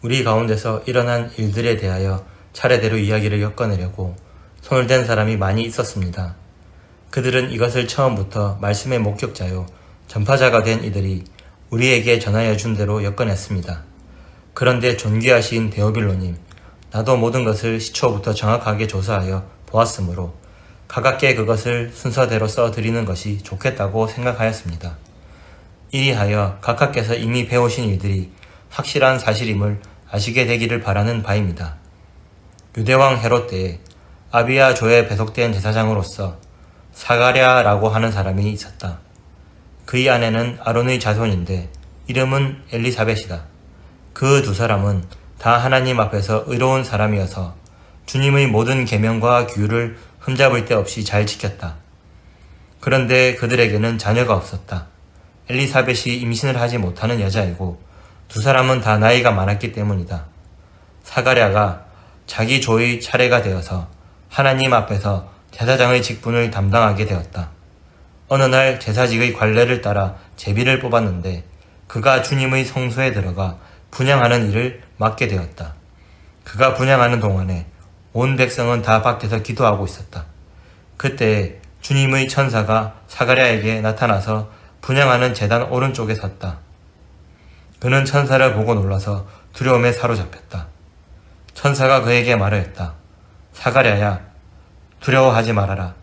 우리 가운데서 일어난 일들에 대하여 차례대로 이야기를 엮어내려고 손을 댄 사람이 많이 있었습니다. 그들은 이것을 처음부터 말씀의 목격자요 전파자가 된 이들이 우리에게 전하여 준 대로 엮어냈습니다. 그런데 존귀하신 데오빌로님, 나도 모든 것을 시초부터 정확하게 조사하여 보았으므로 가깝게 그것을 순서대로 써드리는 것이 좋겠다고 생각하였습니다. 이리하여 각하께서 이미 배우신 일들이 확실한 사실임을 아시게 되기를 바라는 바입니다. 유대왕 헤롯 때에 아비야 조에 배속된 제사장으로서 사가랴라고 하는 사람이 있었다. 그의 아내는 아론의 자손인데 이름은 엘리사벳이다. 그 두 사람은 다 하나님 앞에서 의로운 사람이어서 주님의 모든 계명과 규율을 흠잡을 데 없이 잘 지켰다. 그런데 그들에게는 자녀가 없었다. 엘리사벳이 임신을 하지 못하는 여자이고 두 사람은 다 나이가 많았기 때문이다. 사가랴가 자기 조의 차례가 되어서 하나님 앞에서 제사장의 직분을 담당하게 되었다. 어느 날 제사직의 관례를 따라 제비를 뽑았는데 그가 주님의 성소에 들어가 분향하는 일을 맡게 되었다. 그가 분향하는 동안에 온 백성은 다 밖에서 기도하고 있었다. 그때 주님의 천사가 사가랴에게 나타나서 분향하는 제단 오른쪽에 섰다. 그는 천사를 보고 놀라서 두려움에 사로잡혔다. 천사가 그에게 말하였다. 사가랴야, 두려워하지 말아라.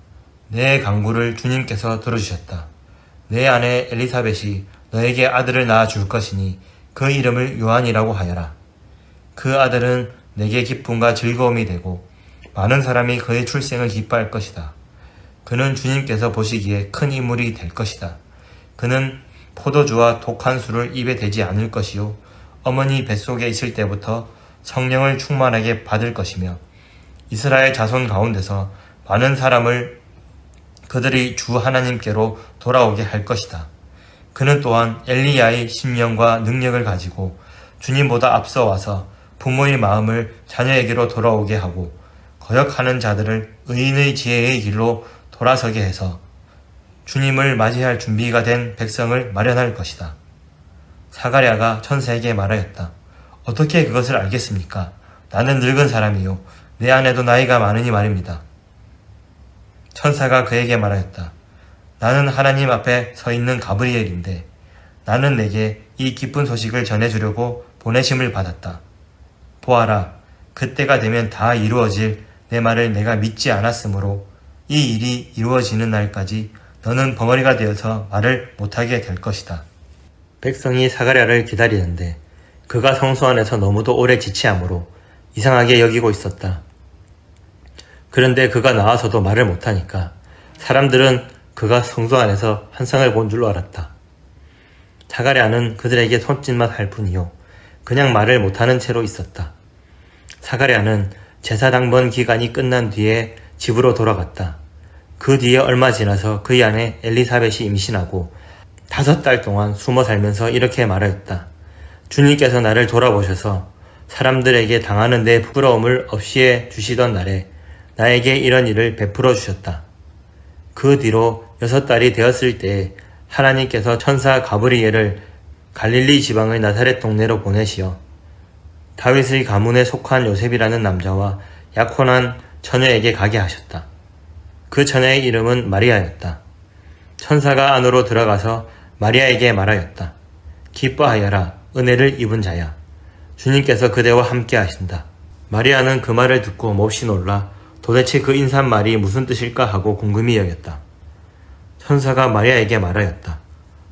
내 간구를 주님께서 들어주셨다. 내 아내 엘리사벳이 너에게 아들을 낳아 줄 것이니 그 이름을 요한이라고 하여라. 그 아들은 내게 기쁨과 즐거움이 되고 많은 사람이 그의 출생을 기뻐할 것이다. 그는 주님께서 보시기에 큰 인물이 될 것이다. 그는 포도주와 독한 술을 입에 대지 않을 것이요 어머니 뱃속에 있을 때부터 성령을 충만하게 받을 것이며 이스라엘 자손 가운데서 많은 사람을 그들이 주 하나님께로 돌아오게 할 것이다. 그는 또한 엘리야의 심령과 능력을 가지고 주님보다 앞서 와서 부모의 마음을 자녀에게로 돌아오게 하고 거역하는 자들을 의인의 지혜의 길로 돌아서게 해서 주님을 맞이할 준비가 된 백성을 마련할 것이다. 사가랴가 천사에게 말하였다. 어떻게 그것을 알겠습니까? 나는 늙은 사람이요 내 아내도 나이가 많으니 말입니다. 천사가 그에게 말하였다. 나는 하나님 앞에 서 있는 가브리엘인데 나는 내게 이 기쁜 소식을 전해주려고 보내심을 받았다. 보아라, 그때가 되면 다 이루어질 내 말을 내가 믿지 않았으므로 이 일이 이루어지는 날까지 너는 벙어리가 되어서 말을 못하게 될 것이다. 백성이 사가랴를 기다리는데 그가 성소 안에서 너무도 오래 지체하므로 이상하게 여기고 있었다. 그런데 그가 나와서도 말을 못하니까 사람들은 그가 성소 안에서 환상을 본 줄로 알았다. 사가랴는 그들에게 손짓만 할 뿐이요 그냥 말을 못하는 채로 있었다. 사가랴는 제사 당번 기간이 끝난 뒤에 집으로 돌아갔다. 그 뒤에 얼마 지나서 그의 아내 엘리사벳이 임신하고 5달 동안 숨어 살면서 이렇게 말하였다. 주님께서 나를 돌아보셔서 사람들에게 당하는 내 부끄러움을 없이해 주시던 날에 나에게 이런 일을 베풀어 주셨다. 그 뒤로 6달이 되었을 때에 하나님께서 천사 가브리엘을 갈릴리 지방의 나사렛 동네로 보내시어 다윗의 가문에 속한 요셉이라는 남자와 약혼한 처녀에게 가게 하셨다. 그 처녀의 이름은 마리아였다. 천사가 안으로 들어가서 마리아에게 말하였다. 기뻐하여라, 은혜를 입은 자야. 주님께서 그대와 함께 하신다. 마리아는 그 말을 듣고 몹시 놀라 도대체 그 인사말이 무슨 뜻일까 하고 궁금히 여겼다. 천사가 마리아에게 말하였다.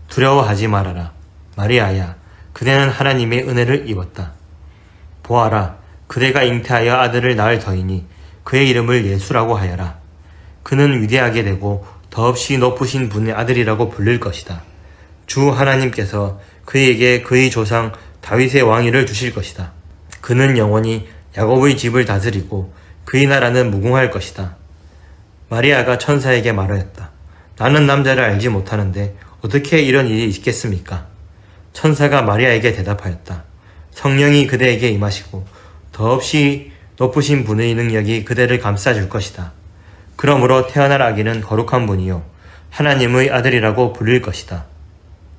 두려워하지 말아라. 마리아야, 그대는 하나님의 은혜를 입었다. 보아라, 그대가 잉태하여 아들을 낳을 터이니 그의 이름을 예수라고 하여라. 그는 위대하게 되고 더없이 높으신 분의 아들이라고 불릴 것이다. 주 하나님께서 그에게 그의 조상 다윗의 왕위를 주실 것이다. 그는 영원히 야곱의 집을 다스리고 그의 나라는 무궁할 것이다. 마리아가 천사에게 말하였다. 나는 남자를 알지 못하는데 어떻게 이런 일이 있겠습니까? 천사가 마리아에게 대답하였다. 성령이 그대에게 임하시고 더없이 높으신 분의 능력이 그대를 감싸줄 것이다. 그러므로 태어날 아기는 거룩한 분이요 하나님의 아들이라고 불릴 것이다.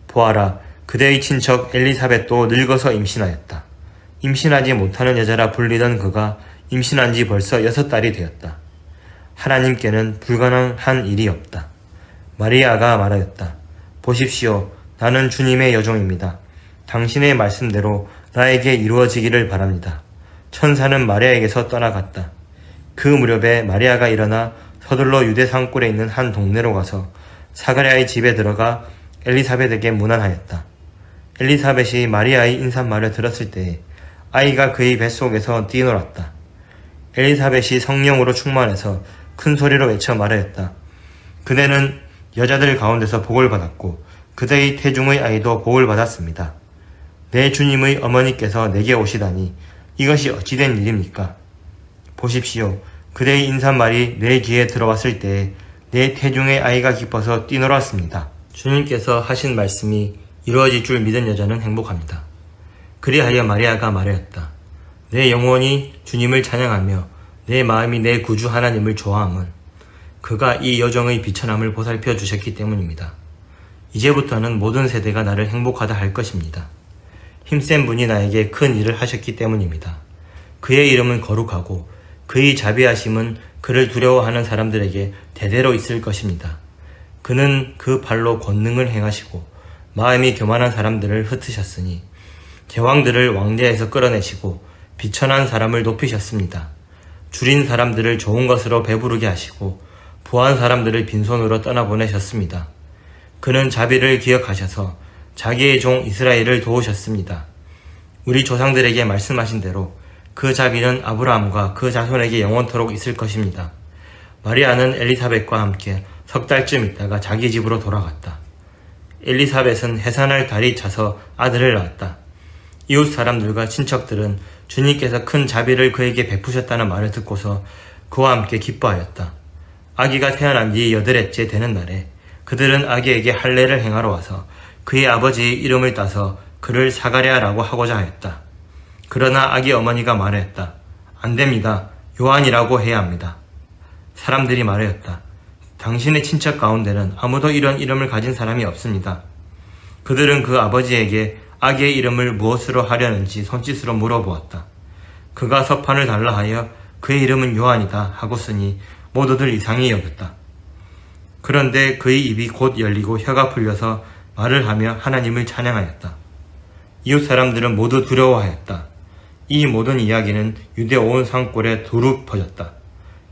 보아라, 그대의 친척 엘리사벳도 늙어서 임신하였다. 임신하지 못하는 여자라 불리던 그가 임신한 지 벌써 6달이 되었다. 하나님께는 불가능한 일이 없다. 마리아가 말하였다. 보십시오. 나는 주님의 여종입니다. 당신의 말씀대로 나에게 이루어지기를 바랍니다. 천사는 마리아에게서 떠나갔다. 그 무렵에 마리아가 일어나 서둘러 유대 산골에 있는 한 동네로 가서 사가랴의 집에 들어가 엘리사벳에게 문안하였다. 엘리사벳이 마리아의 인사말을 들었을 때에 아이가 그의 뱃속에서 뛰놀았다. 엘리사벳이 성령으로 충만해서 큰 소리로 외쳐 말하였다. 그대는 여자들 가운데서 복을 받았고 그대의 태중의 아이도 복을 받았습니다. 내 주님의 어머니께서 내게 오시다니 이것이 어찌된 일입니까? 보십시오. 그대의 인사말이 내 귀에 들어왔을 때에 내 태중의 아이가 기뻐서 뛰놀았습니다. 주님께서 하신 말씀이 이루어질 줄 믿은 여자는 행복합니다. 그리하여 마리아가 말하였다. 내 영혼이 주님을 찬양하며 내 마음이 내 구주 하나님을 좋아함은 그가 이 여정의 비천함을 보살펴 주셨기 때문입니다. 이제부터는 모든 세대가 나를 행복하다 할 것입니다. 힘센 분이 나에게 큰 일을 하셨기 때문입니다. 그의 이름은 거룩하고 그의 자비하심은 그를 두려워하는 사람들에게 대대로 있을 것입니다. 그는 그 발로 권능을 행하시고 마음이 교만한 사람들을 흩으셨으니 제왕들을 왕대에서 끌어내시고 비천한 사람을 높이셨습니다. 줄인 사람들을 좋은 것으로 배부르게 하시고 부한 사람들을 빈손으로 떠나보내셨습니다. 그는 자비를 기억하셔서 자기의 종 이스라엘을 도우셨습니다. 우리 조상들에게 말씀하신 대로 그 자비는 아브라함과 그 자손에게 영원토록 있을 것입니다. 마리아는 엘리사벳과 함께 3달쯤 있다가 자기 집으로 돌아갔다. 엘리사벳은 해산할 달이 차서 아들을 낳았다. 이웃 사람들과 친척들은 주님께서 큰 자비를 그에게 베푸셨다는 말을 듣고서 그와 함께 기뻐하였다. 아기가 태어난 지 8회째 되는 날에 그들은 아기에게 할례를 행하러 와서 그의 아버지의 이름을 따서 그를 사가랴라고 하고자 하였다. 그러나 아기 어머니가 말하였다. 안 됩니다. 요한이라고 해야 합니다. 사람들이 말하였다. 당신의 친척 가운데는 아무도 이런 이름을 가진 사람이 없습니다. 그들은 그 아버지에게 아기의 이름을 무엇으로 하려는지 손짓으로 물어보았다. 그가 서판을 달라 하여 그의 이름은 요한이다 하고 쓰니 모두들 이상히 여겼다. 그런데 그의 입이 곧 열리고 혀가 풀려서 말을 하며 하나님을 찬양하였다. 이웃 사람들은 모두 두려워하였다. 이 모든 이야기는 유대 온 산골에 두루 퍼졌다.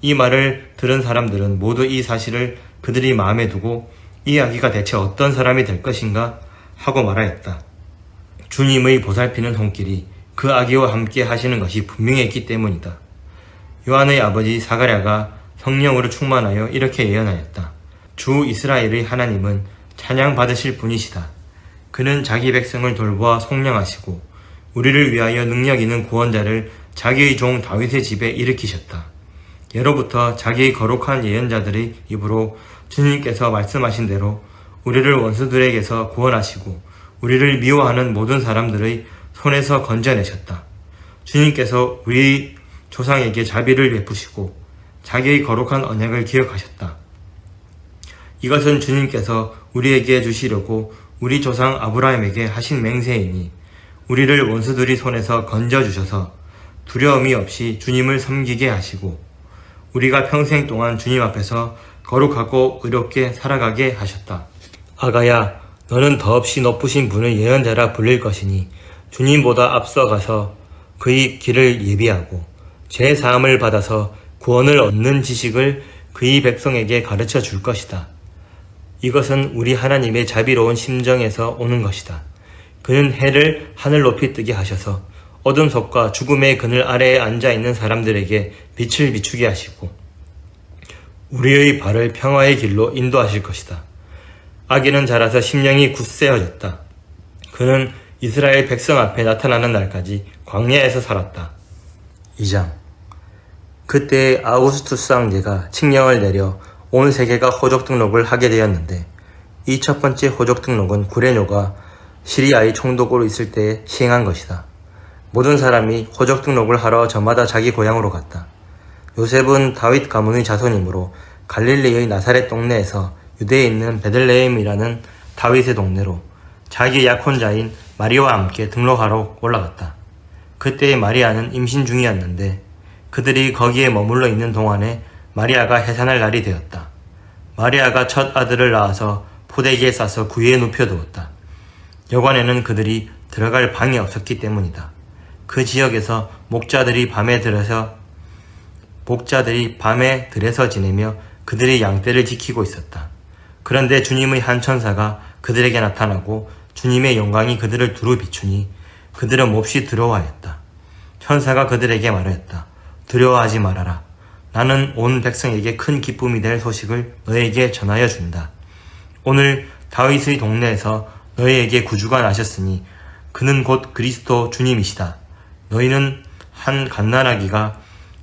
이 말을 들은 사람들은 모두 이 사실을 그들이 마음에 두고 이 아기가 대체 어떤 사람이 될 것인가 하고 말하였다. 주님의 보살피는 손길이 그 아기와 함께 하시는 것이 분명했기 때문이다. 요한의 아버지 사가랴가 성령으로 충만하여 이렇게 예언하였다. 주 이스라엘의 하나님은 찬양받으실 분이시다. 그는 자기 백성을 돌보아 속량하시고 우리를 위하여 능력 있는 구원자를 자기의 종 다윗의 집에 일으키셨다. 예로부터 자기의 거룩한 예언자들의 입으로 주님께서 말씀하신 대로 우리를 원수들에게서 구원하시고 우리를 미워하는 모든 사람들의 손에서 건져내셨다. 주님께서 우리 조상에게 자비를 베푸시고 자기의 거룩한 언약을 기억하셨다. 이것은 주님께서 우리에게 주시려고 우리 조상 아브라함에게 하신 맹세이니 우리를 원수들의 손에서 건져주셔서 두려움이 없이 주님을 섬기게 하시고 우리가 평생 동안 주님 앞에서 거룩하고 의롭게 살아가게 하셨다. 아가야, 너는 더없이 높으신 분을 예언자라 불릴 것이니 주님보다 앞서가서 그의 길을 예비하고 죄 사함을 받아서 구원을 얻는 지식을 그의 백성에게 가르쳐 줄 것이다. 이것은 우리 하나님의 자비로운 심정에서 오는 것이다. 그는 해를 하늘 높이 뜨게 하셔서 어둠 속과 죽음의 그늘 아래에 앉아있는 사람들에게 빛을 비추게 하시고 우리의 발을 평화의 길로 인도하실 것이다. 아기는 자라서 심령이 굳세어졌다. 그는 이스라엘 백성 앞에 나타나는 날까지 광야에서 살았다. 2장. 그때 아우구스투스 황제가 칙령을 내려 온 세계가 호적 등록을 하게 되었는데 이 첫 번째 호적 등록은 구레뇨가 시리아의 총독으로 있을 때 시행한 것이다. 모든 사람이 호적 등록을 하러 저마다 자기 고향으로 갔다. 요셉은 다윗 가문의 자손이므로 갈릴리의 나사렛 동네에서 유대에 있는 베들레헴이라는 다윗의 동네로 자기 약혼자인 마리아와 함께 등록하러 올라갔다. 그때 마리아는 임신 중이었는데 그들이 거기에 머물러 있는 동안에 마리아가 해산할 날이 되었다. 마리아가 첫 아들을 낳아서 포대기에 싸서 구유에 눕혀두었다. 여관에는 그들이 들어갈 방이 없었기 때문이다. 그 지역에서 목자들이 밤에 들에서 지내며 그들의 양떼를 지키고 있었다. 그런데 주님의 한 천사가 그들에게 나타나고 주님의 영광이 그들을 두루 비추니 그들은 몹시 두려워하였다. 천사가 그들에게 말하였다. 두려워하지 말아라. 나는 온 백성에게 큰 기쁨이 될 소식을 너에게 전하여 준다. 오늘 다윗의 동네에서 너희에게 구주가 나셨으니 그는 곧 그리스도 주님이시다. 너희는 한 갓난아기가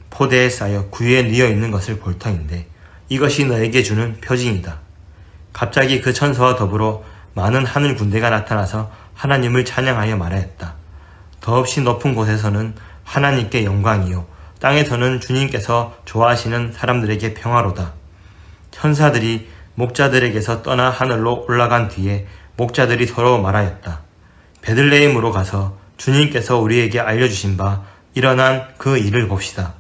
포대에 쌓여 구유에 뉘어 있는 것을 볼 터인데 이것이 너에게 주는 표징이다. 갑자기 그 천사와 더불어 많은 하늘 군대가 나타나서 하나님을 찬양하여 말하였다. 더없이 높은 곳에서는 하나님께 영광이요 땅에서는 주님께서 좋아하시는 사람들에게 평화로다. 천사들이 목자들에게서 떠나 하늘로 올라간 뒤에 목자들이 서로 말하였다. 베들레헴으로 가서 주님께서 우리에게 알려주신 바 일어난 그 일을 봅시다.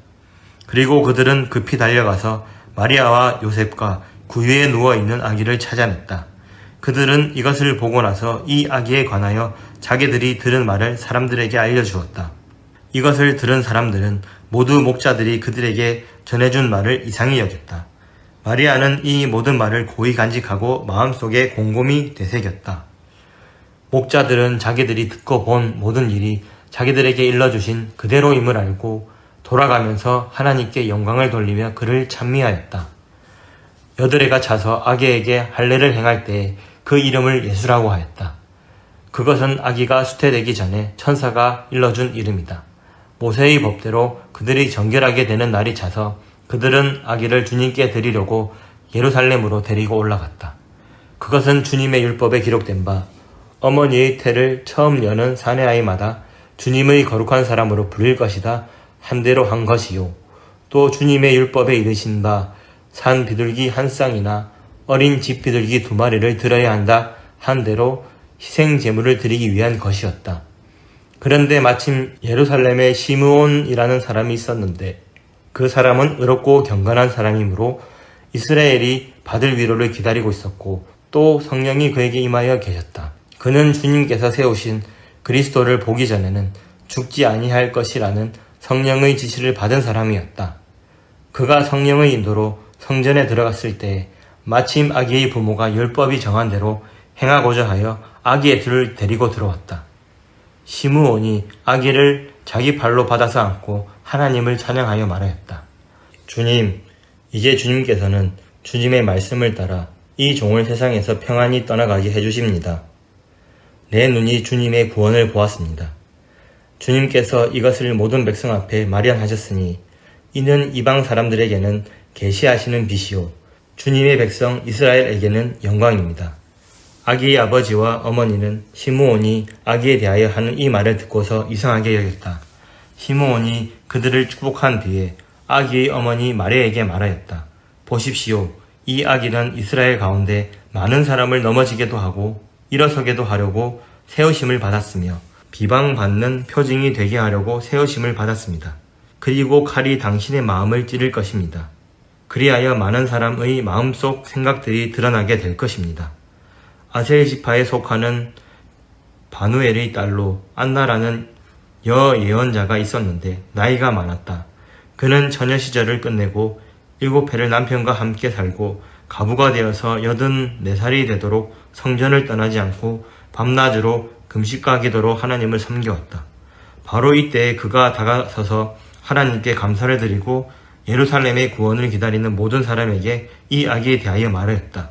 그리고 그들은 급히 달려가서 마리아와 요셉과 구유에 누워있는 아기를 찾아냈다. 그들은 이것을 보고 나서 이 아기에 관하여 자기들이 들은 말을 사람들에게 알려주었다. 이것을 들은 사람들은 모두 목자들이 그들에게 전해준 말을 이상히 여겼다. 마리아는 이 모든 말을 고이 간직하고 마음속에 곰곰이 되새겼다. 목자들은 자기들이 듣고 본 모든 일이 자기들에게 일러주신 그대로임을 알고 돌아가면서 하나님께 영광을 돌리며 그를 찬미하였다. 여드레가 차서 아기에게 할례를 행할 때에 그 이름을 예수라고 하였다. 그것은 아기가 수태되기 전에 천사가 일러준 이름이다. 모세의 법대로 그들이 정결하게 되는 날이 차서 그들은 아기를 주님께 드리려고 예루살렘으로 데리고 올라갔다. 그것은 주님의 율법에 기록된 바 어머니의 태를 처음 여는 사내아이마다 주님의 거룩한 사람으로 불릴 것이다 한 대로 한 것이요. 또 주님의 율법에 이르신 바 산 비둘기 한 쌍이나 어린 집 비둘기 2마리를 들어야 한다 한 대로 희생 제물을 드리기 위한 것이었다. 그런데 마침 예루살렘에 시므온이라는 사람이 있었는데 그 사람은 의롭고 경건한 사람이므로 이스라엘이 받을 위로를 기다리고 있었고 또 성령이 그에게 임하여 계셨다. 그는 주님께서 세우신 그리스도를 보기 전에는 죽지 아니할 것이라는 성령의 지시를 받은 사람이었다. 그가 성령의 인도로 성전에 들어갔을 때 마침 아기의 부모가 율법이 정한 대로 행하고자 하여 아기의 둘을 데리고 들어왔다. 시므온이 아기를 자기 발로 받아서 안고 하나님을 찬양하여 말하였다. 주님, 이제 주님께서는 주님의 말씀을 따라 이 종을 세상에서 평안히 떠나가게 해주십니다. 내 눈이 주님의 구원을 보았습니다. 주님께서 이것을 모든 백성 앞에 마련하셨으니 이는 이방 사람들에게는 계시하시는 빛이요 주님의 백성 이스라엘에게는 영광입니다. 아기의 아버지와 어머니는 시므온이 아기에 대하여 하는 이 말을 듣고서 이상하게 여겼다. 시므온이 그들을 축복한 뒤에 아기의 어머니 마리아에게 말하였다. 보십시오. 이 아기는 이스라엘 가운데 많은 사람을 넘어지게도 하고 일어서게도 하려고 세우심을 받았으며 비방받는 표징이 되게 하려고 세우심을 받았습니다. 그리고 칼이 당신의 마음을 찌를 것입니다. 그리하여 많은 사람의 마음속 생각들이 드러나게 될 것입니다. 아셀 지파에 속하는 바누엘의 딸로 안나라는 여예언자가 있었는데 나이가 많았다. 그는 처녀 시절을 끝내고 7해를 남편과 함께 살고 가부가 되어서 84살이 되도록 성전을 떠나지 않고 밤낮으로 금식과 기도로 하나님을 섬겨왔다. 바로 이때에 그가 다가서서 하나님께 감사를 드리고 예루살렘의 구원을 기다리는 모든 사람에게 이 아기에 대하여 말하였다.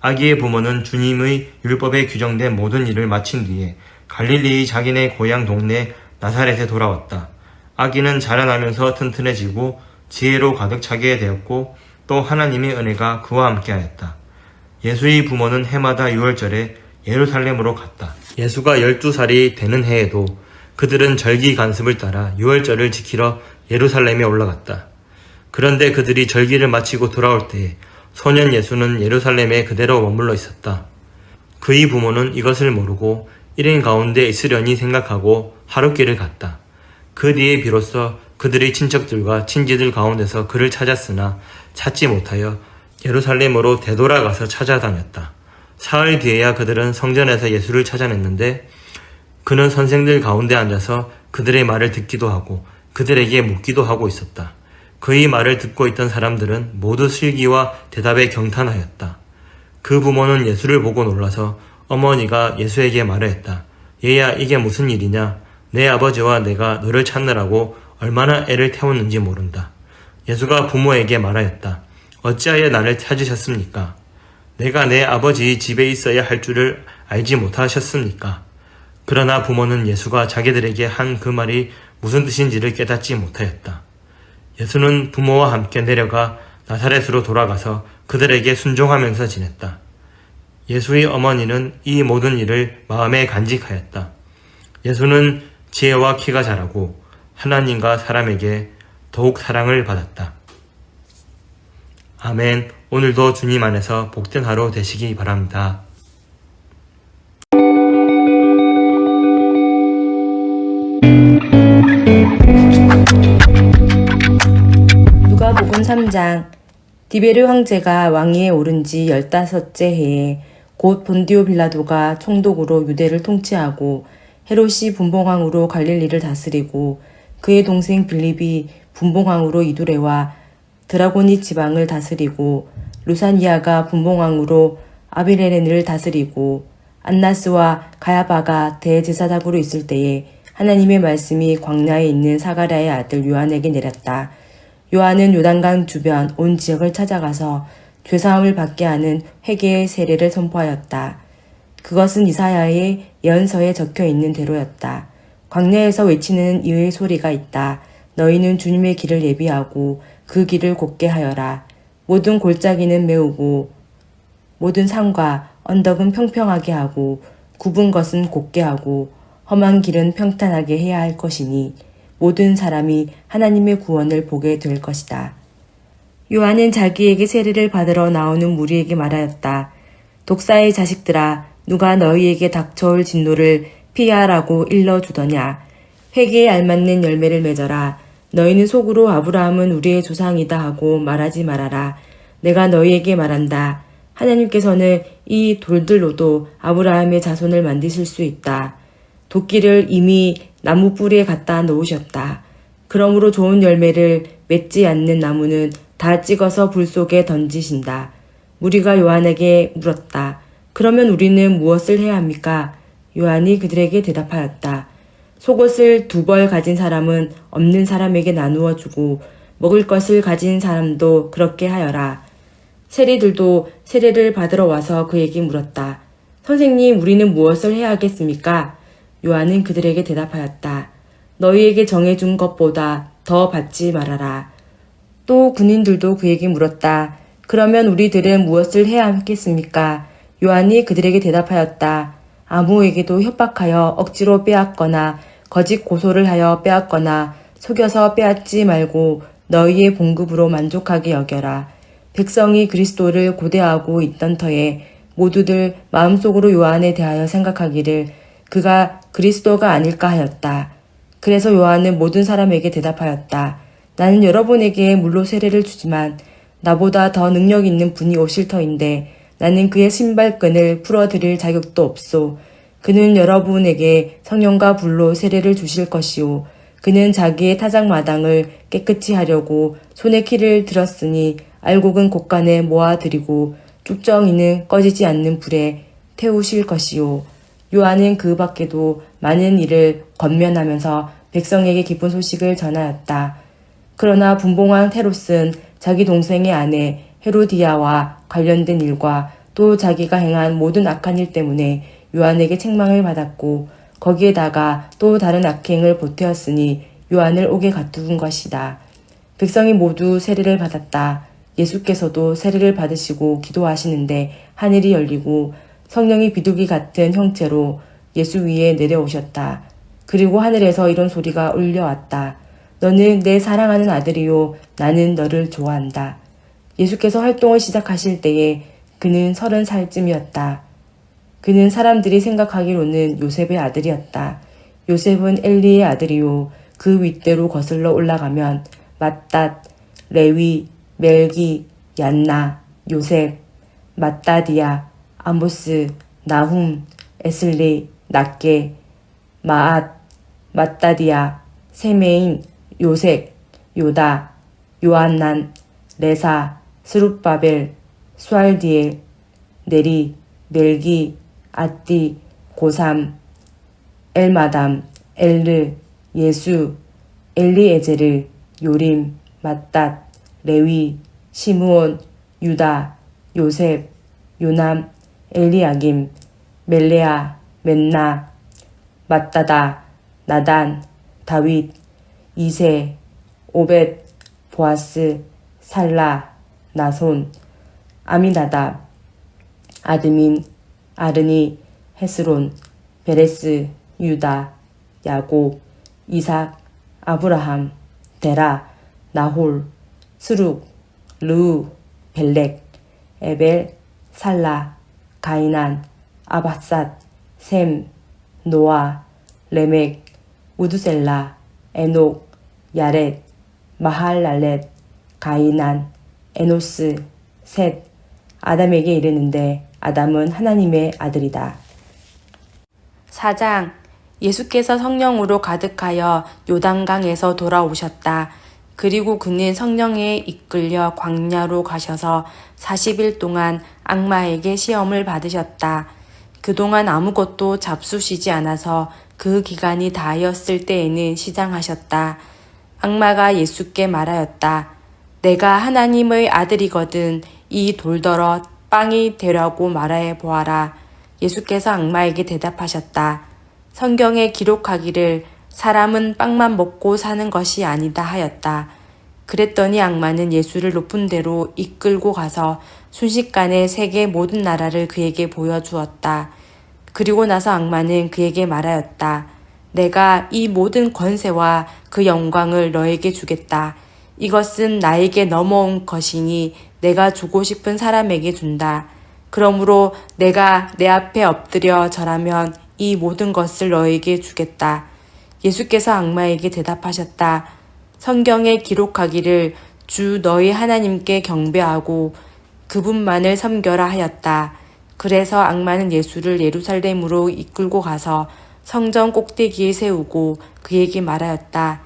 아기의 부모는 주님의 율법에 규정된 모든 일을 마친 뒤에 갈릴리의 자기네 고향 동네 나사렛에 돌아왔다. 아기는 자라나면서 튼튼해지고 지혜로 가득 차게 되었고 또 하나님의 은혜가 그와 함께하였다. 예수의 부모는 해마다 6월절에 예루살렘으로 갔다. 예수가 12살이 되는 해에도 그들은 절기 간습을 따라 6월절을 지키러 예루살렘에 올라갔다. 그런데 그들이 절기를 마치고 돌아올 때에 소년 예수는 예루살렘에 그대로 머물러 있었다. 그의 부모는 이것을 모르고 일행 가운데 있으려니 생각하고 하룻길을 갔다. 그 뒤에 비로소 그들의 친척들과 친지들 가운데서 그를 찾았으나 찾지 못하여 예루살렘으로 되돌아가서 찾아다녔다. 사흘 뒤에야 그들은 성전에서 예수를 찾아냈는데 그는 선생들 가운데 앉아서 그들의 말을 듣기도 하고 그들에게 묻기도 하고 있었다. 그의 말을 듣고 있던 사람들은 모두 슬기와 대답에 경탄하였다. 그 부모는 예수를 보고 놀라서 어머니가 예수에게 말했다. 얘야, 이게 무슨 일이냐? 내 아버지와 내가 너를 찾느라고 얼마나 애를 태웠는지 모른다. 예수가 부모에게 말하였다. 어찌하여 나를 찾으셨습니까? 내가 내 아버지 집에 있어야 할 줄을 알지 못하셨습니까? 그러나 부모는 예수가 자기들에게 한 그 말이 무슨 뜻인지를 깨닫지 못하였다. 예수는 부모와 함께 내려가 나사렛으로 돌아가서 그들에게 순종하면서 지냈다. 예수의 어머니는 이 모든 일을 마음에 간직하였다. 예수는 지혜와 키가 자라고 하나님과 사람에게 더욱 사랑을 받았다. 아멘. 오늘도 주님 안에서 복된 하루 되시기 바랍니다. 누가복음 3장. 디베르 황제가 왕위에 오른 지 15째 해에 곧 본디오 빌라도가 총독으로 유대를 통치하고 헤롯이 분봉왕으로 갈릴리를 다스리고 그의 동생 빌립이 분봉왕으로 이두레와 드라고니 지방을 다스리고 루사니아가 분봉왕으로 아비레렌을 다스리고 안나스와 가야바가 대제사장으로 있을 때에 하나님의 말씀이 광야에 있는 사가랴의 아들 요한에게 내렸다. 요한은 요단강 주변 온 지역을 찾아가서 죄사함을 받게 하는 회개의 세례를 선포하였다. 그것은 이사야의 예언서에 적혀있는 대로였다. 광야에서 외치는 이의 소리가 있다. 너희는 주님의 길을 예비하고 그 길을 곧게 하여라. 모든 골짜기는 메우고 모든 산과 언덕은 평평하게 하고 굽은 것은 곧게 하고 험한 길은 평탄하게 해야 할 것이니 모든 사람이 하나님의 구원을 보게 될 것이다. 요한은 자기에게 세례를 받으러 나오는 무리에게 말하였다. 독사의 자식들아, 누가 너희에게 닥쳐올 진노를 피하라고 일러주더냐. 회개에 알맞는 열매를 맺어라. 너희는 속으로 아브라함은 우리의 조상이다 하고 말하지 말아라. 내가 너희에게 말한다. 하나님께서는 이 돌들로도 아브라함의 자손을 만드실 수 있다. 도끼를 이미 나무 뿌리에 갖다 놓으셨다. 그러므로 좋은 열매를 맺지 않는 나무는 다 찍어서 불 속에 던지신다. 무리가 요한에게 물었다. 그러면 우리는 무엇을 해야 합니까? 요한이 그들에게 대답하였다. 속옷을 2벌 가진 사람은 없는 사람에게 나누어 주고 먹을 것을 가진 사람도 그렇게 하여라. 세리들도 세례를 받으러 와서 그에게 물었다. 선생님, 우리는 무엇을 해야 하겠습니까? 요한은 그들에게 대답하였다. 너희에게 정해준 것보다 더 받지 말아라. 또 군인들도 그에게 물었다. 그러면 우리들은 무엇을 해야 하겠습니까? 요한이 그들에게 대답하였다. 아무에게도 협박하여 억지로 빼앗거나 거짓 고소를 하여 빼앗거나 속여서 빼앗지 말고 너희의 봉급으로 만족하게 여겨라. 백성이 그리스도를 고대하고 있던 터에 모두들 마음속으로 요한에 대하여 생각하기를 그가 그리스도가 아닐까 하였다. 그래서 요한은 모든 사람에게 대답하였다. 나는 여러분에게 물로 세례를 주지만 나보다 더 능력 있는 분이 오실 터인데 나는 그의 신발끈을 풀어드릴 자격도 없소. 그는 여러분에게 성령과 불로 세례를 주실 것이요. 그는 자기의 타작마당을 깨끗이 하려고 손에 키를 들었으니 알곡은 곳간에 모아드리고 쭉정이는 꺼지지 않는 불에 태우실 것이요. 요한은 그 밖에도 많은 일을 권면하면서 백성에게 기쁜 소식을 전하였다. 그러나 분봉왕 헤롯은 자기 동생의 아내 헤로디아와 관련된 일과 또 자기가 행한 모든 악한 일 때문에 요한에게 책망을 받았고 거기에다가 또 다른 악행을 보태었으니 요한을 옥에 가두은 것이다. 백성이 모두 세례를 받았다. 예수께서도 세례를 받으시고 기도하시는데 하늘이 열리고 성령이 비둘기 같은 형체로 예수 위에 내려오셨다. 그리고 하늘에서 이런 소리가 울려왔다. 너는 내 사랑하는 아들이요 나는 너를 좋아한다. 예수께서 활동을 시작하실 때에 그는 30살쯤이었다. 그는 사람들이 생각하기로는 요셉의 아들이었다. 요셉은 엘리의 아들이요 그 윗대로 거슬러 올라가면 맏닷, 레위, 멜기, 얀나, 요셉, 맏다디아, 아모스, 나훔, 에슬리, 낫게, 마앗, 맏다디아, 세메인, 요색, 요다, 요한난, 레사, 스룹바벨, 수알디엘, 네리, 멜기, 아띠, 고삼, 엘마담, 엘르, 예수, 엘리에제르, 요림, 맏닷, 레위, 시므온, 유다, 요셉, 요남, 엘리야김, 멜레아, 맨나, 맏다다, 나단, 다윗, 이세, 오벳, 보아스, 살라, 나손, 아미나답, 아드민, 아르니, 헤스론, 베레스, 유다, 야곱, 이삭, 아브라함, 데라, 나홀, 스룩, 르우, 벨렉, 에벨, 살라, 가이난, 아바삿, 셈, 노아, 레멕, 우드셀라, 에녹, 야렛, 마할랄렛, 가이난, 에노스, 셋, 아담에게 이르는데 아담은 하나님의 아들이다. 4장. 예수께서 성령으로 가득하여 요단강에서 돌아오셨다. 그리고 그는 성령에 이끌려 광야로 가셔서 40일 동안 악마에게 시험을 받으셨다. 그동안 아무것도 잡수시지 않아서 그 기간이 다하였을 때에는 시장하셨다. 악마가 예수께 말하였다. 내가 하나님의 아들이거든 이 돌더러 빵이 되라고 말해 보아라. 예수께서 악마에게 대답하셨다. 성경에 기록하기를 사람은 빵만 먹고 사는 것이 아니다 하였다. 그랬더니 악마는 예수를 높은 데로 이끌고 가서 순식간에 세계 모든 나라를 그에게 보여주었다. 그리고 나서 악마는 그에게 말하였다. 내가 이 모든 권세와 그 영광을 너에게 주겠다. 이것은 나에게 넘어온 것이니 내가 주고 싶은 사람에게 준다. 그러므로 내가 내 앞에 엎드려 절하면 이 모든 것을 너에게 주겠다. 예수께서 악마에게 대답하셨다. 성경에 기록하기를 주 너희 하나님께 경배하고 그분만을 섬겨라 하였다. 그래서 악마는 예수를 예루살렘으로 이끌고 가서 성전 꼭대기에 세우고 그에게 말하였다.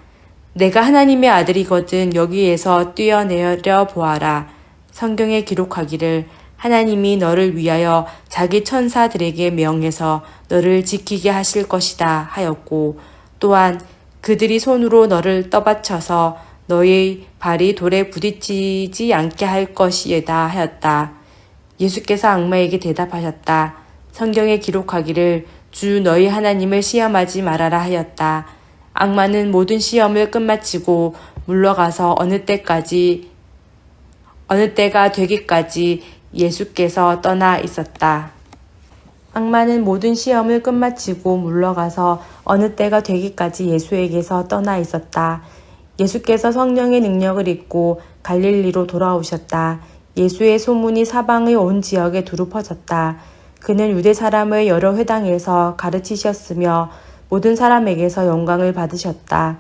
내가 하나님의 아들이거든 여기에서 뛰어내려 보아라. 성경에 기록하기를 하나님이 너를 위하여 자기 천사들에게 명해서 너를 지키게 하실 것이다 하였고 또한 그들이 손으로 너를 떠받쳐서 너의 발이 돌에 부딪히지 않게 할 것이다 하였다. 예수께서 악마에게 대답하셨다. 성경에 기록하기를 주 너희 하나님을 시험하지 말아라 하였다. 악마는 모든 시험을 끝마치고 물러가서 어느 때가 되기까지 예수께서 떠나 있었다. 악마는 모든 시험을 끝마치고 물러가서 어느 때가 되기까지 예수에게서 떠나 있었다. 예수께서 성령의 능력을 입고 갈릴리로 돌아오셨다. 예수의 소문이 사방의 온 지역에 두루 퍼졌다. 그는 유대 사람의 여러 회당에서 가르치셨으며 모든 사람에게서 영광을 받으셨다.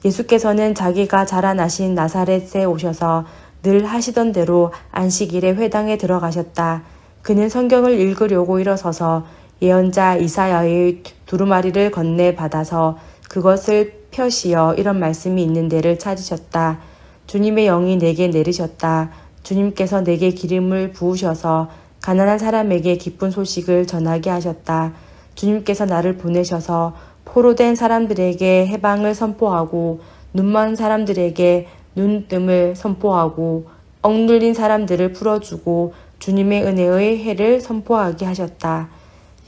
예수께서는 자기가 자라나신 나사렛에 오셔서 늘 하시던 대로 안식일에 회당에 들어가셨다. 그는 성경을 읽으려고 일어서서 예언자 이사야의 두루마리를 건네 받아서 그것을 펴시어 이런 말씀이 있는 데를 찾으셨다. 주님의 영이 내게 내리셨다. 주님께서 내게 기름을 부으셔서 가난한 사람에게 기쁜 소식을 전하게 하셨다. 주님께서 나를 보내셔서 포로된 사람들에게 해방을 선포하고 눈먼 사람들에게 눈뜸을 선포하고 억눌린 사람들을 풀어주고 주님의 은혜의 해를 선포하게 하셨다.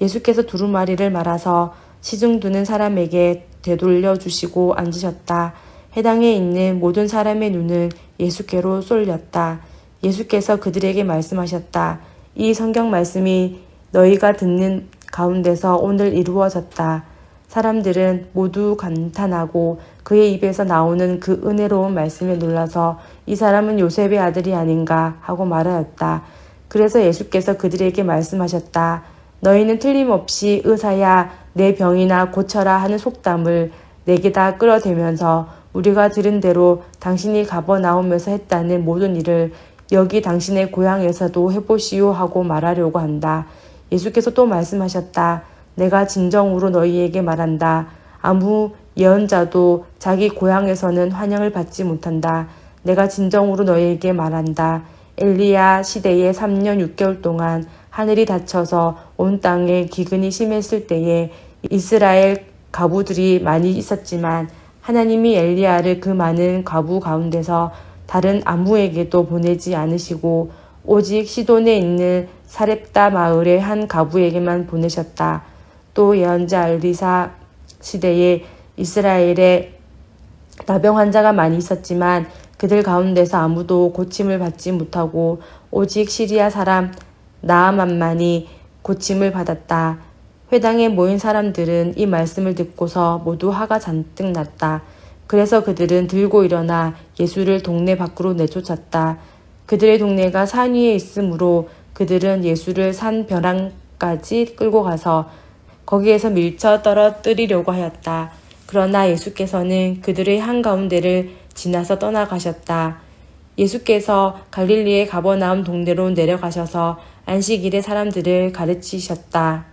예수께서 두루마리를 말아서 시중드는 사람에게 되돌려 주시고 앉으셨다. 해당에 있는 모든 사람의 눈은 예수께로 쏠렸다. 예수께서 그들에게 말씀하셨다. 이 성경 말씀이 너희가 듣는 가운데서 오늘 이루어졌다. 사람들은 모두 감탄하고 그의 입에서 나오는 그 은혜로운 말씀에 놀라서 이 사람은 요셉의 아들이 아닌가 하고 말하였다. 그래서 예수께서 그들에게 말씀하셨다. 너희는 틀림없이 의사야 내 병이나 고쳐라 하는 속담을 내게 다 끌어대면서 우리가 들은 대로 당신이 가버나움에서 했다는 모든 일을 여기 당신의 고향에서도 해보시오 하고 말하려고 한다. 예수께서 또 말씀하셨다. 내가 진정으로 너희에게 말한다. 아무 예언자도 자기 고향에서는 환영을 받지 못한다. 내가 진정으로 너희에게 말한다. 엘리야 시대에 3년 6개월 동안 하늘이 닫혀서 온 땅에 기근이 심했을 때에 이스라엘 과부들이 많이 있었지만 하나님이 엘리야를 그 많은 과부 가운데서 다른 아무에게도 보내지 않으시고 오직 시돈에 있는 사렙다 마을의 한 과부에게만 보내셨다. 또 예언자 엘리사 시대에 이스라엘에 나병 환자가 많이 있었지만 그들 가운데서 아무도 고침을 받지 못하고 오직 시리아 사람 나아만만이 고침을 받았다. 회당에 모인 사람들은 이 말씀을 듣고서 모두 화가 잔뜩 났다. 그래서 그들은 들고 일어나 예수를 동네 밖으로 내쫓았다. 그들의 동네가 산 위에 있으므로 그들은 예수를 산 벼랑까지 끌고 가서 거기에서 밀쳐 떨어뜨리려고 하였다. 그러나 예수께서는 그들의 한가운데를 지나서 떠나가셨다. 예수께서 갈릴리의 가버나움 동네로 내려가셔서 안식일에 사람들을 가르치셨다.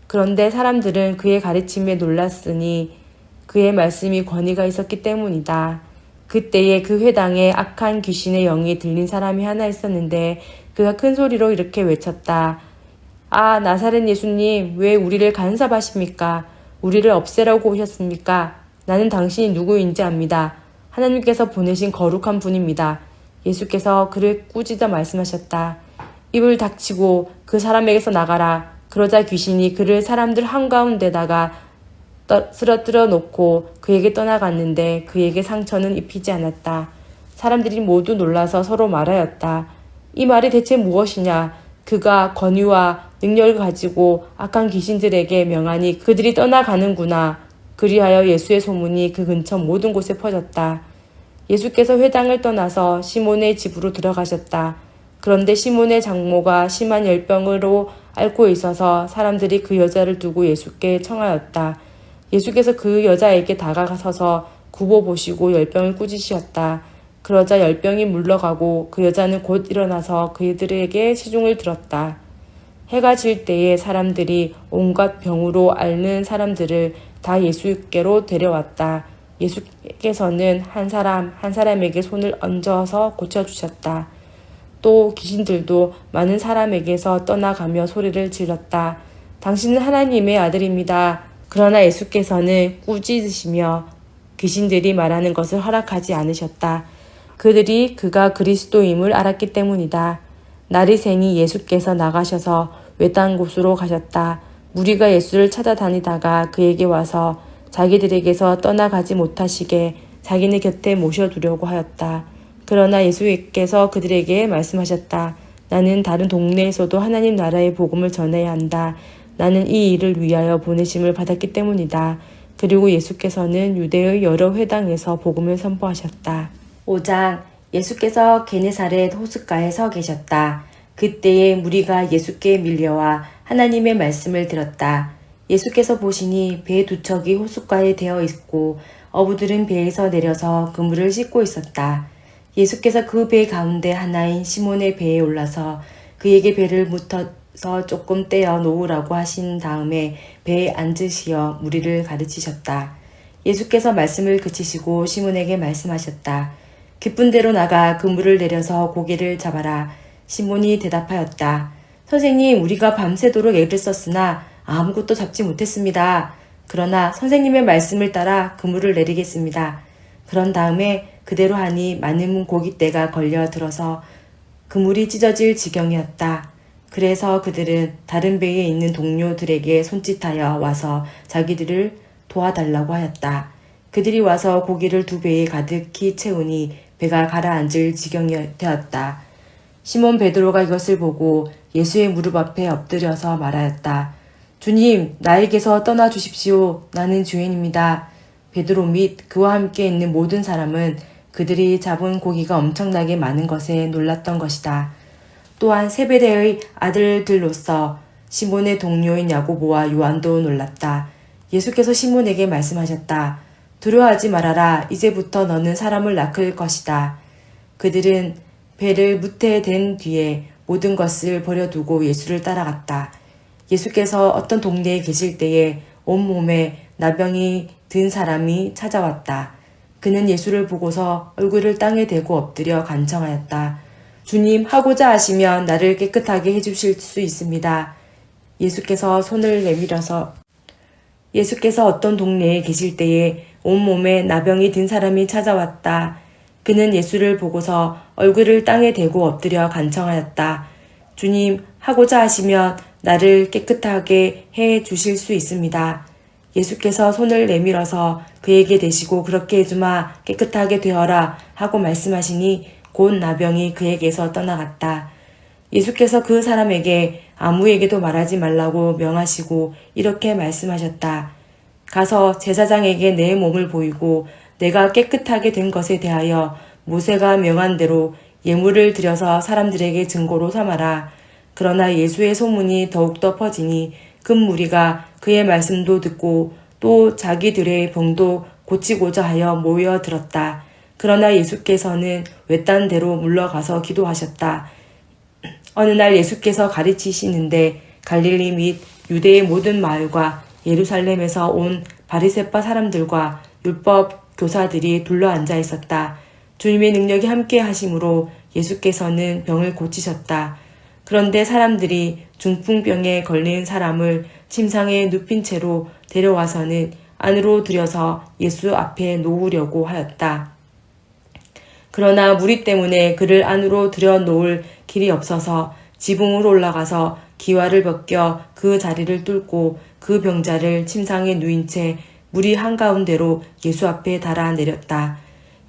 그런데 사람들은 그의 가르침에 놀랐으니 그의 말씀이 권위가 있었기 때문이다. 그때에 그 회당에 악한 귀신의 영이 들린 사람이 하나 있었는데 그가 큰 소리로 이렇게 외쳤다. 아, 나사렛 예수님, 왜 우리를 간섭하십니까? 우리를 없애라고 오셨습니까? 나는 당신이 누구인지 압니다. 하나님께서 보내신 거룩한 분입니다. 예수께서 그를 꾸짖어 말씀하셨다. 입을 닥치고 그 사람에게서 나가라. 그러자 귀신이 그를 사람들 한가운데다가 쓰러뜨려 놓고 그에게 떠나갔는데 그에게 상처는 입히지 않았다. 사람들이 모두 놀라서 서로 말하였다. 이 말이 대체 무엇이냐? 그가 권위와 능력을 가지고 악한 귀신들에게 명하니 그들이 떠나가는구나. 그리하여 예수의 소문이 그 근처 모든 곳에 퍼졌다. 예수께서 회당을 떠나서 시몬의 집으로 들어가셨다. 그런데 시몬의 장모가 심한 열병으로 앓고 있어서 사람들이 그 여자를 두고 예수께 청하였다. 예수께서 그 여자에게 다가서서 굽어 보시고 열병을 꾸짖으셨다. 그러자 열병이 물러가고 그 여자는 곧 일어나서 그들에게 시중을 들었다. 해가 질 때에 사람들이 온갖 병으로 앓는 사람들을 다 예수께로 데려왔다. 예수께서는 한 사람에게 손을 얹어서 고쳐주셨다. 또 귀신들도 많은 사람에게서 떠나가며 소리를 질렀다. 당신은 하나님의 아들입니다. 그러나 예수께서는 꾸짖으시며 귀신들이 말하는 것을 허락하지 않으셨다. 그들이 그가 그리스도임을 알았기 때문이다. 날이 새니 예수께서 나가셔서 외딴 곳으로 가셨다. 무리가 예수를 찾아다니다가 그에게 와서 자기들에게서 떠나가지 못하시게 자기네 곁에 모셔두려고 하였다. 그러나 예수께서 그들에게 말씀하셨다. 나는 다른 동네에서도 하나님 나라의 복음을 전해야 한다. 나는 이 일을 위하여 보내심을 받았기 때문이다. 그리고 예수께서는 유대의 여러 회당에서 복음을 선포하셨다. 5장 예수께서 게네사렛 호숫가에 서 계셨다. 그때에 무리가 예수께 밀려와 하나님의 말씀을 들었다. 예수께서 보시니 배 두 척이 호숫가에 되어 있고 어부들은 배에서 내려서 그물을 씻고 있었다. 예수께서 그 배 가운데 하나인 시몬의 배에 올라서 그에게 배를 묶어서 조금 떼어 놓으라고 하신 다음에 배에 앉으시어 무리를 가르치셨다. 예수께서 말씀을 그치시고 시몬에게 말씀하셨다. 기쁜 대로 나가 그물을 내려서 고기를 잡아라. 시몬이 대답하였다. 선생님, 우리가 밤새도록 애를 썼으나 아무것도 잡지 못했습니다. 그러나 선생님의 말씀을 따라 그물을 내리겠습니다. 그런 다음에 그대로 하니 많은 고깃대가 걸려 들어서 그물이 찢어질 지경이었다. 그래서 그들은 다른 배에 있는 동료들에게 손짓하여 와서 자기들을 도와달라고 하였다. 그들이 와서 고기를 두 배에 가득히 채우니 배가 가라앉을 지경이 되었다. 시몬 베드로가 이것을 보고 예수의 무릎 앞에 엎드려서 말하였다. 주님, 나에게서 떠나 주십시오. 나는 죄인입니다. 베드로 및 그와 함께 있는 모든 사람은 그들이 잡은 고기가 엄청나게 많은 것에 놀랐던 것이다. 또한 세베대의 아들들로서 시몬의 동료인 야고보와 요한도 놀랐다. 예수께서 시몬에게 말씀하셨다. 두려워하지 말아라. 이제부터 너는 사람을 낳을 것이다. 그들은 배를 무태된 뒤에 모든 것을 버려두고 예수를 따라갔다. 예수께서 어떤 동네에 계실 때에 온몸에 나병이 든 사람이 찾아왔다. 그는 예수를 보고서 얼굴을 땅에 대고 엎드려 간청하였다. 주님, 하고자 하시면 나를 깨끗하게 해주실 수 있습니다. 예수께서 어떤 동네에 계실 때에 온몸에 나병이 든 사람이 찾아왔다. 그는 예수를 보고서 얼굴을 땅에 대고 엎드려 간청하였다. 주님, 하고자 하시면 나를 깨끗하게 해 주실 수 있습니다. 예수께서 손을 내밀어서 그에게 대시고 그렇게 해주마, 깨끗하게 되어라 하고 말씀하시니 곧 나병이 그에게서 떠나갔다. 예수께서 그 사람에게 아무에게도 말하지 말라고 명하시고 이렇게 말씀하셨다. 가서 제사장에게 내 몸을 보이고 내가 깨끗하게 된 것에 대하여 모세가 명한 대로 예물을 드려서 사람들에게 증거로 삼아라. 그러나 예수의 소문이 더욱더 퍼지니 큰 무리가 그의 말씀도 듣고 또 자기들의 병도 고치고자 하여 모여들었다. 그러나 예수께서는 외딴 데로 물러가서 기도하셨다. 어느 날 예수께서 가르치시는데 갈릴리 및 유대의 모든 마을과 예루살렘에서 온 바리새파 사람들과 율법 교사들이 둘러앉아 있었다. 주님의 능력이 함께 하심으로 예수께서는 병을 고치셨다. 그런데 사람들이 중풍병에 걸린 사람을 침상에 눕힌 채로 데려와서는 안으로 들여서 예수 앞에 놓으려고 하였다. 그러나 무리 때문에 그를 안으로 들여놓을 길이 없어서 지붕으로 올라가서 기와를 벗겨 그 자리를 뚫고 그 병자를 침상에 누인 채 무리 한가운데로 예수 앞에 달아내렸다.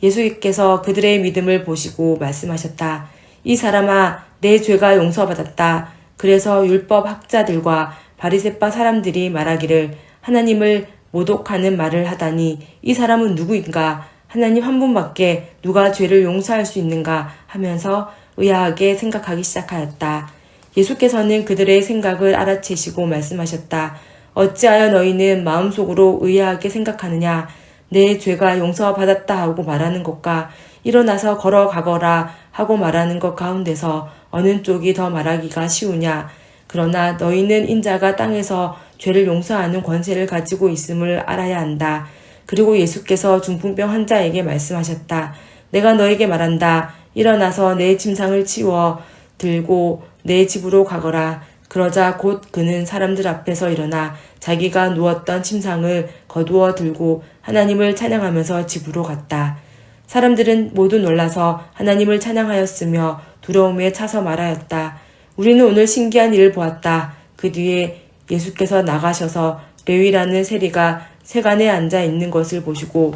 예수께서 그들의 믿음을 보시고 말씀하셨다. 이 사람아, 내 죄가 용서받았다. 그래서 율법 학자들과 바리새파 사람들이 말하기를 하나님을 모독하는 말을 하다니 이 사람은 누구인가? 하나님 한 분밖에 누가 죄를 용서할 수 있는가 하면서 의아하게 생각하기 시작하였다. 예수께서는 그들의 생각을 알아채시고 말씀하셨다. 어찌하여 너희는 마음속으로 의아하게 생각하느냐? 내 죄가 용서받았다 하고 말하는 것과 일어나서 걸어가거라 하고 말하는 것 가운데서 어느 쪽이 더 말하기가 쉬우냐? 그러나 너희는 인자가 땅에서 죄를 용서하는 권세를 가지고 있음을 알아야 한다. 그리고 예수께서 중풍병 환자에게 말씀하셨다. 내가 너에게 말한다. 일어나서 내 침상을 치워 들고 내 집으로 가거라. 그러자 곧 그는 사람들 앞에서 일어나 자기가 누웠던 침상을 거두어 들고 하나님을 찬양하면서 집으로 갔다. 사람들은 모두 놀라서 하나님을 찬양하였으며 두려움에 차서 말하였다. 우리는 오늘 신기한 일을 보았다. 그 뒤에 예수께서 나가셔서 레위라는 세리가 세간에 앉아 있는 것을 보시고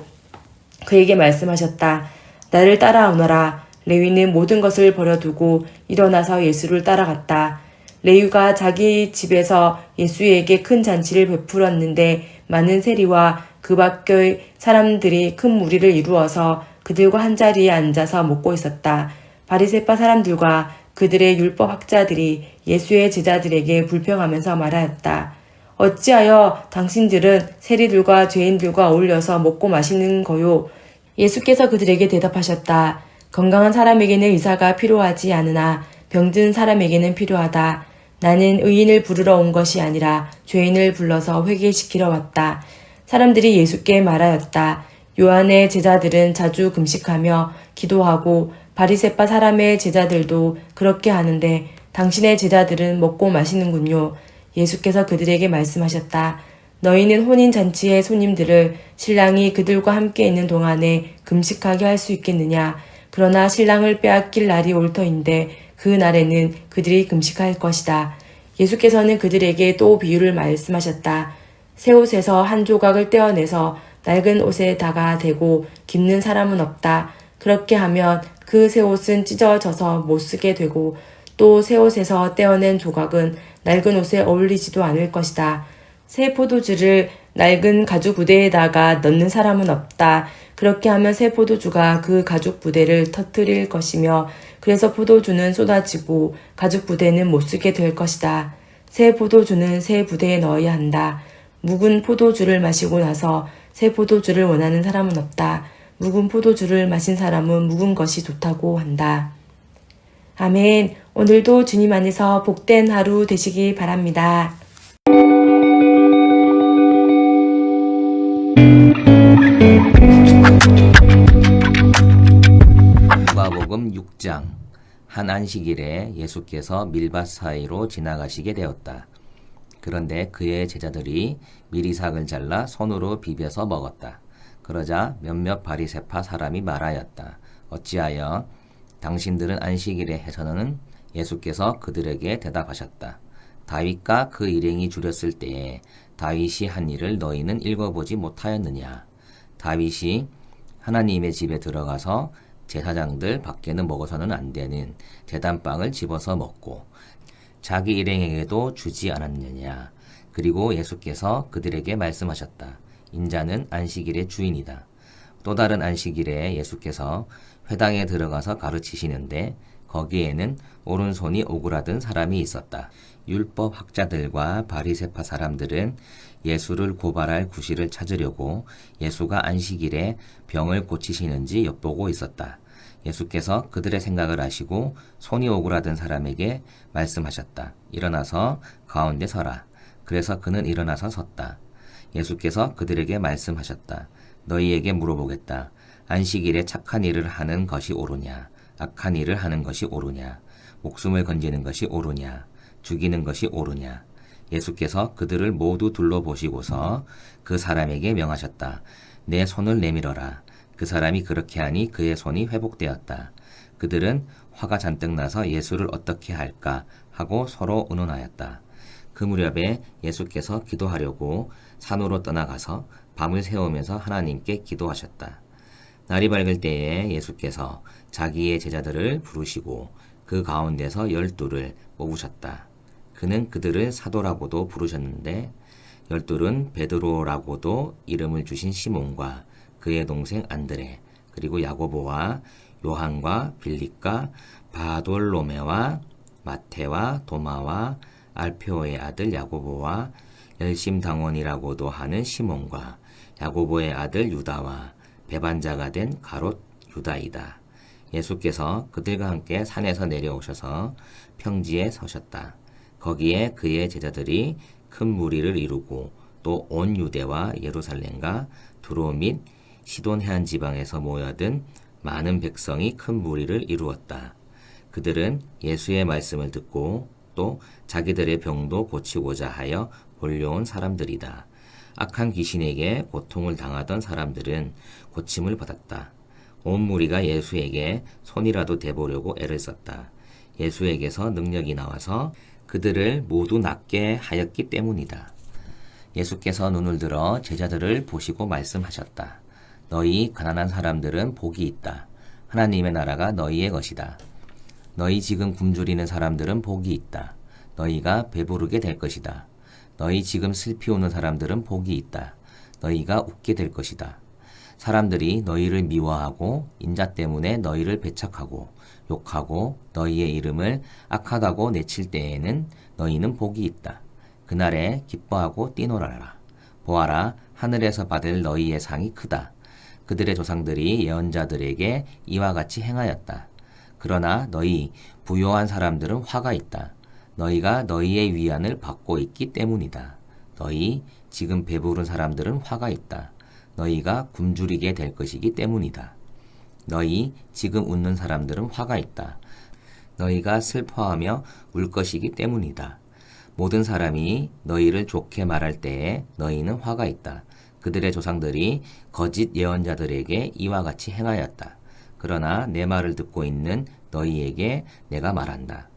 그에게 말씀하셨다. 나를 따라오너라. 레위는 모든 것을 버려두고 일어나서 예수를 따라갔다. 레위가 자기 집에서 예수에게 큰 잔치를 베풀었는데 많은 세리와 그 밖의 사람들이 큰 무리를 이루어서 그들과 한자리에 앉아서 먹고 있었다. 바리새파 사람들과 그들의 율법 학자들이 예수의 제자들에게 불평하면서 말하였다. 어찌하여 당신들은 세리들과 죄인들과 어울려서 먹고 마시는 거요? 예수께서 그들에게 대답하셨다. 건강한 사람에게는 의사가 필요하지 않으나 병든 사람에게는 필요하다. 나는 의인을 부르러 온 것이 아니라 죄인을 불러서 회개시키러 왔다. 사람들이 예수께 말하였다. 요한의 제자들은 자주 금식하며 기도하고 바리새파 사람의 제자들도 그렇게 하는데 당신의 제자들은 먹고 마시는군요. 예수께서 그들에게 말씀하셨다. 너희는 혼인잔치의 손님들을 신랑이 그들과 함께 있는 동안에 금식하게 할 수 있겠느냐. 그러나 신랑을 빼앗길 날이 올 터인데 그 날에는 그들이 금식할 것이다. 예수께서는 그들에게 또 비유를 말씀하셨다. 새 옷에서 한 조각을 떼어내서 낡은 옷에다가 대고 깁는 사람은 없다. 그렇게 하면 그 새 옷은 찢어져서 못 쓰게 되고 또 새 옷에서 떼어낸 조각은 낡은 옷에 어울리지도 않을 것이다. 새 포도주를 낡은 가죽 부대에다가 넣는 사람은 없다. 그렇게 하면 새 포도주가 그 가죽 부대를 터뜨릴 것이며 그래서 포도주는 쏟아지고 가죽 부대는 못 쓰게 될 것이다. 새 포도주는 새 부대에 넣어야 한다. 묵은 포도주를 마시고 나서 새 포도주를 원하는 사람은 없다. 묵은 포도주를 마신 사람은 묵은 것이 좋다고 한다. 아멘. 오늘도 주님 안에서 복된 하루 되시기 바랍니다. 누가복음 6장. 한 안식일에 예수께서 밀밭 사이로 지나가시게 되었다. 그런데 그의 제자들이 미리삭을 잘라 손으로 비벼서 먹었다. 그러자 몇몇 바리새파 사람이 말하였다. 어찌하여 당신들은 안식일에 해서는? 예수께서 그들에게 대답하셨다. 다윗과 그 일행이 줄였을 때에 다윗이 한 일을 너희는 읽어보지 못하였느냐? 다윗이 하나님의 집에 들어가서 제사장들 밖에는 먹어서는 안 되는 제단빵을 집어서 먹고 자기 일행에게도 주지 않았느냐. 그리고 예수께서 그들에게 말씀하셨다. 인자는 안식일의 주인이다. 또 다른 안식일에 예수께서 회당에 들어가서 가르치시는데 거기에는 오른손이 오그라든 사람이 있었다. 율법 학자들과 바리새파 사람들은 예수를 고발할 구실을 찾으려고 예수가 안식일에 병을 고치시는지 엿보고 있었다. 예수께서 그들의 생각을 아시고 손이 오그라든 사람에게 말씀하셨다. 일어나서 가운데 서라. 그래서 그는 일어나서 섰다. 예수께서 그들에게 말씀하셨다. 너희에게 물어보겠다. 안식일에 착한 일을 하는 것이 옳으냐? 악한 일을 하는 것이 옳으냐? 목숨을 건지는 것이 옳으냐? 죽이는 것이 옳으냐? 예수께서 그들을 모두 둘러보시고서 그 사람에게 명하셨다. 내 손을 내밀어라. 그 사람이 그렇게 하니 그의 손이 회복되었다. 그들은 화가 잔뜩 나서 예수를 어떻게 할까 하고 서로 의논하였다. 그 무렵에 예수께서 기도하려고 산으로 떠나가서 밤을 새우면서 하나님께 기도하셨다. 날이 밝을 때에 예수께서 자기의 제자들을 부르시고 그 가운데서 12를 뽑으셨다. 그는 그들을 사도라고도 부르셨는데 12은 베드로라고도 이름을 주신 시몬과 그의 동생 안드레, 그리고 야고보와 요한과 빌립과 바돌로메와 마테와 도마와 알페오의 아들 야고보와 열심당원이라고도 하는 시몬과 야고보의 아들 유다와 배반자가 된 가롯 유다이다. 예수께서 그들과 함께 산에서 내려오셔서 평지에 서셨다. 거기에 그의 제자들이 큰 무리를 이루고 또 온 유대와 예루살렘과 두로 및 시돈 해안 지방에서 모여든 많은 백성이 큰 무리를 이루었다. 그들은 예수의 말씀을 듣고 또 자기들의 병도 고치고자 하여 몰려온 사람들이다. 악한 귀신에게 고통을 당하던 사람들은 고침을 받았다. 온 무리가 예수에게 손이라도 대보려고 애를 썼다. 예수에게서 능력이 나와서 그들을 모두 낫게 하였기 때문이다. 예수께서 눈을 들어 제자들을 보시고 말씀하셨다. 너희 가난한 사람들은 복이 있다. 하나님의 나라가 너희의 것이다. 너희 지금 굶주리는 사람들은 복이 있다. 너희가 배부르게 될 것이다. 너희 지금 슬피 우는 사람들은 복이 있다. 너희가 웃게 될 것이다. 사람들이 너희를 미워하고 인자 때문에 너희를 배척하고 욕하고 너희의 이름을 악하다고 내칠 때에는 너희는 복이 있다. 그날에 기뻐하고 뛰놀아라. 보아라, 하늘에서 받을 너희의 상이 크다. 그들의 조상들이 예언자들에게 이와 같이 행하였다. 그러나 너희 부요한 사람들은 화가 있다. 너희가 너희의 위안을 받고 있기 때문이다. 너희 지금 배부른 사람들은 화가 있다. 너희가 굶주리게 될 것이기 때문이다. 너희 지금 웃는 사람들은 화가 있다. 너희가 슬퍼하며 울 것이기 때문이다. 모든 사람이 너희를 좋게 말할 때에 너희는 화가 있다. 그들의 조상들이 거짓 예언자들에게 이와 같이 행하였다. 그러나 내 말을 듣고 있는 너희에게 내가 말한다.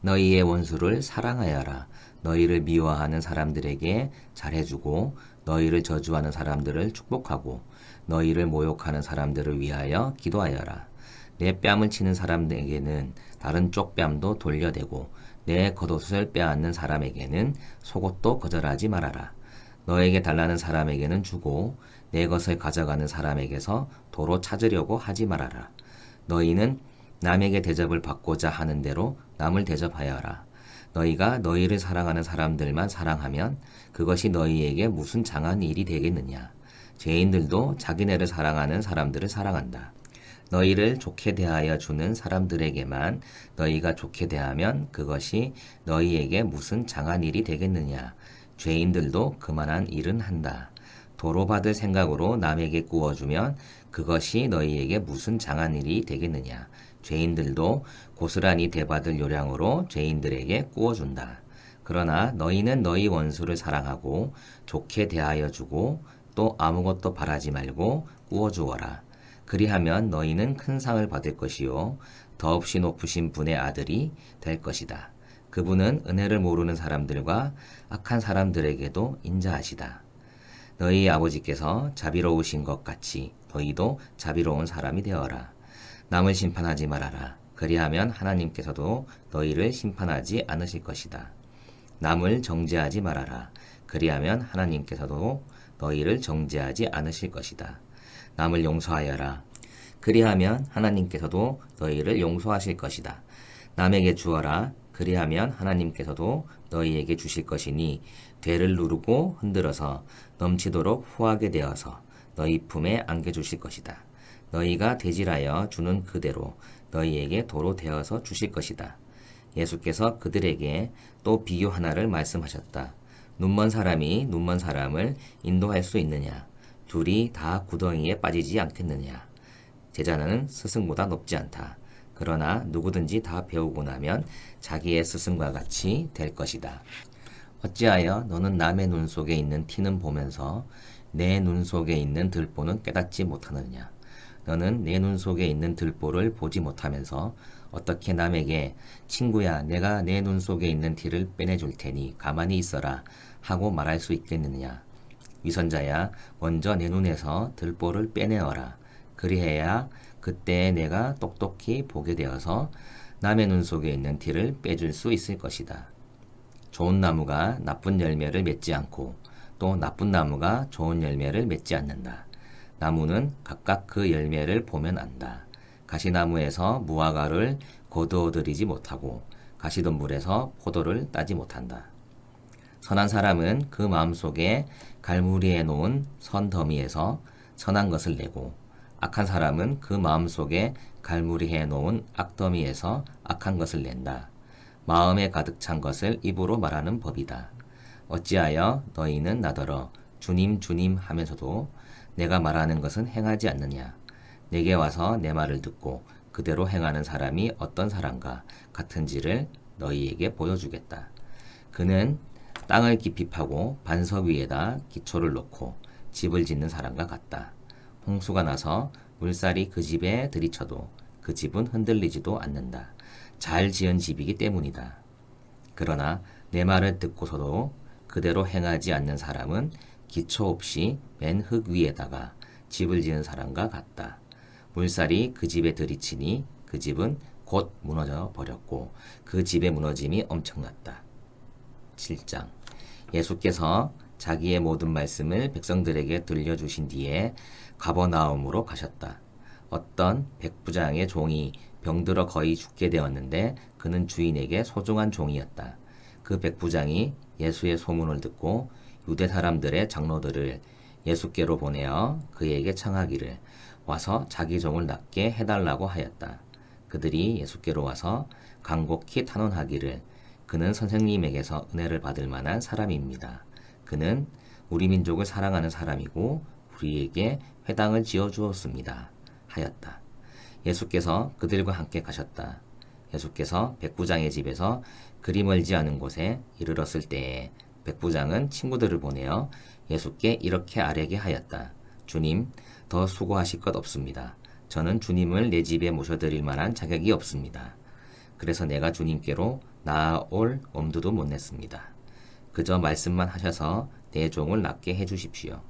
너희의 원수를 사랑하여라. 너희를 미워하는 사람들에게 잘해주고 너희를 저주하는 사람들을 축복하고 너희를 모욕하는 사람들을 위하여 기도하여라. 내 뺨을 치는 사람에게는 다른 쪽 뺨도 돌려대고 내 겉옷을 빼앗는 사람에게는 속옷도 거절하지 말아라. 너에게 달라는 사람에게는 주고 내 것을 가져가는 사람에게서 도로 찾으려고 하지 말아라. 너희는 남에게 대접을 받고자 하는 대로 남을 대접하여라. 너희가 너희를 사랑하는 사람들만 사랑하면 그것이 너희에게 무슨 장한 일이 되겠느냐. 죄인들도 자기네를 사랑하는 사람들을 사랑한다. 너희를 좋게 대하여 주는 사람들에게만 너희가 좋게 대하면 그것이 너희에게 무슨 장한 일이 되겠느냐. 죄인들도 그만한 일은 한다. 도로 받을 생각으로 남에게 구워주면 그것이 너희에게 무슨 장한 일이 되겠느냐. 죄인들도 고스란히 대받을 요량으로 죄인들에게 구워준다. 그러나 너희는 너희 원수를 사랑하고 좋게 대하여 주고 또 아무것도 바라지 말고 구워주어라. 그리하면 너희는 큰 상을 받을 것이요 더없이 높으신 분의 아들이 될 것이다. 그분은 은혜를 모르는 사람들과 악한 사람들에게도 인자하시다. 너희 아버지께서 자비로우신 것 같이 너희도 자비로운 사람이 되어라. 남을 심판하지 말아라. 그리하면 하나님께서도 너희를 심판하지 않으실 것이다. 남을 정죄하지 말아라. 그리하면 하나님께서도 너희를 정죄하지 않으실 것이다. 남을 용서하여라. 그리하면 하나님께서도 너희를 용서하실 것이다. 남에게 주어라. 그리하면 하나님께서도 너희에게 주실 것이니 되를 누르고 흔들어서 넘치도록 후하게 되어서 너희 품에 안겨주실 것이다. 너희가 되질하여 주는 그대로 너희에게 도로 되어서 주실 것이다. 예수께서 그들에게 또 비유 하나를 말씀하셨다. 눈먼 사람이 눈먼 사람을 인도할 수 있느냐? 둘이 다 구덩이에 빠지지 않겠느냐? 제자는 스승보다 높지 않다. 그러나 누구든지 다 배우고 나면 자기의 스승과 같이 될 것이다. 어찌하여 너는 남의 눈 속에 있는 티는 보면서 내 눈 속에 있는 들보는 깨닫지 못하느냐? 너는 내 눈 속에 있는 들보를 보지 못하면서 어떻게 남에게 친구야 내가 내 눈 속에 있는 티를 빼내줄 테니 가만히 있어라 하고 말할 수 있겠느냐? 위선자야 먼저 내 눈에서 들보를 빼내어라. 그리해야 그때 내가 똑똑히 보게 되어서 남의 눈 속에 있는 티를 빼줄 수 있을 것이다. 좋은 나무가 나쁜 열매를 맺지 않고 또 나쁜 나무가 좋은 열매를 맺지 않는다. 나무는 각각 그 열매를 보면 안다. 가시나무에서 무화과를 거두어들이지 못하고 가시덤불에서 포도를 따지 못한다. 선한 사람은 그 마음속에 갈무리해 놓은 선 더미에서 선한 것을 내고 악한 사람은 그 마음속에 갈무리해 놓은 악더미에서 악한 것을 낸다. 마음에 가득 찬 것을 입으로 말하는 법이다. 어찌하여 너희는 나더러 주님 주님 하면서도 내가 말하는 것은 행하지 않느냐? 내게 와서 내 말을 듣고 그대로 행하는 사람이 어떤 사람과 같은지를 너희에게 보여주겠다. 그는 땅을 깊이 파고 반석 위에다 기초를 놓고 집을 짓는 사람과 같다. 홍수가 나서 물살이 그 집에 들이쳐도 그 집은 흔들리지도 않는다. 잘 지은 집이기 때문이다. 그러나 내 말을 듣고서도 그대로 행하지 않는 사람은 기초 없이 맨 흙 위에다가 집을 지은 사람과 같다. 물살이 그 집에 들이치니 그 집은 곧 무너져 버렸고 그 집의 무너짐이 엄청났다. 7장. 예수께서 자기의 모든 말씀을 백성들에게 들려주신 뒤에 가버나움으로 가셨다. 어떤 백부장의 종이 병들어 거의 죽게 되었는데 그는 주인에게 소중한 종이었다. 그 백부장이 예수의 소문을 듣고 유대 사람들의 장로들을 예수께로 보내어 그에게 청하기를 와서 자기 종을 낫게 해달라고 하였다. 그들이 예수께로 와서 간곡히 탄원하기를 그는 선생님에게서 은혜를 받을 만한 사람입니다. 그는 우리 민족을 사랑하는 사람이고 우리에게 회당을 지어주었습니다. 하였다. 예수께서 그들과 함께 가셨다. 예수께서 백부장의 집에서 그리 멀지 않은 곳에 이르렀을 때에 백부장은 친구들을 보내어 예수께 이렇게 아뢰게 하였다. 주님, 더 수고하실 것 없습니다. 저는 주님을 내 집에 모셔드릴 만한 자격이 없습니다. 그래서 내가 주님께로 나아올 엄두도 못 냈습니다. 그저 말씀만 하셔서 내 종을 낫게 해주십시오.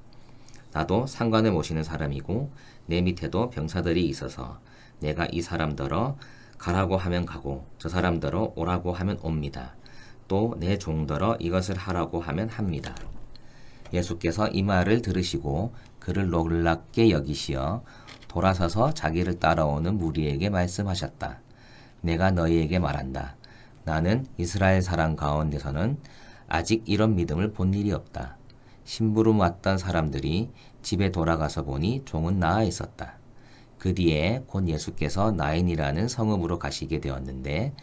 나도 상관을 모시는 사람이고 내 밑에도 병사들이 있어서 내가 이 사람더러 가라고 하면 가고 저 사람더러 오라고 하면 옵니다. 또 내 종더러 이것을 하라고 하면 합니다. 예수께서 이 말을 들으시고 그를 놀랍게 여기시어 돌아서서 자기를 따라오는 무리에게 말씀하셨다. 내가 너희에게 말한다. 나는 이스라엘 사람 가운데서는 아직 이런 믿음을 본 일이 없다. 심부름 왔던 사람들이 집에 돌아가서 보니 종은 나아 있었다. 그 뒤에 곧 예수께서 나인이라는 성읍으로 가시게 되었는데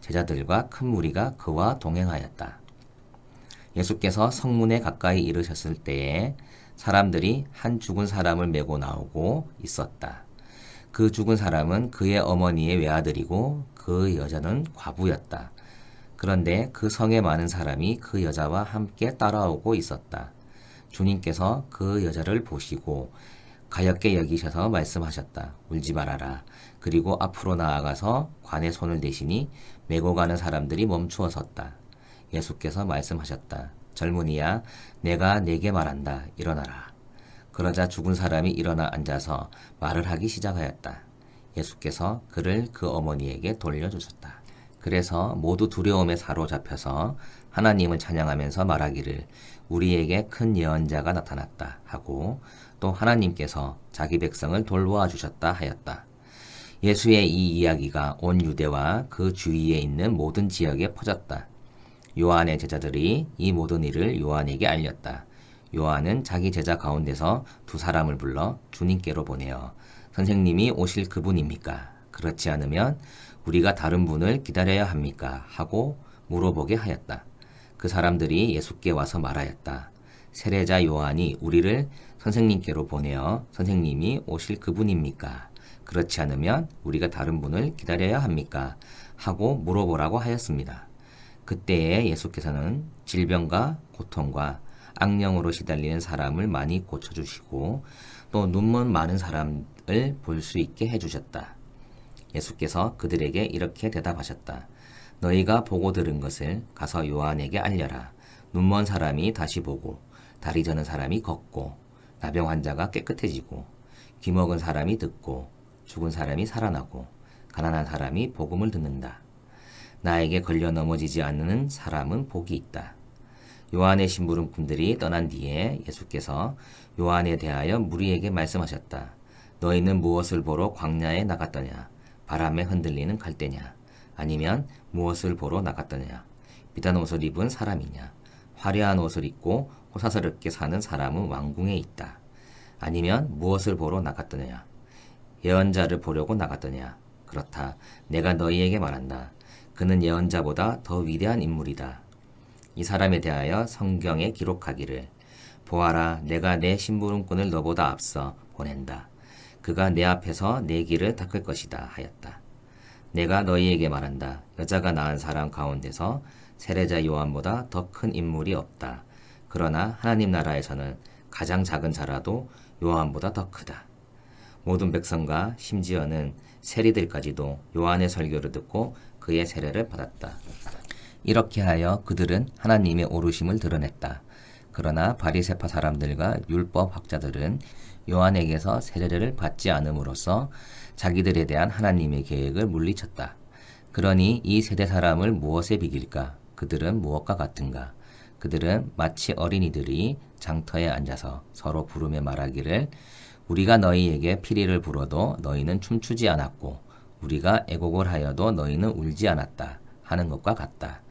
제자들과 큰 무리가 그와 동행하였다. 예수께서 성문에 가까이 이르셨을 때에 사람들이 한 죽은 사람을 메고 나오고 있었다. 그 죽은 사람은 그의 어머니의 외아들이고 그 여자는 과부였다. 그런데 그 성에 많은 사람이 그 여자와 함께 따라오고 있었다. 주님께서 그 여자를 보시고 가엾게 여기셔서 말씀하셨다. 울지 말아라. 그리고 앞으로 나아가서 관에 손을 대시니 메고 가는 사람들이 멈추어 섰다. 예수께서 말씀하셨다. 젊은이야, 내가 네게 말한다. 일어나라. 그러자 죽은 사람이 일어나 앉아서 말을 하기 시작하였다. 예수께서 그를 그 어머니에게 돌려주셨다. 그래서 모두 두려움에 사로잡혀서 하나님을 찬양하면서 말하기를 우리에게 큰 예언자가 나타났다 하고 또 하나님께서 자기 백성을 돌보아 주셨다 하였다. 예수의 이 이야기가 온 유대와 그 주위에 있는 모든 지역에 퍼졌다. 요한의 제자들이 이 모든 일을 요한에게 알렸다. 요한은 자기 제자 가운데서 두 사람을 불러 주님께로 보내어 선생님이 오실 그분입니까? 그렇지 않으면 우리가 다른 분을 기다려야 합니까? 하고 물어보게 하였다. 그 사람들이 예수께 와서 말하였다. 세례자 요한이 우리를 선생님께로 보내어 선생님이 오실 그분입니까? 그렇지 않으면 우리가 다른 분을 기다려야 합니까? 하고 물어보라고 하였습니다. 그때에 예수께서는 질병과 고통과 악령으로 시달리는 사람을 많이 고쳐주시고 또 눈먼 많은 사람을 볼 수 있게 해주셨다. 예수께서 그들에게 이렇게 대답하셨다. 너희가 보고 들은 것을 가서 요한에게 알려라. 눈먼 사람이 다시 보고 다리 저는 사람이 걷고 나병 환자가 깨끗해지고 귀먹은 사람이 듣고 죽은 사람이 살아나고 가난한 사람이 복음을 듣는다. 나에게 걸려 넘어지지 않는 사람은 복이 있다. 요한의 심부름꾼들이 떠난 뒤에 예수께서 요한에 대하여 무리에게 말씀하셨다. 너희는 무엇을 보러 광야에 나갔더냐? 바람에 흔들리는 갈대냐? 아니면 무엇을 보러 나갔더냐? 비단 옷을 입은 사람이냐? 화려한 옷을 입고 호사스럽게 사는 사람은 왕궁에 있다. 아니면 무엇을 보러 나갔더냐? 예언자를 보려고 나갔더냐? 그렇다. 내가 너희에게 말한다. 그는 예언자보다 더 위대한 인물이다. 이 사람에 대하여 성경에 기록하기를 보아라, 내가 내 심부름꾼을 너보다 앞서 보낸다. 그가 내 앞에서 내 길을 닦을 것이다 하였다. 내가 너희에게 말한다. 여자가 낳은 사람 가운데서 세례자 요한보다 더 큰 인물이 없다. 그러나 하나님 나라에서는 가장 작은 자라도 요한보다 더 크다. 모든 백성과 심지어는 세리들까지도 요한의 설교를 듣고 그의 세례를 받았다. 이렇게 하여 그들은 하나님의 오르심을 드러냈다. 그러나 바리새파 사람들과 율법 학자들은 요한에게서 세례를 받지 않음으로써 자기들에 대한 하나님의 계획을 물리쳤다. 그러니 이 세대 사람을 무엇에 비길까? 그들은 무엇과 같은가? 그들은 마치 어린이들이 장터에 앉아서 서로 부르며 말하기를 우리가 너희에게 피리를 불어도 너희는 춤추지 않았고 우리가 애곡을 하여도 너희는 울지 않았다 하는 것과 같다.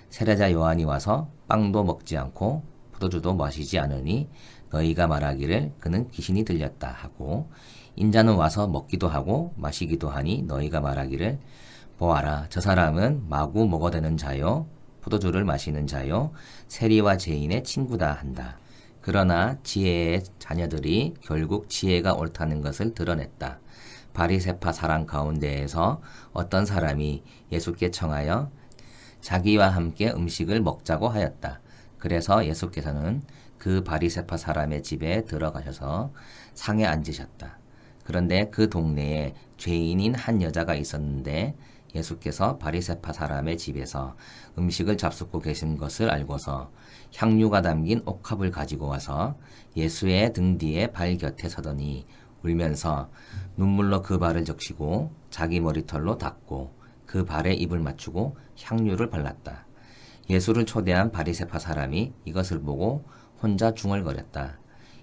세례자 요한이 와서 빵도 먹지 않고 포도주도 마시지 않으니 너희가 말하기를 그는 귀신이 들렸다 하고 인자는 와서 먹기도 하고 마시기도 하니 너희가 말하기를 보아라, 저 사람은 마구 먹어대는 자요 포도주를 마시는 자요 세리와 죄인의 친구다 한다. 그러나 지혜의 자녀들이 결국 지혜가 옳다는 것을 드러냈다. 바리새파 사람 가운데에서 어떤 사람이 예수께 청하여 자기와 함께 음식을 먹자고 하였다. 그래서 예수께서는 그 바리새파 사람의 집에 들어가셔서 상에 앉으셨다. 그런데 그 동네에 죄인인 한 여자가 있었는데 예수께서 바리새파 사람의 집에서 음식을 잡수고 계신 것을 알고서 향유가 담긴 옥합을 가지고 와서 예수의 등 뒤에 발 곁에 서더니 울면서 눈물로 그 발을 적시고 자기 머리털로 닦고 그 발에 입을 맞추고 향유를 발랐다. 예수를 초대한 바리새파 사람이 이것을 보고 혼자 중얼거렸다.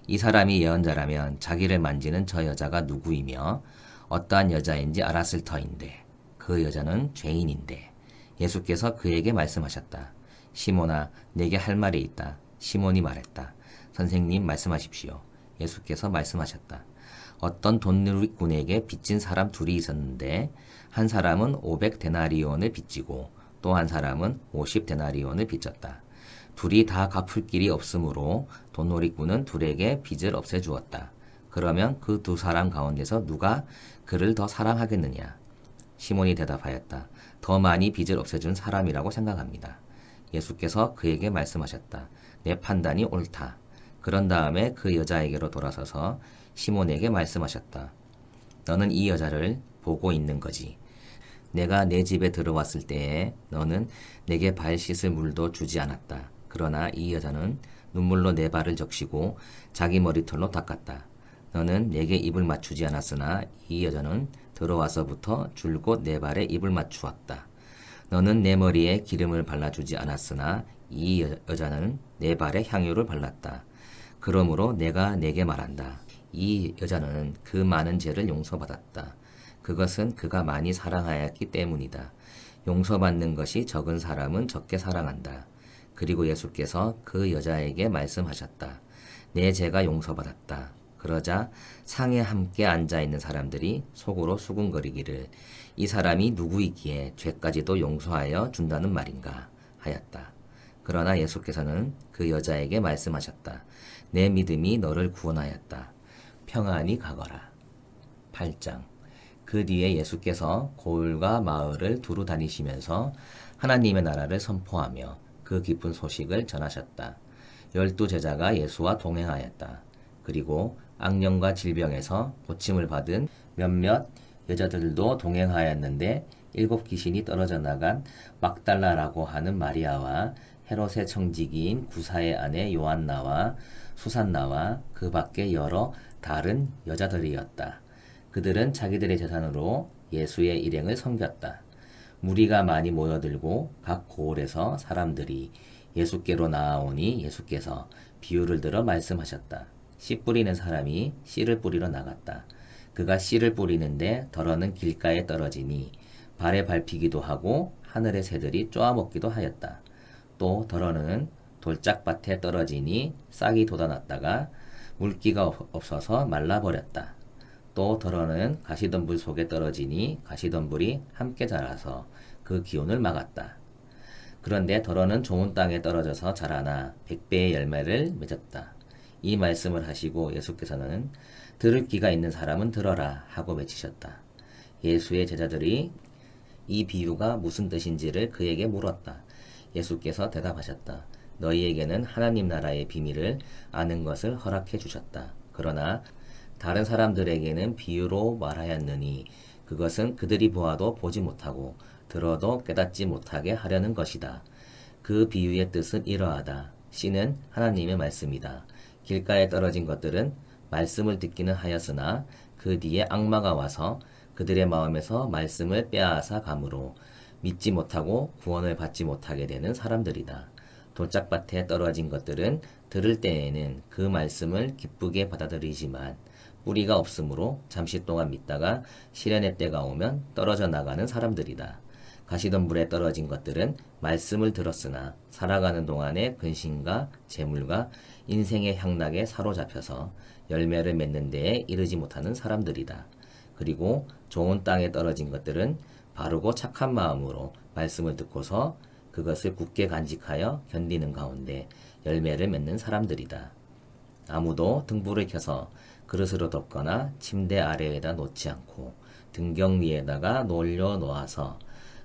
이 사람이 예언자라면 자기를 만지는 저 여자가 누구이며 어떠한 여자인지 알았을 터인데 그 여자는 죄인인데 예수께서 그에게 말씀하셨다. 시몬아, 내게 할 말이 있다. 시몬이 말했다. 선생님 말씀하십시오. 예수께서 말씀하셨다. 어떤 돈누리꾼에게 빚진 사람 둘이 있었는데 한 사람은 500데나리온을 빚지고 또 한 사람은 50데나리온을 빚졌다. 둘이 다 갚을 길이 없으므로 돈놀이꾼은 둘에게 빚을 없애주었다. 그러면 그 두 사람 가운데서 누가 그를 더 사랑하겠느냐? 시몬이 대답하였다. 더 많이 빚을 없애준 사람이라고 생각합니다. 예수께서 그에게 말씀하셨다. 내 판단이 옳다. 그런 다음에 그 여자에게로 돌아서서 시몬에게 말씀하셨다. 너는 이 여자를 보고 있는 거지. 내가 내 집에 들어왔을 때에 너는 내게 발 씻을 물도 주지 않았다. 그러나 이 여자는 눈물로 내 발을 적시고 자기 머리털로 닦았다. 너는 내게 입을 맞추지 않았으나 이 여자는 들어와서부터 줄곧 내 발에 입을 맞추었다. 너는 내 머리에 기름을 발라주지 않았으나 이 여자는 내 발에 향유를 발랐다. 그러므로 내가 내게 말한다. 이 여자는 그 많은 죄를 용서받았다. 그것은 그가 많이 사랑하였기 때문이다. 용서받는 것이 적은 사람은 적게 사랑한다. 그리고 예수께서 그 여자에게 말씀하셨다. 내 죄가 용서받았다. 그러자 상에 함께 앉아있는 사람들이 속으로 수군거리기를 이 사람이 누구이기에 죄까지도 용서하여 준다는 말인가 하였다. 그러나 예수께서는 그 여자에게 말씀하셨다. 내 믿음이 너를 구원하였다. 평안히 가거라. 8장. 그 뒤에 예수께서 고을과 마을을 두루 다니시면서 하나님의 나라를 선포하며 그 기쁜 소식을 전하셨다. 12제자가 예수와 동행하였다. 그리고 악령과 질병에서 고침을 받은 몇몇 여자들도 동행하였는데 7 귀신이 떨어져 나간 막달라라고 하는 마리아와 헤롯의 청지기인 구사의 아내 요한나와 수산나와 그 밖에 여러 다른 여자들이었다. 그들은 자기들의 재산으로 예수의 일행을 섬겼다. 무리가 많이 모여들고 각 고을에서 사람들이 예수께로 나아오니 예수께서 비유를 들어 말씀하셨다. 씨 뿌리는 사람이 씨를 뿌리러 나갔다. 그가 씨를 뿌리는데 덜어는 길가에 떨어지니 발에 밟히기도 하고 하늘의 새들이 쪼아먹기도 하였다. 또 덜어는 돌짝밭에 떨어지니 싹이 돋아났다가 물기가 없어서 말라버렸다. 또 덜어는 가시덤불 속에 떨어지니 가시덤불이 함께 자라서 그 기운을 막았다. 그런데 덜어는 좋은 땅에 떨어져서 자라나 100배의 열매를 맺었다. 이 말씀을 하시고 예수께서는 들을 귀가 있는 사람은 들어라 하고 외치셨다. 예수의 제자들이 이 비유가 무슨 뜻인지를 그에게 물었다. 예수께서 대답하셨다. 너희에게는 하나님 나라의 비밀을 아는 것을 허락해 주셨다. 그러나 다른 사람들에게는 비유로 말하였느니 그것은 그들이 보아도 보지 못하고 들어도 깨닫지 못하게 하려는 것이다. 그 비유의 뜻은 이러하다. 씨는 하나님의 말씀이다. 길가에 떨어진 것들은 말씀을 듣기는 하였으나 그 뒤에 악마가 와서 그들의 마음에서 말씀을 빼앗아 가므로 믿지 못하고 구원을 받지 못하게 되는 사람들이다. 돌짝밭에 떨어진 것들은 들을 때에는 그 말씀을 기쁘게 받아들이지만 뿌리가 없으므로 잠시 동안 믿다가 시련의 때가 오면 떨어져 나가는 사람들이다. 가시덤불에 떨어진 것들은 말씀을 들었으나 살아가는 동안에 근심과 재물과 인생의 향락에 사로잡혀서 열매를 맺는 데에 이르지 못하는 사람들이다. 그리고 좋은 땅에 떨어진 것들은 바르고 착한 마음으로 말씀을 듣고서 그것을 굳게 간직하여 견디는 가운데 열매를 맺는 사람들이다. 아무도 등불을 켜서 그릇으로 덮거나 침대 아래에다 놓지 않고 등경 위에다가 놀려 놓아서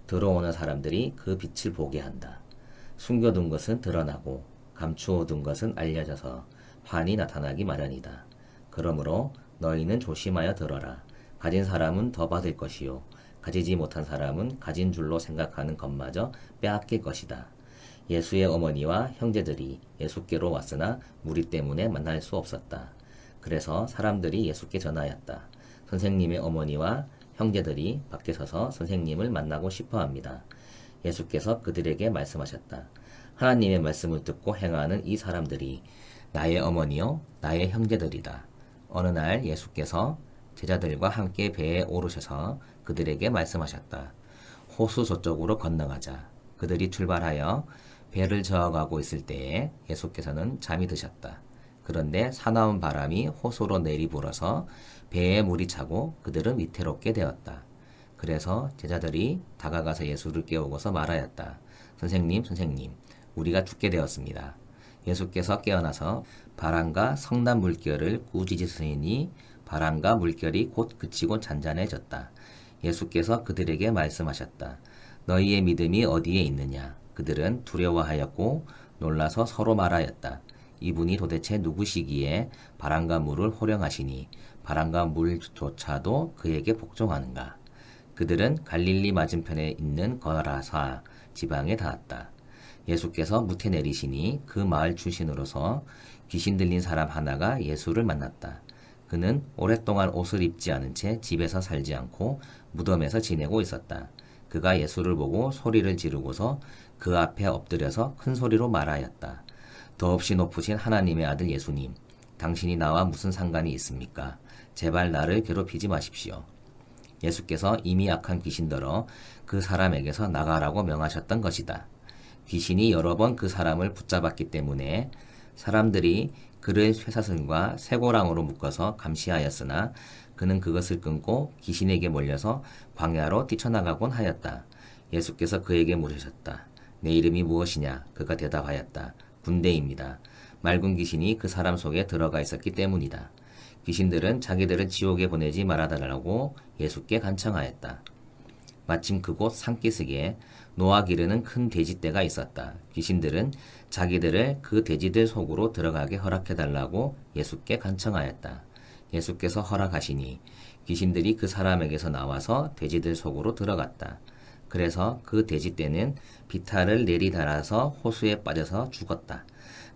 들어오는 사람들이 그 빛을 보게 한다. 숨겨둔 것은 드러나고 감추어둔 것은 알려져서 환이 나타나기 마련이다. 그러므로 너희는 조심하여 들어라. 가진 사람은 더 받을 것이요 가지지 못한 사람은 가진 줄로 생각하는 것마저 빼앗길 것이다. 예수의 어머니와 형제들이 예수께로 왔으나 무리 때문에 만날 수 없었다. 그래서 사람들이 예수께 전하였다. 선생님의 어머니와 형제들이 밖에 서서 선생님을 만나고 싶어 합니다. 예수께서 그들에게 말씀하셨다. 하나님의 말씀을 듣고 행하는 이 사람들이 나의 어머니요 나의 형제들이다. 어느 날 예수께서 제자들과 함께 배에 오르셔서 그들에게 말씀하셨다. 호수 저쪽으로 건너가자. 그들이 출발하여 배를 저어가고 있을 때에 예수께서는 잠이 드셨다. 그런데 사나운 바람이 호수로 내리불어서 배에 물이 차고 그들은 위태롭게 되었다. 그래서 제자들이 다가가서 예수를 깨우고서 말하였다. 선생님, 선생님, 우리가 죽게 되었습니다. 예수께서 깨어나서 바람과 성난 물결을 꾸짖으시니 바람과 물결이 곧 그치고 잔잔해졌다. 예수께서 그들에게 말씀하셨다. 너희의 믿음이 어디에 있느냐? 그들은 두려워하였고 놀라서 서로 말하였다. 이분이 도대체 누구시기에 바람과 물을 호령하시니 바람과 물조차도 그에게 복종하는가? 그들은 갈릴리 맞은편에 있는 거라사 지방에 닿았다. 예수께서 무태 내리시니 그 마을 출신으로서 귀신 들린 사람 하나가 예수를 만났다. 그는 오랫동안 옷을 입지 않은 채 집에서 살지 않고 무덤에서 지내고 있었다. 그가 예수를 보고 소리를 지르고서 그 앞에 엎드려서 큰 소리로 말하였다. 더없이 높으신 하나님의 아들 예수님, 당신이 나와 무슨 상관이 있습니까? 제발 나를 괴롭히지 마십시오. 예수께서 이미 악한 귀신들어 그 사람에게서 나가라고 명하셨던 것이다. 귀신이 여러 번 그 사람을 붙잡았기 때문에 사람들이 그를 쇠사슬과 쇠고랑으로 묶어서 감시하였으나 그는 그것을 끊고 귀신에게 몰려서 광야로 뛰쳐나가곤 하였다. 예수께서 그에게 물으셨다. 내 이름이 무엇이냐? 그가 대답하였다. 군대입니다. 맑은 귀신이 그 사람 속에 들어가 있었기 때문이다. 귀신들은 자기들을 지옥에 보내지 말아달라고 예수께 간청하였다. 마침 그곳 산기슭에 노아 기르는 큰 돼지떼가 있었다. 귀신들은 자기들을 그 돼지들 속으로 들어가게 허락해달라고 예수께 간청하였다. 예수께서 허락하시니 귀신들이 그 사람에게서 나와서 돼지들 속으로 들어갔다. 그래서 그 돼지떼는 비탈을 내리달아서 호수에 빠져서 죽었다.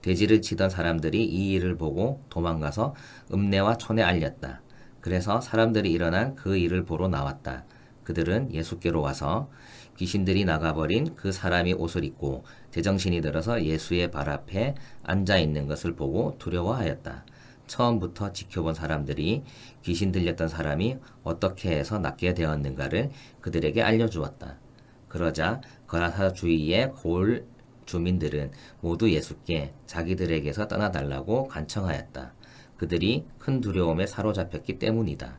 돼지를 치던 사람들이 이 일을 보고 도망가서 읍내와 촌에 알렸다. 그래서 사람들이 일어나 그 일을 보러 나왔다. 그들은 예수께로 와서 귀신들이 나가버린 그 사람이 옷을 입고 제정신이 들어서 예수의 발 앞에 앉아 있는 것을 보고 두려워하였다. 처음부터 지켜본 사람들이 귀신 들렸던 사람이 어떻게 해서 낫게 되었는가를 그들에게 알려주었다. 그러자 거라사 주위의 골 주민들은 모두 예수께 자기들에게서 떠나달라고 간청하였다. 그들이 큰 두려움에 사로잡혔기 때문이다.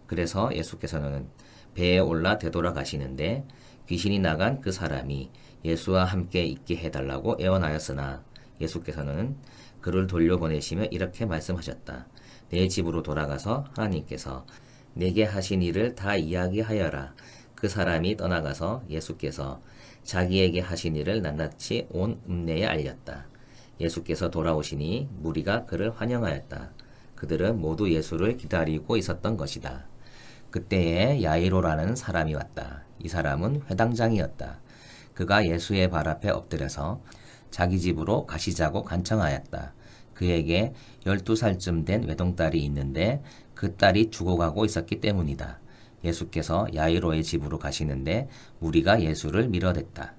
그래서 예수께서는 배에 올라 되돌아가시는데 귀신이 나간 그 사람이 예수와 함께 있게 해달라고 애원하였으나 예수께서는 그를 돌려보내시며 이렇게 말씀하셨다. 내 집으로 돌아가서 하나님께서 내게 하신 일을 다 이야기하여라. 그 사람이 떠나가서 예수께서 자기에게 하신 일을 낱낱이 온 읍내에 알렸다. 예수께서 돌아오시니 무리가 그를 환영하였다. 그들은 모두 예수를 기다리고 있었던 것이다. 그때에 야이로라는 사람이 왔다. 이 사람은 회당장이었다. 그가 예수의 발 앞에 엎드려서 자기 집으로 가시자고 간청하였다. 그에게 12살쯤 된 외동딸이 있는데 그 딸이 죽어가고 있었기 때문이다. 예수께서 야이로의 집으로 가시는데 무리가 예수를 밀어댔다.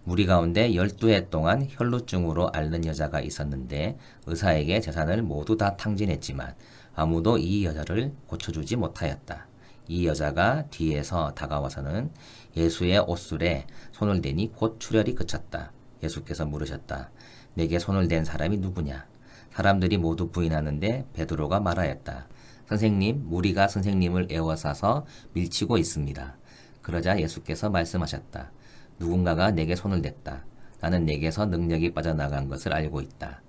무리 가운데 12해 동안 혈루증으로 앓는 여자가 있었는데 의사에게 재산을 모두 다 탕진했지만 아무도 이 여자를 고쳐주지 못하였다. 이 여자가 뒤에서 다가와서는 예수의 옷술에 손을 대니 곧 출혈이 그쳤다. 예수께서 물으셨다. 내게 손을 댄 사람이 누구냐? 사람들이 모두 부인하는데 베드로가 말하였다. 선생님, 무리가 선생님을 에워싸서 밀치고 있습니다. 그러자 예수께서 말씀하셨다. 누군가가 내게 손을 댔다. 나는 내게서 능력이 빠져나간 것을 알고 있다.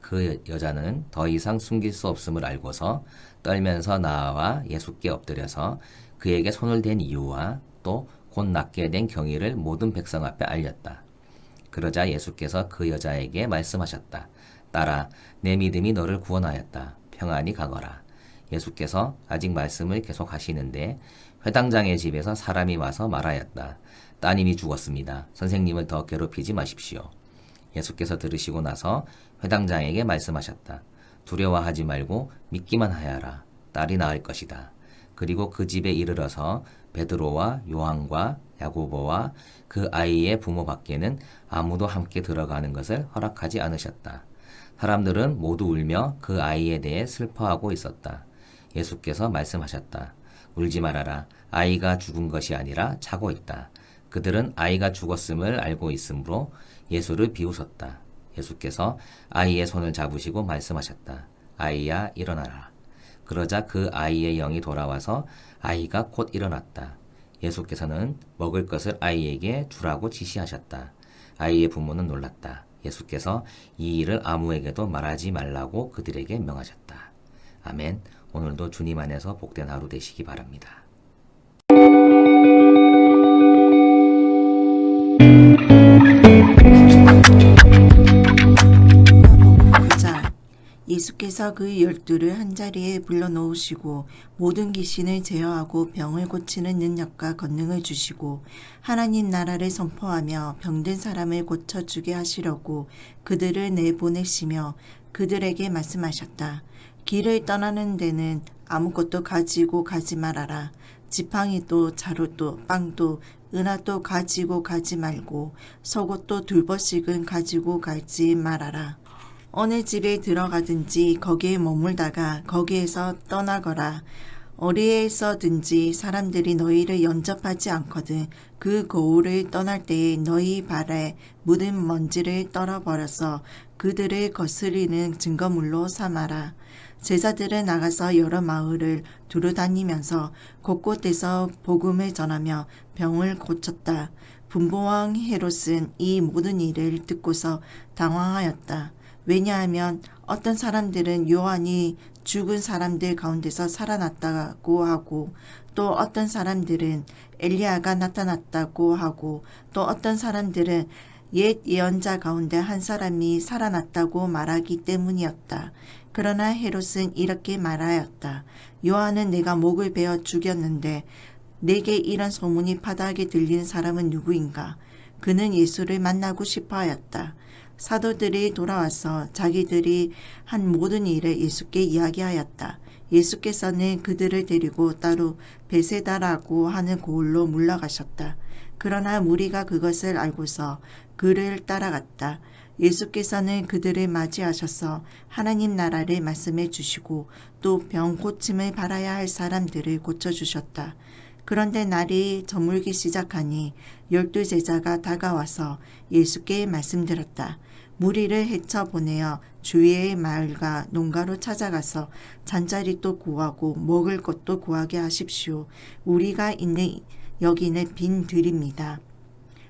그 여자는 더 이상 숨길 수 없음을 알고서 떨면서 나와 예수께 엎드려서 그에게 손을 댄 이유와 또 곧 낫게 된 경위를 모든 백성 앞에 알렸다. 그러자 예수께서 그 여자에게 말씀하셨다. 딸아, 내 믿음이 너를 구원하였다. 평안히 가거라. 예수께서 아직 말씀을 계속 하시는데 회당장의 집에서 사람이 와서 말하였다. 따님이 죽었습니다. 선생님을 더 괴롭히지 마십시오. 예수께서 들으시고 나서 회당장에게 말씀하셨다. 두려워하지 말고 믿기만 하여라. 딸이 나을 것이다. 그리고 그 집에 이르러서 베드로와 요한과 야고보와 그 아이의 부모 밖에는 아무도 함께 들어가는 것을 허락하지 않으셨다. 사람들은 모두 울며 그 아이에 대해 슬퍼하고 있었다. 예수께서 말씀하셨다. 울지 말아라. 아이가 죽은 것이 아니라 자고 있다. 그들은 아이가 죽었음을 알고 있으므로 예수를 비웃었다. 예수께서 아이의 손을 잡으시고 말씀하셨다. 아이야 일어나라. 그러자 그 아이의 영이 돌아와서 아이가 곧 일어났다. 예수께서는 먹을 것을 아이에게 주라고 지시하셨다. 아이의 부모는 놀랐다. 예수께서 이 일을 아무에게도 말하지 말라고 그들에게 명하셨다. 아멘. 오늘도 주님 안에서 복된 하루 되시기 바랍니다. 누가복음 9장. 예수께서 그 12를 한자리에 불러놓으시고 모든 귀신을 제어하고 병을 고치는 능력과 권능을 주시고 하나님 나라를 선포하며 병든 사람을 고쳐주게 하시려고 그들을 내보내시며 그들에게 말씀하셨다. 길을 떠나는 데는 아무것도 가지고 가지 말아라. 지팡이도 자루도 빵도 은하도 가지고 가지 말고 속옷도 둘벗씩은 가지고 가지 말아라. 어느 집에 들어가든지 거기에 머물다가 거기에서 떠나거라. 어디에서든지 사람들이 너희를 영접하지 않거든 그 거울을 떠날 때에 너희 발에 묻은 먼지를 떨어버려서 그들을 거스리는 증거물로 삼아라. 제자들은 나가서 여러 마을을 두루다니면서 곳곳에서 복음을 전하며 병을 고쳤다. 분보왕 헤롯은 이 모든 일을 듣고서 당황하였다. 왜냐하면 어떤 사람들은 요한이 죽은 사람들 가운데서 살아났다고 하고 또 어떤 사람들은 엘리야가 나타났다고 하고 또 어떤 사람들은 옛 예언자 가운데 한 사람이 살아났다고 말하기 때문이었다. 그러나 헤롯은 이렇게 말하였다. 요한은 내가 목을 베어 죽였는데 내게 이런 소문이 파다하게 들리는 사람은 누구인가? 그는 예수를 만나고 싶어 하였다. 사도들이 돌아와서 자기들이 한 모든 일을 예수께 이야기하였다. 예수께서는 그들을 데리고 따로 베세다라고 하는 고을로 물러가셨다. 그러나 무리가 그것을 알고서 그를 따라갔다. 예수께서는 그들을 맞이하셔서 하나님 나라를 말씀해 주시고 또 병 고침을 받아야 할 사람들을 고쳐주셨다. 그런데 날이 저물기 시작하니 12 제자가 다가와서 예수께 말씀드렸다. 무리를 헤쳐보내어 주위의 마을과 농가로 찾아가서 잔자리도 구하고 먹을 것도 구하게 하십시오. 우리가 있는 여기는 빈 들입니다.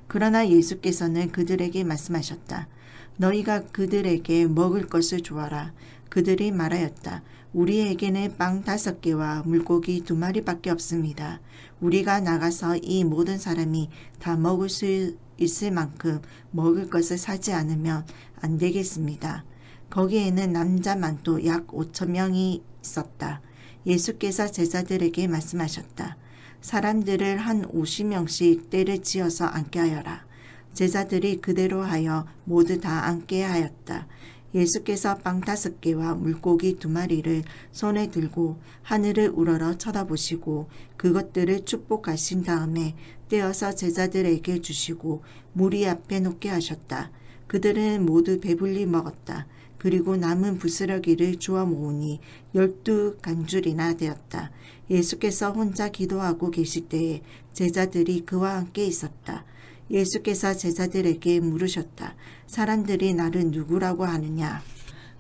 그러나 예수께서는 그들에게 말씀하셨다. 너희가 그들에게 먹을 것을 주어라. 그들이 말하였다. 우리에게는 빵 5개와 물고기 2마리밖에 없습니다. 우리가 나가서 이 모든 사람이 다 먹을 수 있을 만큼 먹을 것을 사지 않으면 안 되겠습니다. 거기에는 남자 만도 약 5,000명이 있었다. 예수께서 제자들에게 말씀하셨다. 사람들을 한 50명씩 떼를 지어서 앉게 하여라. 제자들이 그대로 하여 모두 다 앉게 하였다. 예수께서 빵 5개와 물고기 2마리를 손에 들고 하늘을 우러러 쳐다보시고 그것들을 축복하신 다음에 떼어서 제자들에게 주시고 무리 앞에 놓게 하셨다. 그들은 모두 배불리 먹었다. 그리고 남은 부스러기를 주워 모으니 12간줄이나 되었다. 예수께서 혼자 기도하고 계실 때에 제자들이 그와 함께 있었다. 예수께서 제자들에게 물으셨다. 사람들이 나를 누구라고 하느냐?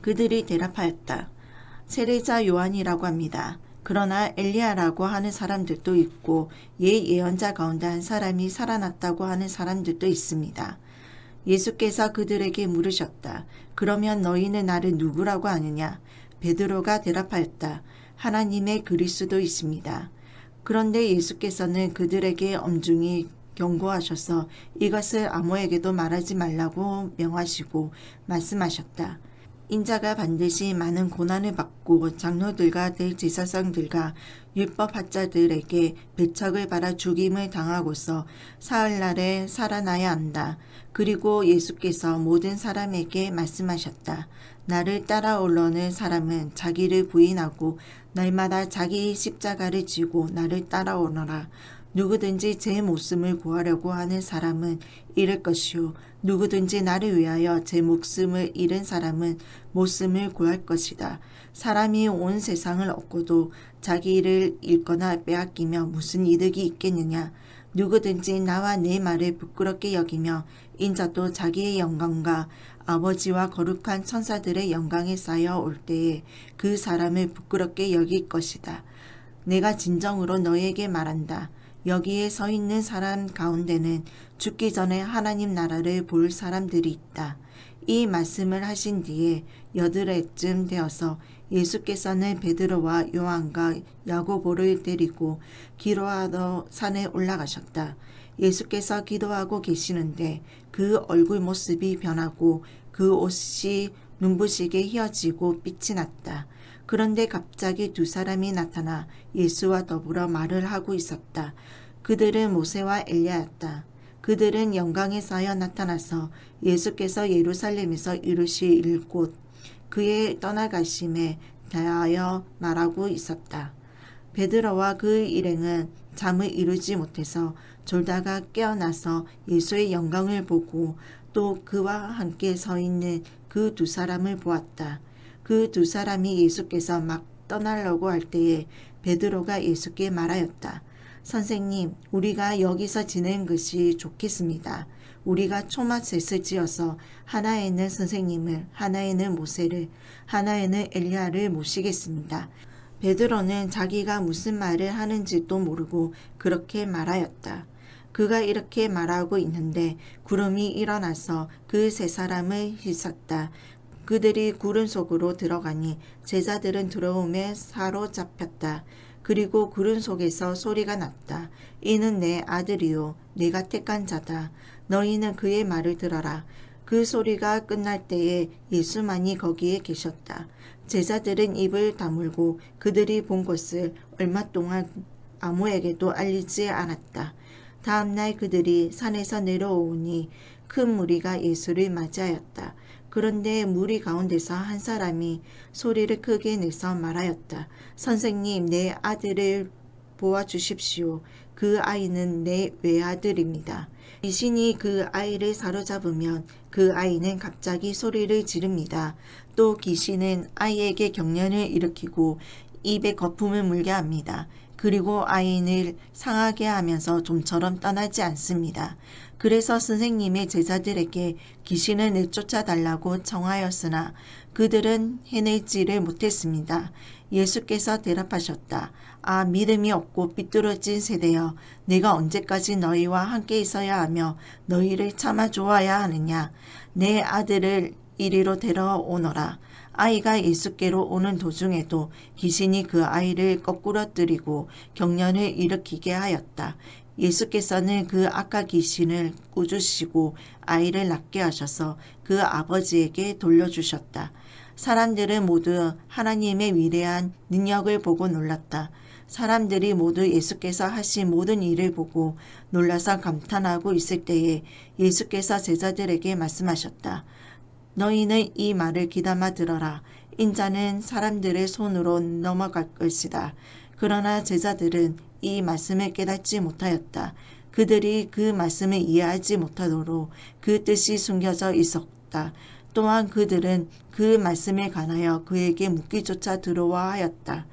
그들이 대답하였다. 세례자 요한이라고 합니다. 그러나 엘리야라고 하는 사람들도 있고 옛 예언자 가운데 한 사람이 살아났다고 하는 사람들도 있습니다. 예수께서 그들에게 물으셨다. 그러면 너희는 나를 누구라고 하느냐? 베드로가 대답하였다. 하나님의 그리스도 있습니다. 그런데 예수께서는 그들에게 엄중히 경고하셔서 이것을 아무에게도 말하지 말라고 명하시고 말씀하셨다. 인자가 반드시 많은 고난을 받고 장로들과 대제사장들과 율법학자들에게 배척을 받아 죽임을 당하고서 사흘날에 살아나야 한다. 그리고 예수께서 모든 사람에게 말씀하셨다. 나를 따라오려는 사람은 자기를 부인하고 날마다 자기 십자가를 지고 나를 따라오너라. 누구든지 제 목숨을 구하려고 하는 사람은 잃을 것이요 누구든지 나를 위하여 제 목숨을 잃은 사람은 목숨을 구할 것이다. 사람이 온 세상을 얻고도 자기를 잃거나 빼앗기며 무슨 이득이 있겠느냐. 누구든지 나와 내 말을 부끄럽게 여기며 인자도 자기의 영광과 아버지와 거룩한 천사들의 영광에 쌓여 올 때에 그 사람을 부끄럽게 여길 것이다. 내가 진정으로 너에게 말한다. 여기에 서 있는 사람 가운데는 죽기 전에 하나님 나라를 볼 사람들이 있다. 이 말씀을 하신 뒤에 8해쯤 되어서 예수께서는 베드로와 요한과 야고보를 데리고 기도하러 산에 올라가셨다. 예수께서 기도하고 계시는데 그 얼굴 모습이 변하고 그 옷이 눈부시게 휘어지고 빛이 났다. 그런데 갑자기 2사람이 나타나 예수와 더불어 말을 하고 있었다. 그들은 모세와 엘리야였다. 그들은 영광에 쌓여 나타나서 예수께서 예루살렘에서 이루실 곳 그의 떠나가심에 대하여 말하고 있었다. 베드로와 그 일행은 잠을 이루지 못해서 졸다가 깨어나서 예수의 영광을 보고 또 그와 함께 서 있는 그 2사람을 보았다. 그 2사람이 예수께서 막 떠나려고 할 때에 베드로가 예수께 말하였다. 선생님, 우리가 여기서 지내는 것이 좋겠습니다. 우리가 초막셋을 지어서 하나에는 선생님을, 하나에는 모세를, 하나에는 엘리야를 모시겠습니다. 베드로는 자기가 무슨 말을 하는지도 모르고 그렇게 말하였다. 그가 이렇게 말하고 있는데 구름이 일어나서 그 3사람을 휩쌌다. 그들이 구름 속으로 들어가니 제자들은 두려움에 사로잡혔다. 그리고 구름 속에서 소리가 났다. 이는 내 아들이요 내가 택한 자다. 너희는 그의 말을 들어라. 그 소리가 끝날 때에 예수만이 거기에 계셨다. 제자들은 입을 다물고 그들이 본 것을 얼마 동안 아무에게도 알리지 않았다. 다음날 그들이 산에서 내려오니 큰 무리가 예수를 맞이하였다. 그런데 무리 가운데서 한 사람이 소리를 크게 내서 말하였다. 선생님, 내 아들을 보아주십시오. 그 아이는 내 외아들입니다. 귀신이 그 아이를 사로잡으면 그 아이는 갑자기 소리를 지릅니다. 또 귀신은 아이에게 경련을 일으키고 입에 거품을 물게 합니다. 그리고 아이를 상하게 하면서 좀처럼 떠나지 않습니다. 그래서 선생님의 제자들에게 귀신을 내쫓아달라고 청하였으나 그들은 해내지를 못했습니다. 예수께서 대답하셨다. 아, 믿음이 없고 삐뚤어진 세대여, 내가 언제까지 너희와 함께 있어야 하며 너희를 참아 주어야 하느냐. 내 아들을 이리로 데려오너라. 아이가 예수께로 오는 도중에도 귀신이 그 아이를 거꾸러뜨리고 경련을 일으키게 하였다. 예수께서는 그 악한 귀신을 꾸주시고 아이를 낫게 하셔서 그 아버지에게 돌려주셨다. 사람들은 모두 하나님의 위대한 능력을 보고 놀랐다. 사람들이 모두 예수께서 하신 모든 일을 보고 놀라서 감탄하고 있을 때에 예수께서 제자들에게 말씀하셨다. 너희는 이 말을 귀담아 들어라. 인자는 사람들의 손으로 넘어갈 것이다. 그러나 제자들은 이 말씀을 깨닫지 못하였다. 그들이 그 말씀을 이해하지 못하도록 그 뜻이 숨겨져 있었다. 또한 그들은 그 말씀에 관하여 그에게 묻기조차 두려워 하였다.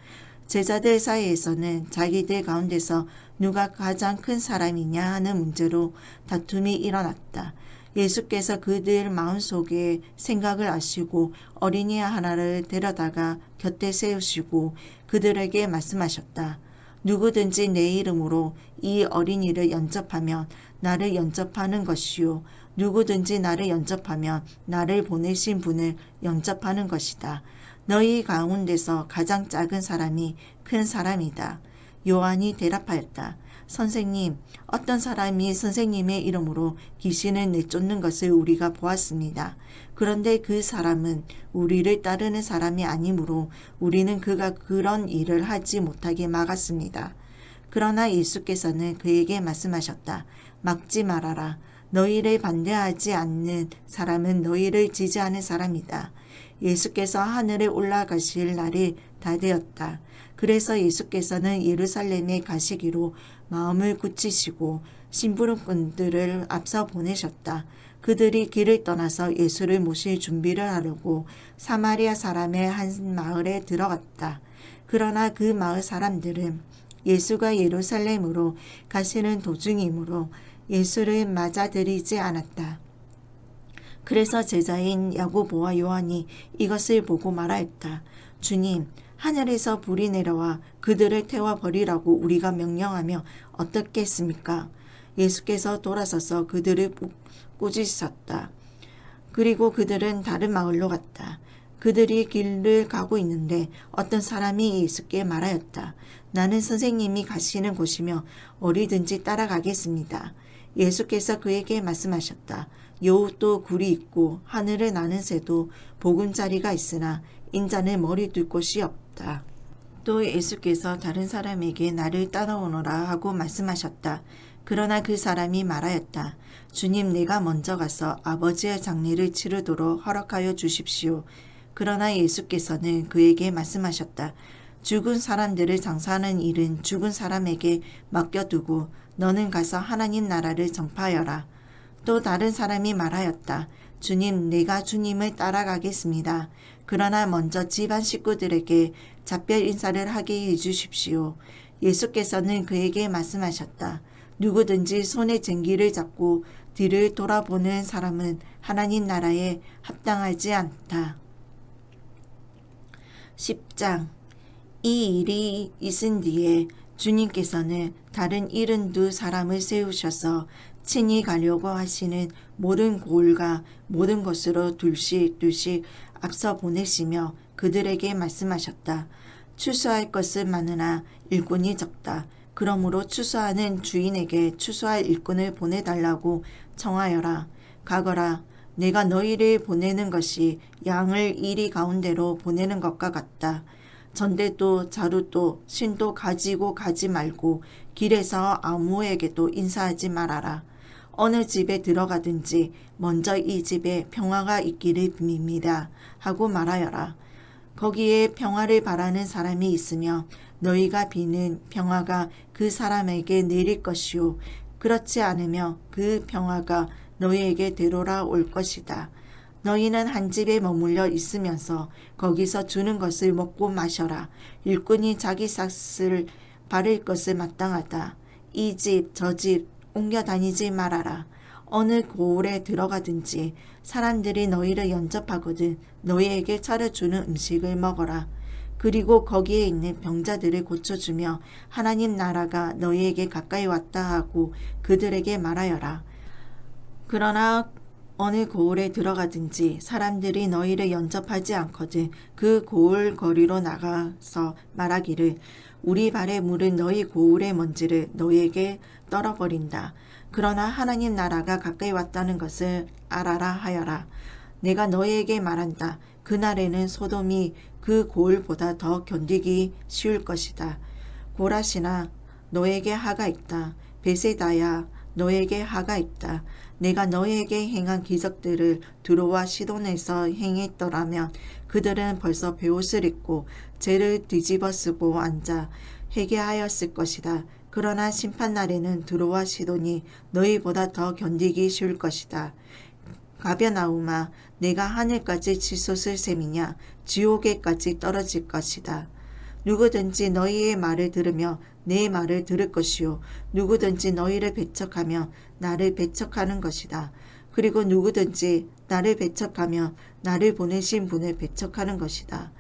제자들 사이에서는 자기들 가운데서 누가 가장 큰 사람이냐 하는 문제로 다툼이 일어났다. 예수께서 그들 마음속의 생각을 아시고 어린이 하나를 데려다가 곁에 세우시고 그들에게 말씀하셨다. 누구든지 내 이름으로 이 어린이를 영접하면 나를 영접하는 것이요. 누구든지 나를 영접하면 나를 보내신 분을 영접하는 것이다. 너희 가운데서 가장 작은 사람이 큰 사람이다. 요한이 대답하였다. 선생님, 어떤 사람이 선생님의 이름으로 귀신을 내쫓는 것을 우리가 보았습니다. 그런데 그 사람은 우리를 따르는 사람이 아니므로 우리는 그가 그런 일을 하지 못하게 막았습니다. 그러나 예수께서는 그에게 말씀하셨다. 막지 말아라. 너희를 반대하지 않는 사람은 너희를 지지하는 사람이다. 예수께서 하늘에 올라가실 날이 다 되었다. 그래서 예수께서는 예루살렘에 가시기로 마음을 굳히시고 심부름꾼들을 앞서 보내셨다. 그들이 길을 떠나서 예수를 모실 준비를 하려고 사마리아 사람의 한 마을에 들어갔다. 그러나 그 마을 사람들은 예수가 예루살렘으로 가시는 도중이므로 예수를 맞아들이지 않았다. 그래서 제자인 야고보와 요한이 이것을 보고 말하였다. 주님, 하늘에서 불이 내려와 그들을 태워버리라고 우리가 명령하며 어떻겠습니까? 예수께서 돌아서서 그들을 꾸짖으셨다. 그리고 그들은 다른 마을로 갔다. 그들이 길을 가고 있는데 어떤 사람이 예수께 말하였다. 나는 선생님이 가시는 곳이며 어디든지 따라가겠습니다. 예수께서 그에게 말씀하셨다. 여우도 굴이 있고 하늘을 나는 새도 보금자리가 있으나 인자는 머리 둘 곳이 없다. 또 예수께서 다른 사람에게 나를 따라오너라 하고 말씀하셨다. 그러나 그 사람이 말하였다. 주님, 내가 먼저 가서 아버지의 장례를 치르도록 허락하여 주십시오. 그러나 예수께서는 그에게 말씀하셨다. 죽은 사람들을 장사하는 일은 죽은 사람에게 맡겨두고 너는 가서 하나님 나라를 전파하여라. 또 다른 사람이 말하였다. 주님, 내가 주님을 따라가겠습니다. 그러나 먼저 집안 식구들에게 작별 인사를 하게 해주십시오. 예수께서는 그에게 말씀하셨다. 누구든지 손에 쟁기를 잡고 뒤를 돌아보는 사람은 하나님 나라에 합당하지 않다. 10장. 이 일이 있은 뒤에 주님께서는 다른 72사람을 세우셔서 친히 가려고 하시는 모든 고을과 모든 곳으로 둘씩 앞서 보내시며 그들에게 말씀하셨다. 추수할 것은 많으나 일꾼이 적다. 그러므로 추수하는 주인에게 추수할 일꾼을 보내달라고 청하여라. 가거라. 내가 너희를 보내는 것이 양을 이리 가운데로 보내는 것과 같다. 전대도 자루도 신도 가지고 가지 말고 길에서 아무에게도 인사하지 말아라. 어느 집에 들어가든지 먼저 이 집에 평화가 있기를 빕니다 하고 말하여라. 거기에 평화를 바라는 사람이 있으며 너희가 비는 평화가 그 사람에게 내릴 것이요 그렇지 않으며 그 평화가 너희에게 되돌아올 것이다. 너희는 한 집에 머물러 있으면서 거기서 주는 것을 먹고 마셔라. 일꾼이 자기 삭을 바를 것을 마땅하다. 이 집 저 집 옮겨 다니지 말아라. 어느 고을에 들어가든지 사람들이 너희를 영접하거든 너희에게 차려주는 음식을 먹어라. 그리고 거기에 있는 병자들을 고쳐주며 하나님 나라가 너희에게 가까이 왔다 하고 그들에게 말하여라. 그러나 어느 고을에 들어가든지 사람들이 너희를 영접하지 않거든 그 고을 거리로 나가서 말하기를 우리 발에 물은 너희 고을의 먼지를 너희에게 떨어버린다. 그러나 하나님 나라가 가까이 왔다는 것을 알아라 하여라. 내가 너희에게 말한다. 그날에는 소돔이 그 고을보다 더 견디기 쉬울 것이다. 고라시나 너에게 하가 있다. 베세다야 너에게 하가 있다. 내가 너희에게 행한 기적들을 두로와 시돈에서 행했더라면 그들은 벌써 베옷을 입고 죄를 뒤집어 쓰고 앉아 회개하였을 것이다. 그러나 심판날에는 두로와 시돈이 너희보다 더 견디기 쉬울 것이다. 가벼나움아, 내가 하늘까지 치솟을 셈이냐 지옥에까지 떨어질 것이다. 누구든지 너희의 말을 들으며 내 말을 들을 것이요 누구든지 너희를 배척하며 나를 배척하는 것이다. 그리고 누구든지 나를 배척하며 나를 보내신 분을 배척하는 것이다.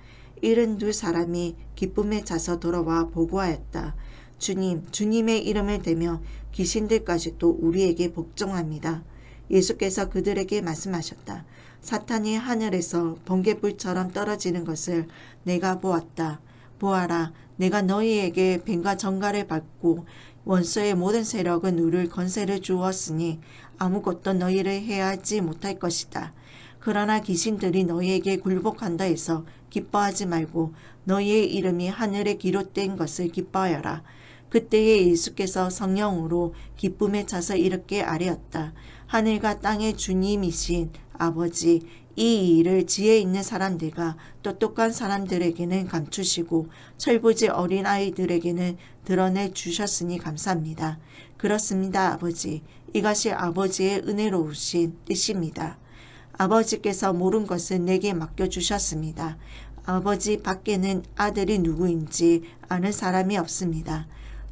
72사람이 기쁨에 차서 돌아와 보고하였다. 주님, 주님의 이름을 대며 귀신들까지도 우리에게 복종합니다. 예수께서 그들에게 말씀하셨다. 사탄이 하늘에서 번개불처럼 떨어지는 것을 내가 보았다. 보아라, 내가 너희에게 뱀과 정갈을 받고 원수의 모든 세력은 누를 권세를 주었으니 아무것도 너희를 해하지 못할 것이다. 그러나 귀신들이 너희에게 굴복한다 해서 기뻐하지 말고 너희의 이름이 하늘에 기록된 것을 기뻐하여라. 그때에 예수께서 성령으로 기쁨에 차서 이렇게 아뢰었다. 하늘과 땅의 주님이신 아버지, 이 일을 지혜 있는 사람들과 똑똑한 사람들에게는 감추시고 철부지 어린아이들에게는 드러내 주셨으니 감사합니다. 그렇습니다, 아버지. 이것이 아버지의 은혜로우신 뜻입니다. 아버지께서 모든 것을 내게 맡겨주셨습니다. 아버지 밖에는 아들이 누구인지 아는 사람이 없습니다.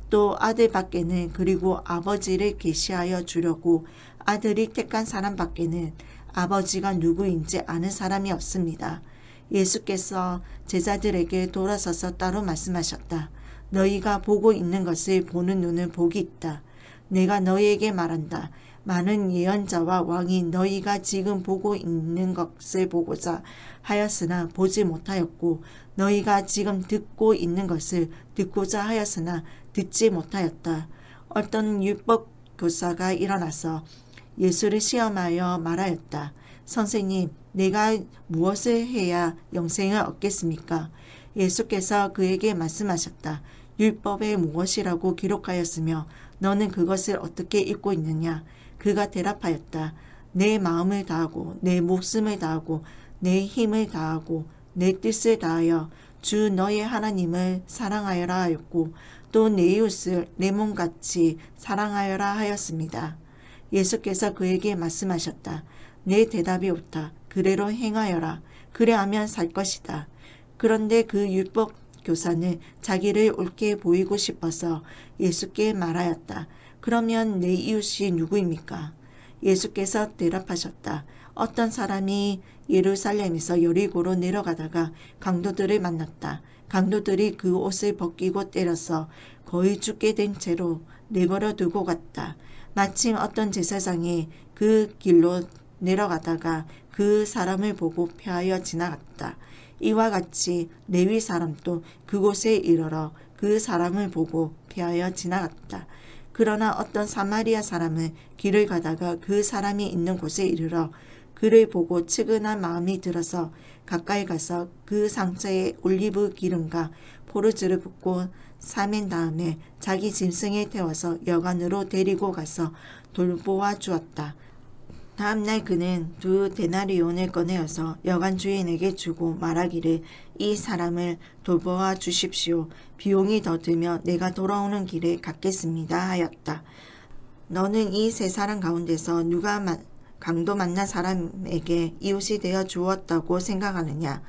또 아들 밖에는 그리고 아버지를 계시하여 주려고 아들이 택한 사람 밖에는 아버지가 누구인지 아는 사람이 없습니다. 예수께서 제자들에게 돌아서서 따로 말씀하셨다. 너희가 보고 있는 것을 보는 눈은 복이 있다. 내가 너희에게 말한다. 많은 예언자와 왕이 너희가 지금 보고 있는 것을 보고자 하였으나 보지 못하였고 너희가 지금 듣고 있는 것을 듣고자 하였으나 듣지 못하였다. 어떤 율법 교사가 일어나서 예수를 시험하여 말하였다. 선생님, 내가 무엇을 해야 영생을 얻겠습니까? 예수께서 그에게 말씀하셨다. 율법에 무엇이라고 기록하였으며 너는 그것을 어떻게 읽고 있느냐? 그가 대답하였다. 내 마음을 다하고 내 목숨을 다하고 내 힘을 다하고 내 뜻을 다하여 주 너의 하나님을 사랑하여라 하였고 또 내 이웃을 내 몸같이 사랑하여라 하였습니다. 예수께서 그에게 말씀하셨다. 내 대답이 옳다. 그대로 행하여라. 그래하면 살 것이다. 그런데 그 율법 교사는 자기를 옳게 보이고 싶어서 예수께 말하였다. 그러면 내 이웃이 누구입니까? 예수께서 대답하셨다. 어떤 사람이 예루살렘에서 여리고로 내려가다가 강도들을 만났다. 강도들이 그 옷을 벗기고 때려서 거의 죽게 된 채로 내버려 두고 갔다. 마침 어떤 제사장이 그 길로 내려가다가 그 사람을 보고 피하여 지나갔다. 이와 같이 레위 사람도 그곳에 이르러 그 사람을 보고 피하여 지나갔다. 그러나 어떤 사마리아 사람은 길을 가다가 그 사람이 있는 곳에 이르러 그를 보고 측은한 마음이 들어서 가까이 가서 그 상처에 올리브 기름과 포르즈를 붓고 싸맨 다음에 자기 짐승에 태워서 여관으로 데리고 가서 돌보아 주었다. 다음날 그는 2 데나리온을 꺼내어서 여관 주인에게 주고 말하기를 이 사람을 돌보아 주십시오. 비용이 더 들며 내가 돌아오는 길에 갚겠습니다 하였다. 너는 이 3사람 가운데서 누가 강도 만난 사람에게 이웃이 되어 주었다고 생각하느냐?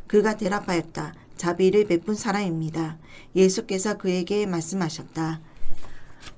그가 대답하였다. 자비를 베푼 사람입니다. 예수께서 그에게 말씀하셨다.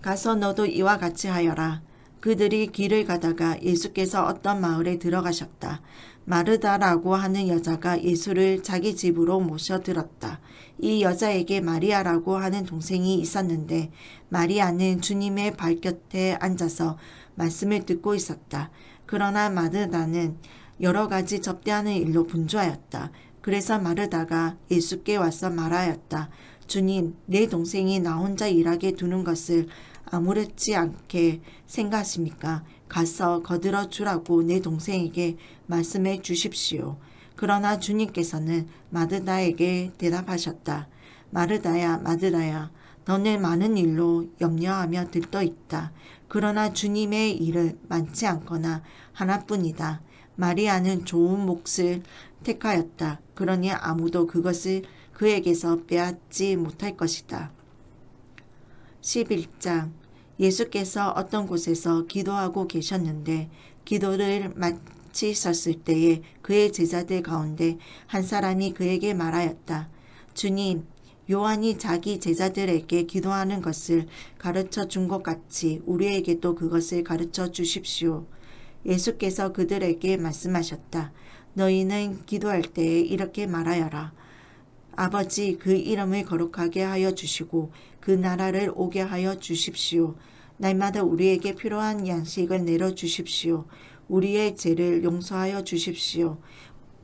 가서 너도 이와 같이 하여라. 그들이 길을 가다가 예수께서 어떤 마을에 들어가셨다. 마르다라고 하는 여자가 예수를 자기 집으로 모셔들었다. 이 여자에게 마리아라고 하는 동생이 있었는데 마리아는 주님의 발곁에 앉아서 말씀을 듣고 있었다. 그러나 마르다는 여러 가지 접대하는 일로 분주하였다. 그래서 마르다가 예수께 와서 말하였다. 주님, 내 동생이 나 혼자 일하게 두는 것을 아무렇지 않게 생각하십니까? 가서 거들어 주라고 내 동생에게 말씀해 주십시오. 그러나 주님께서는 마르다에게 대답하셨다. 마르다야, 마르다야, 너는 많은 일로 염려하며 들떠 있다. 그러나 주님의 일은 많지 않거나 하나뿐이다. 마리아는 좋은 몫을 택하였다. 그러니 아무도 그것을 그에게서 빼앗지 못할 것이다. 11장 예수께서 어떤 곳에서 기도하고 계셨는데 기도를 마치셨을 때에 그의 제자들 가운데 한 사람이 그에게 말하였다. 주님, 요한이 자기 제자들에게 기도하는 것을 가르쳐 준 것 같이 우리에게도 그것을 가르쳐 주십시오. 예수께서 그들에게 말씀하셨다. 너희는 기도할 때에 이렇게 말하여라. 아버지, 그 이름을 거룩하게 하여 주시고 그 나라를 오게 하여 주십시오. 날마다 우리에게 필요한 양식을 내려주십시오. 우리의 죄를 용서하여 주십시오.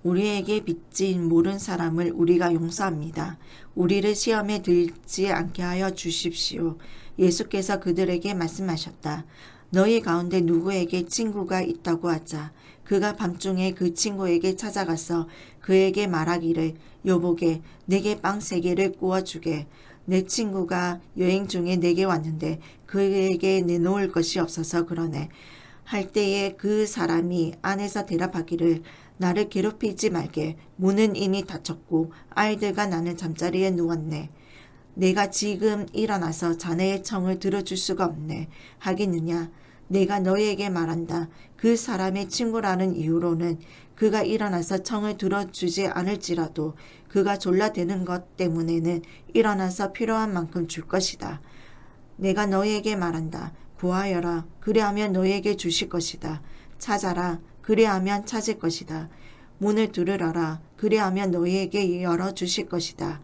우리에게 빚진 모든 사람을 우리가 용서합니다. 우리를 시험에 들지 않게 하여 주십시오. 예수께서 그들에게 말씀하셨다. 너희 가운데 누구에게 친구가 있다고 하자. 그가 밤중에 그 친구에게 찾아가서 그에게 말하기를 여보게 내게 빵 3개를 구워주게. 내 친구가 여행 중에 내게 왔는데 그에게 내놓을 것이 없어서 그러네. 할 때에 그 사람이 안에서 대답하기를 나를 괴롭히지 말게. 문은 이미 닫혔고 아이들과 나는 잠자리에 누웠네. 내가 지금 일어나서 자네의 청을 들어줄 수가 없네. 하겠느냐? 내가 너희에게 말한다. 그 사람의 친구라는 이유로는 그가 일어나서 청을 들어주지 않을지라도 그가 졸라대는 것 때문에는 일어나서 필요한 만큼 줄 것이다. 내가 너희에게 말한다. 구하여라. 그리하면 너희에게 주실 것이다. 찾아라. 그리하면 찾을 것이다. 문을 두드려라. 그리하면 너희에게 열어주실 것이다.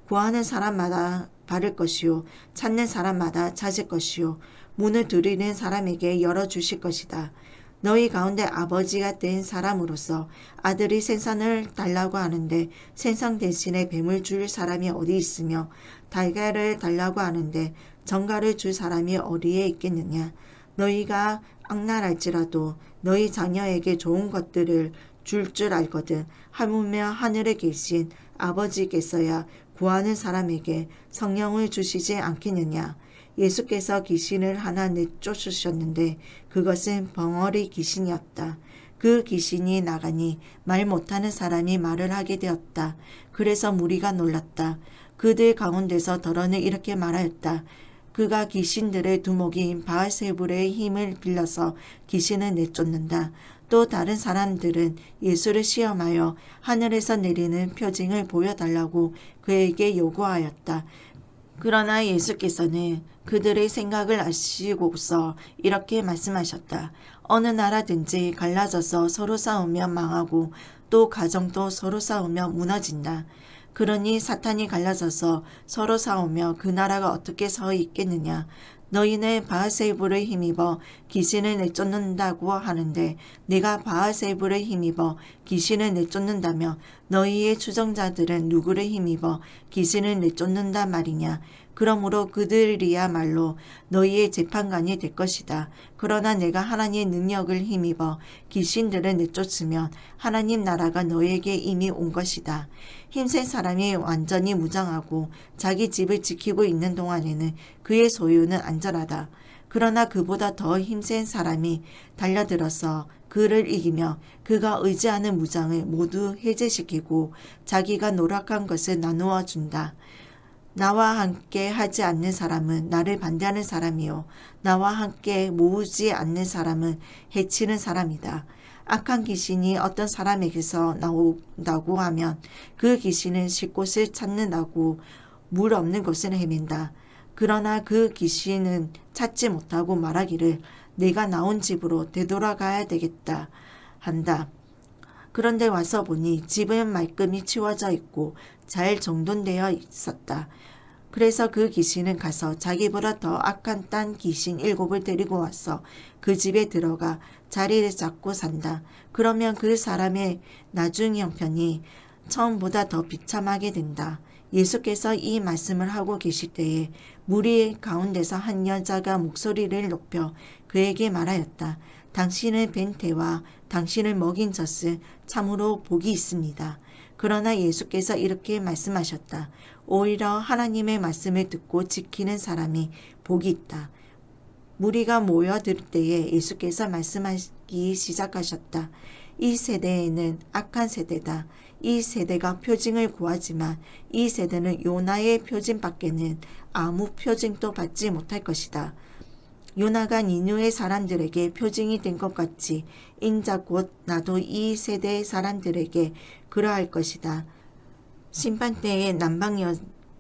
구하는 사람마다 받을 것이요 찾는 사람마다 찾을 것이요 문을 두드리는 사람에게 열어주실 것이다. 너희 가운데 아버지가 된 사람으로서 아들이 생선을 달라고 하는데 생선 대신에 뱀을 줄 사람이 어디 있으며 달걀을 달라고 하는데 정갈을 줄 사람이 어디에 있겠느냐. 너희가 악랄할지라도 너희 자녀에게 좋은 것들을 줄 알거든. 하물며 하늘에 계신 아버지께서야 구하는 사람에게 성령을 주시지 않겠느냐. 예수께서 귀신을 하나 내쫓으셨는데 그것은 벙어리 귀신이었다. 그 귀신이 나가니 말 못하는 사람이 말을 하게 되었다. 그래서 무리가 놀랐다. 그들 가운데서 더러는 이렇게 말하였다. 그가 귀신들의 두목인 바알세불의 힘을 빌려서 귀신을 내쫓는다. 또 다른 사람들은 예수를 시험하여 하늘에서 내리는 표징을 보여달라고 그에게 요구하였다. 그러나 예수께서는 그들의 생각을 아시고서 이렇게 말씀하셨다. 어느 나라든지 갈라져서 서로 싸우면 망하고 또 가정도 서로 싸우면 무너진다. 그러니 사탄이 갈라져서 서로 싸우며 그 나라가 어떻게 서 있겠느냐. 너희는 바알세불을 힘입어 귀신을 내쫓는다고 하는데 내가 바알세불을 힘입어 귀신을 내쫓는다며 너희의 추종자들은 누구를 힘입어 귀신을 내쫓는단 말이냐. 그러므로 그들이야말로 너희의 재판관이 될 것이다. 그러나 내가 하나님의 능력을 힘입어 귀신들을 내쫓으면 하나님 나라가 너희에게 이미 온 것이다. 힘센 사람이 완전히 무장하고 자기 집을 지키고 있는 동안에는 그의 소유는 안전하다. 그러나 그보다 더 힘센 사람이 달려들어서 그를 이기며 그가 의지하는 무장을 모두 해제시키고 자기가 노력한 것을 나누어 준다. 나와 함께 하지 않는 사람은 나를 반대하는 사람이요 나와 함께 모으지 않는 사람은 해치는 사람이다. 악한 귀신이 어떤 사람에게서 나온다고 하면 그 귀신은 쉴 곳을 찾는다고 물 없는 곳을 헤맨다. 그러나 그 귀신은 찾지 못하고 말하기를 내가 나온 집으로 되돌아가야 되겠다 한다. 그런데 와서 보니 집은 말끔히 치워져 있고 잘 정돈되어 있었다. 그래서 그 귀신은 가서 자기보다 더 악한 딴 귀신 7을 데리고 와서 그 집에 들어가 자리를 잡고 산다. 그러면 그 사람의 나중 형편이 처음보다 더 비참하게 된다. 예수께서 이 말씀을 하고 계실 때에 무리 가운데서 한 여자가 목소리를 높여 그에게 말하였다. 당신을 뵌 태와 당신을 먹인 젖은 참으로 복이 있습니다. 그러나 예수께서 이렇게 말씀하셨다. 오히려 하나님의 말씀을 듣고 지키는 사람이 복이 있다. 무리가 모여들 때에 예수께서 말씀하기 시작하셨다. 이 세대에는 악한 세대다. 이 세대가 표징을 구하지만 이 세대는 요나의 표징밖에는 아무 표징도 받지 못할 것이다. 요나가 니느웨 사람들에게 표징이 된 것 같이 인자 곧 나도 이 세대의 사람들에게 그러할 것이다. 심판 때에 남방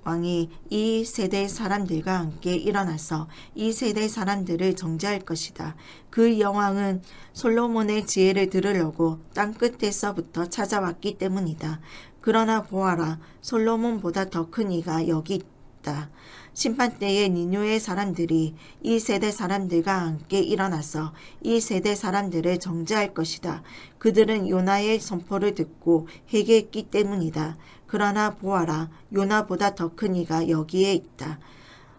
왕이 이 세대의 사람들과 함께 일어나서 이 세대의 사람들을 정죄할 것이다. 그 여왕은 솔로몬의 지혜를 들으려고 땅끝에서부터 찾아왔기 때문이다. 그러나 보아라, 솔로몬보다 더 큰 이가 여기 있다. 심판 때에 니느웨 사람들이 이 세대 사람들과 함께 일어나서 이 세대 사람들을 정죄할 것이다. 그들은 요나의 선포를 듣고 회개했기 때문이다. 그러나 보아라, 요나보다 더 큰 이가 여기에 있다.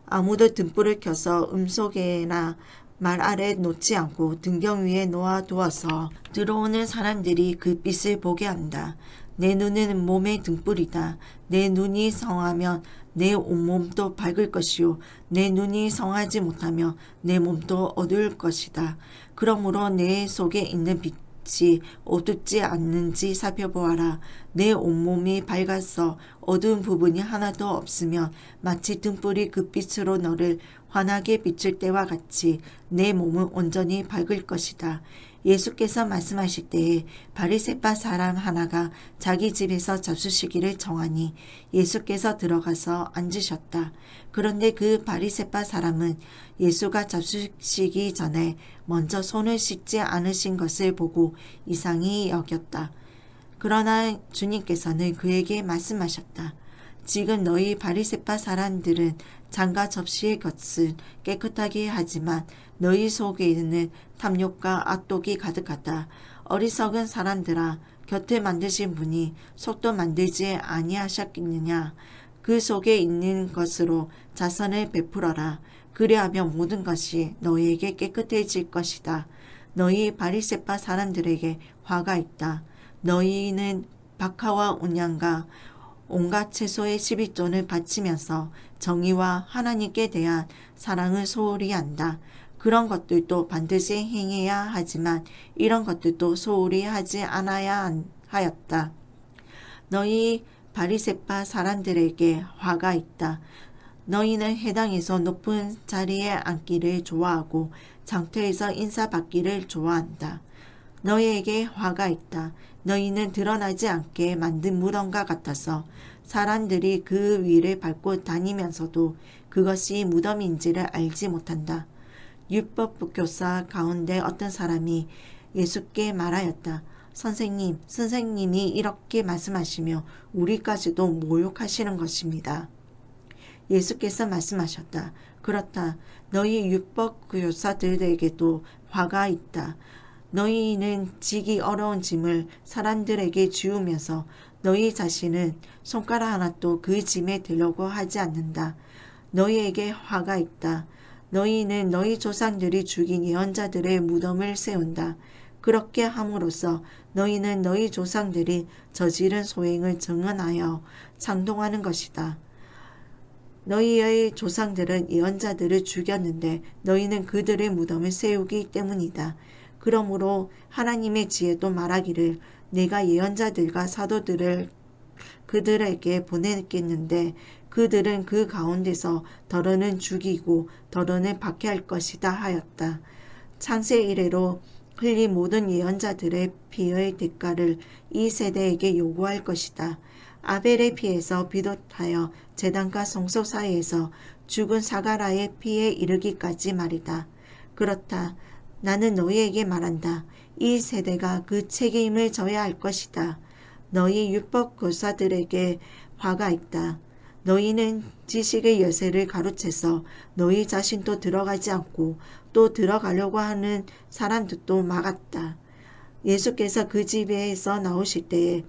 아무도 등불을 켜서 음속에나 말 아래 놓지 않고 등경 위에 놓아두어서 들어오는 사람들이 그 빛을 보게 한다. 내 눈은 몸의 등불이다. 내 눈이 성하면 내 온몸도 밝을 것이요 내 눈이 성하지 못하면 내 몸도 어두울 것이다. 그러므로 내 속에 있는 빛이 어둡지 않는지 살펴보아라. 내 온몸이 밝아서 어두운 부분이 하나도 없으면 마치 등불이 그 빛으로 너를 환하게 비출 때와 같이 내 몸은 온전히 밝을 것이다. 예수께서 말씀하실 때에 바리새파 사람 하나가 자기 집에서 잡수시기를 정하니 예수께서 들어가서 앉으셨다. 그런데 그 바리새파 사람은 예수가 잡수시기 전에 먼저 손을 씻지 않으신 것을 보고 이상히 여겼다. 그러나 주님께서는 그에게 말씀하셨다. 지금 너희 바리새파 사람들은 잔과 접시의 겉을 깨끗하게 하지만 너희 속에는 탐욕과 악독이 가득하다. 어리석은 사람들아, 곁을 만드신 분이 속도 만들지 아니하셨겠느냐. 그 속에 있는 것으로 자선을 베풀어라. 그리하면 모든 것이 너희에게 깨끗해질 것이다. 너희 바리새파 사람들에게 화가 있다. 너희는 박하와 온양과 온갖 채소의 11조를 바치면서 정의와 하나님께 대한 사랑을 소홀히 한다. 그런 것들도 반드시 행해야 하지만 이런 것들도 소홀히 하지 않아야 하였다. 너희 바리새파 사람들에게 화가 있다. 너희는 회당에서 높은 자리에 앉기를 좋아하고 장터에서 인사받기를 좋아한다. 너희에게 화가 있다. 너희는 드러나지 않게 만든 무덤과 같아서 사람들이 그 위를 밟고 다니면서도 그것이 무덤인지를 알지 못한다. 율법교사 가운데 어떤 사람이 예수께 말하였다. 선생님이 이렇게 말씀하시며 우리까지도 모욕하시는 것입니다. 예수께서 말씀하셨다. 그렇다. 너희 율법교사들에게도 화가 있다. 너희는 지기 어려운 짐을 사람들에게 지우면서 너희 자신은 손가락 하나도 그 짐에 들려고 하지 않는다. 너희에게 화가 있다. 너희는 너희 조상들이 죽인 예언자들의 무덤을 세운다. 그렇게 함으로써 너희는 너희 조상들이 저지른 소행을 증언하여 창동하는 것이다. 너희의 조상들은 예언자들을 죽였는데 너희는 그들의 무덤을 세우기 때문이다. 그러므로 하나님의 지혜도 말하기를 내가 예언자들과 사도들을 그들에게 보냈겠는데 그들은 그 가운데서 더러는 죽이고 더러는 박해할 것이다 하였다. 창세 이래로 흘린 모든 예언자들의 피의 대가를 이 세대에게 요구할 것이다. 아벨의 피에서 비롯하여 제단과 성소 사이에서 죽은 사가라의 피에 이르기까지 말이다. 그렇다. 나는 너희에게 말한다. 이 세대가 그 책임을 져야 할 것이다. 너희 율법교사들에게 화가 있다. 너희는 지식의 열쇠를 가로채서 너희 자신도 들어가지 않고 또 들어가려고 하는 사람들도 막았다. 예수께서 그 집에서 나오실 때에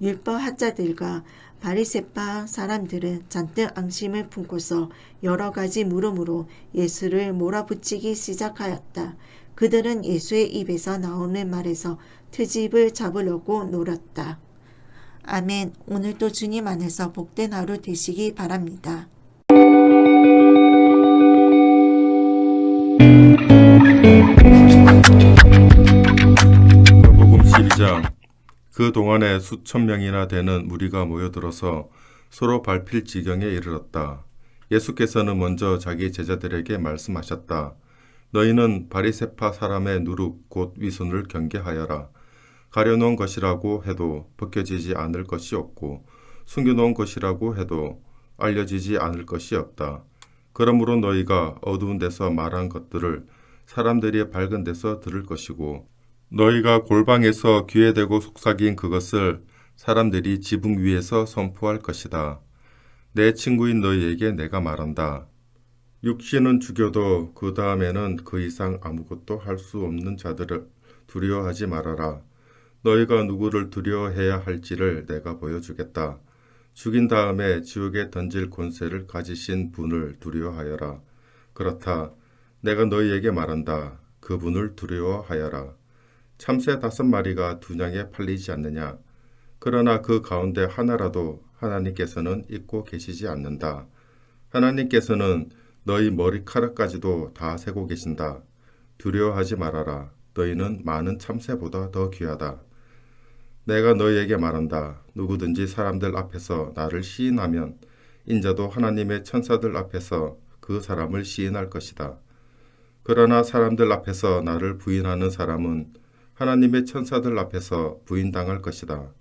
율법학자들과 바리새파 사람들은 잔뜩 앙심을 품고서 여러 가지 물음으로 예수를 몰아붙이기 시작하였다. 그들은 예수의 입에서 나오는 말에서 트집을 잡으려고 노렸다. 아멘. 오늘도 주님 안에서 복된 하루 되시기 바랍니다. 마가복음 12장. 그 동안에 수천 명이나 되는 무리가 모여들어서 서로 밟힐 지경에 이르렀다. 예수께서는 먼저 자기 제자들에게 말씀하셨다. 너희는 바리새파 사람의 누룩 곧 위선을 경계하여라. 가려놓은 것이라고 해도 벗겨지지 않을 것이 없고 숨겨놓은 것이라고 해도 알려지지 않을 것이 없다. 그러므로 너희가 어두운 데서 말한 것들을 사람들이 밝은 데서 들을 것이고 너희가 골방에서 귀에 대고 속삭인 그것을 사람들이 지붕 위에서 선포할 것이다. 내 친구인 너희에게 내가 말한다. 육신은 죽여도 그 다음에는 그 이상 아무것도 할 수 없는 자들을 두려워하지 말아라. 너희가 누구를 두려워해야 할지를 내가 보여주겠다. 죽인 다음에 지옥에 던질 권세를 가지신 분을 두려워하여라. 그렇다. 내가 너희에게 말한다. 그분을 두려워하여라. 참새 5마리가 2냥에 팔리지 않느냐. 그러나 그 가운데 하나라도 하나님께서는 잊고 계시지 않는다. 하나님께서는 너희 머리카락까지도 다 세고 계신다. 두려워하지 말아라. 너희는 많은 참새보다 더 귀하다. 내가 너희에게 말한다. 누구든지 사람들 앞에서 나를 시인하면 인자도 하나님의 천사들 앞에서 그 사람을 시인할 것이다. 그러나 사람들 앞에서 나를 부인하는 사람은 하나님의 천사들 앞에서 부인당할 것이다.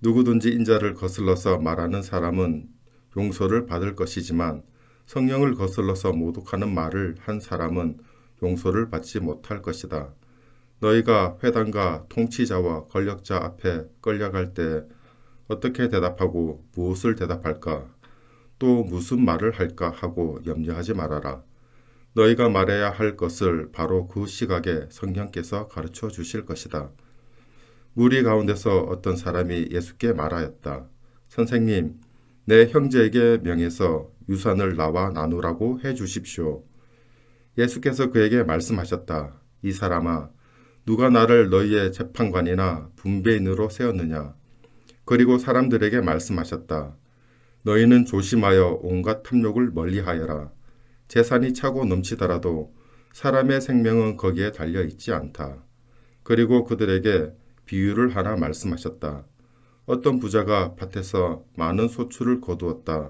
누구든지 인자를 거슬러서 말하는 사람은 용서를 받을 것이지만 성령을 거슬러서 모독하는 말을 한 사람은 용서를 받지 못할 것이다. 너희가 회당과 통치자와 권력자 앞에 끌려갈 때 어떻게 대답하고 무엇을 대답할까? 또 무슨 말을 할까 하고 염려하지 말아라. 너희가 말해야 할 것을 바로 그 시각에 성령께서 가르쳐 주실 것이다. 무리 가운데서 어떤 사람이 예수께 말하였다. 선생님, 내 형제에게 명해서 유산을 나와 나누라고 해 주십시오. 예수께서 그에게 말씀하셨다. 이 사람아, 누가 나를 너희의 재판관이나 분배인으로 세웠느냐? 그리고 사람들에게 말씀하셨다. 너희는 조심하여 온갖 탐욕을 멀리하여라. 재산이 차고 넘치더라도 사람의 생명은 거기에 달려 있지 않다. 그리고 그들에게 비유를 하나 말씀하셨다. 어떤 부자가 밭에서 많은 소출을 거두었다.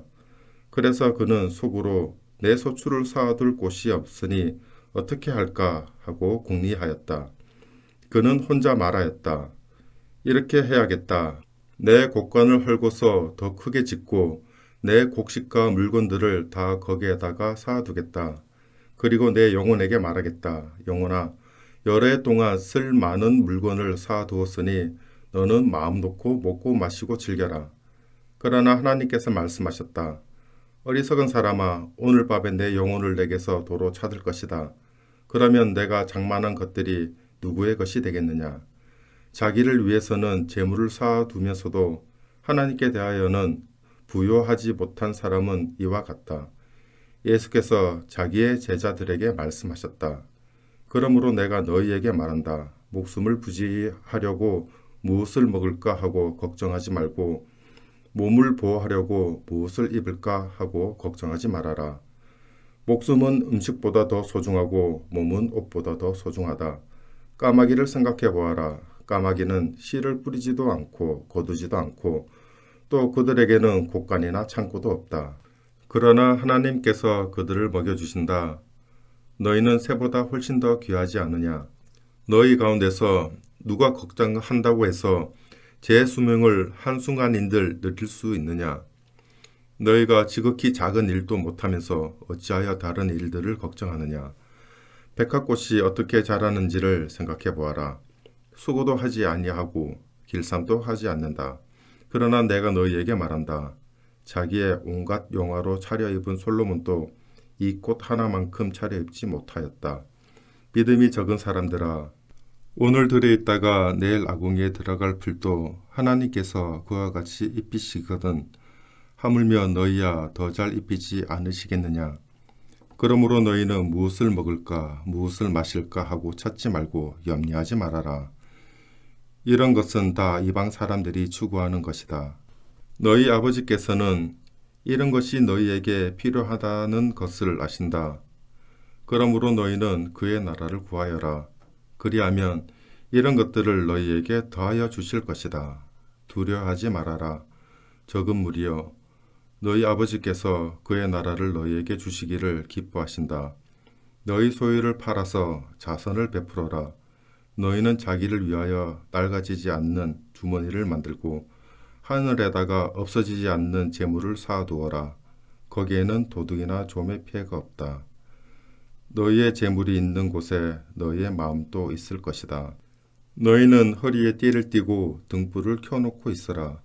그래서 그는 속으로 내 소출을 쌓아둘 곳이 없으니 어떻게 할까 하고 궁리하였다. 그는 혼자 말하였다. 이렇게 해야겠다. 내 곡간을 헐고서 더 크게 짓고 내 곡식과 물건들을 다 거기에다가 쌓아두겠다. 그리고 내 영혼에게 말하겠다. 영혼아, 여러 해 동안 쓸 많은 물건을 쌓아두었으니 너는 마음 놓고 먹고 마시고 즐겨라. 그러나 하나님께서 말씀하셨다. 어리석은 사람아, 오늘 밤에 내 영혼을 내게서 도로 찾을 것이다. 그러면 내가 장만한 것들이 누구의 것이 되겠느냐? 자기를 위해서는 재물을 쌓아두면서도 하나님께 대하여는 부요하지 못한 사람은 이와 같다. 예수께서 자기의 제자들에게 말씀하셨다. 그러므로 내가 너희에게 말한다. 목숨을 부지하려고 무엇을 먹을까 하고 걱정하지 말고 몸을 보호하려고 무엇을 입을까 하고 걱정하지 말아라. 목숨은 음식보다 더 소중하고 몸은 옷보다 더 소중하다. 까마귀를 생각해 보아라. 까마귀는 씨를 뿌리지도 않고 거두지도 않고 또 그들에게는 곡간이나 창고도 없다. 그러나 하나님께서 그들을 먹여주신다. 너희는 새보다 훨씬 더 귀하지 않느냐? 너희 가운데서 누가 걱정한다고 해서 제 수명을 한순간인들 늦출 수 있느냐? 너희가 지극히 작은 일도 못하면서 어찌하여 다른 일들을 걱정하느냐? 백합꽃이 어떻게 자라는지를 생각해 보아라. 수고도 하지 아니하고 길쌈도 하지 않는다. 그러나 내가 너희에게 말한다. 자기의 온갖 영화로 차려입은 솔로몬도 이 꽃 하나만큼 차려입지 못하였다. 믿음이 적은 사람들아, 오늘 들에 있다가 내일 아궁이에 들어갈 풀도 하나님께서 그와 같이 입히시거든 하물며 너희야 더 잘 입히지 않으시겠느냐? 그러므로 너희는 무엇을 먹을까 무엇을 마실까 하고 찾지 말고 염려하지 말아라. 이런 것은 다 이방 사람들이 추구하는 것이다. 너희 아버지께서는 이런 것이 너희에게 필요하다는 것을 아신다. 그러므로 너희는 그의 나라를 구하여라. 그리하면 이런 것들을 너희에게 더하여 주실 것이다. 두려워하지 말아라. 적은 무리여, 너희 아버지께서 그의 나라를 너희에게 주시기를 기뻐하신다. 너희 소유를 팔아서 자선을 베풀어라. 너희는 자기를 위하여 낡아지지 않는 주머니를 만들고 하늘에다가 없어지지 않는 재물을 쌓아두어라. 거기에는 도둑이나 좀의 피해가 없다. 너희의 재물이 있는 곳에 너희의 마음도 있을 것이다. 너희는 허리에 띠를 띠고 등불을 켜놓고 있으라.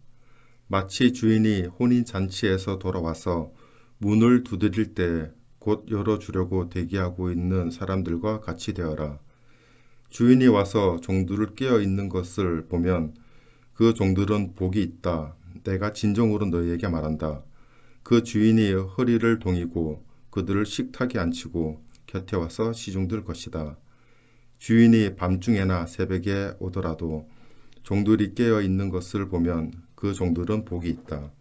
마치 주인이 혼인잔치에서 돌아와서 문을 두드릴 때 곧 열어주려고 대기하고 있는 사람들과 같이 되어라. 주인이 와서 종들을 깨어 있는 것을 보면 그 종들은 복이 있다. 내가 진정으로 너희에게 말한다. 그 주인이 허리를 동이고 그들을 식탁에 앉히고 곁에 와서 시중들 것이다. 주인이 밤중에나 새벽에 오더라도 종들이 깨어 있는 것을 보면 그 종들은 복이 있다.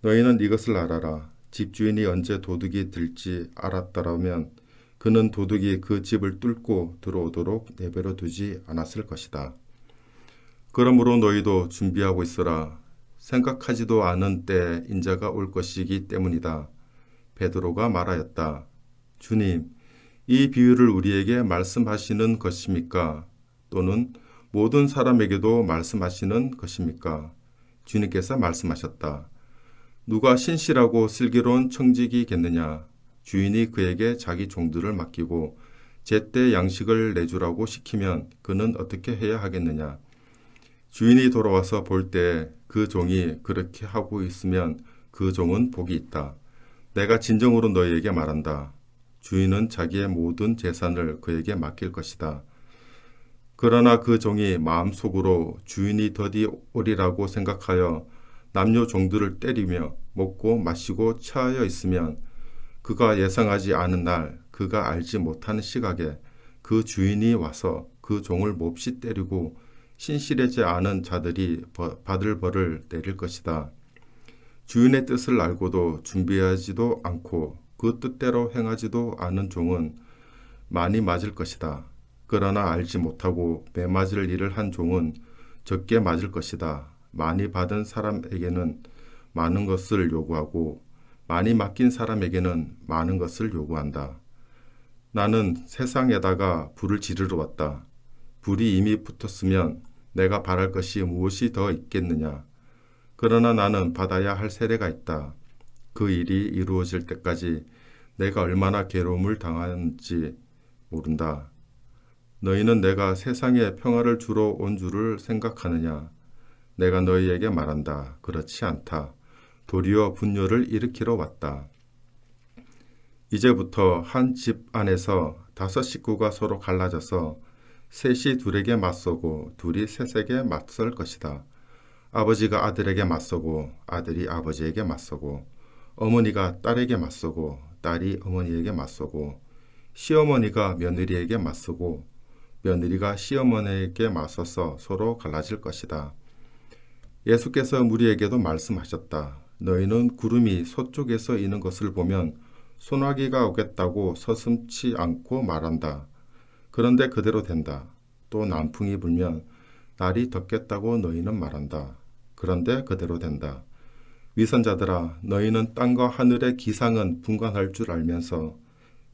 너희는 이것을 알아라. 집주인이 언제 도둑이 들지 알았더라면 그는 도둑이 그 집을 뚫고 들어오도록 내버려 두지 않았을 것이다. 그러므로 너희도 준비하고 있으라. 생각하지도 않은 때 인자가 올 것이기 때문이다. 베드로가 말하였다. 주님, 이 비유를 우리에게 말씀하시는 것입니까? 또는 모든 사람에게도 말씀하시는 것입니까? 주님께서 말씀하셨다. 누가 신실하고 슬기로운 청지기겠느냐? 주인이 그에게 자기 종들을 맡기고 제때 양식을 내주라고 시키면 그는 어떻게 해야 하겠느냐? 주인이 돌아와서 볼 때 그 종이 그렇게 하고 있으면 그 종은 복이 있다. 내가 진정으로 너희에게 말한다. 주인은 자기의 모든 재산을 그에게 맡길 것이다. 그러나 그 종이 마음속으로 주인이 더디 오리라고 생각하여 남녀 종들을 때리며 먹고 마시고 취하여 있으면 그가 예상하지 않은 날 그가 알지 못하는 시각에 그 주인이 와서 그 종을 몹시 때리고 신실하지 않은 자들이 받을 벌을 내릴 것이다. 주인의 뜻을 알고도 준비하지도 않고 그 뜻대로 행하지도 않은 종은 많이 맞을 것이다. 그러나 알지 못하고 매맞을 일을 한 종은 적게 맞을 것이다. 많이 받은 사람에게는 많은 것을 요구하고 많이 맡긴 사람에게는 많은 것을 요구한다. 나는 세상에다가 불을 지르러 왔다. 불이 이미 붙었으면 내가 바랄 것이 무엇이 더 있겠느냐. 그러나 나는 받아야 할 세례가 있다. 그 일이 이루어질 때까지 내가 얼마나 괴로움을 당하는지 모른다. 너희는 내가 세상에 평화를 주러 온 줄을 생각하느냐? 내가 너희에게 말한다. 그렇지 않다. 도리어 분열을 일으키러 왔다. 이제부터 한 집 안에서 5 식구가 서로 갈라져서 셋이 둘에게 맞서고 둘이 셋에게 맞설 것이다. 아버지가 아들에게 맞서고 아들이 아버지에게 맞서고 어머니가 딸에게 맞서고 딸이 어머니에게 맞서고 시어머니가 며느리에게 맞서고 며느리가 시어머니에게 맞서서 서로 갈라질 것이다. 예수께서 무리에게도 말씀하셨다. 너희는 구름이 서쪽에서 이는 것을 보면 소나기가 오겠다고 서슴지 않고 말한다. 그런데 그대로 된다. 또 남풍이 불면 날이 덥겠다고 너희는 말한다. 그런데 그대로 된다. 위선자들아, 너희는 땅과 하늘의 기상은 분간할 줄 알면서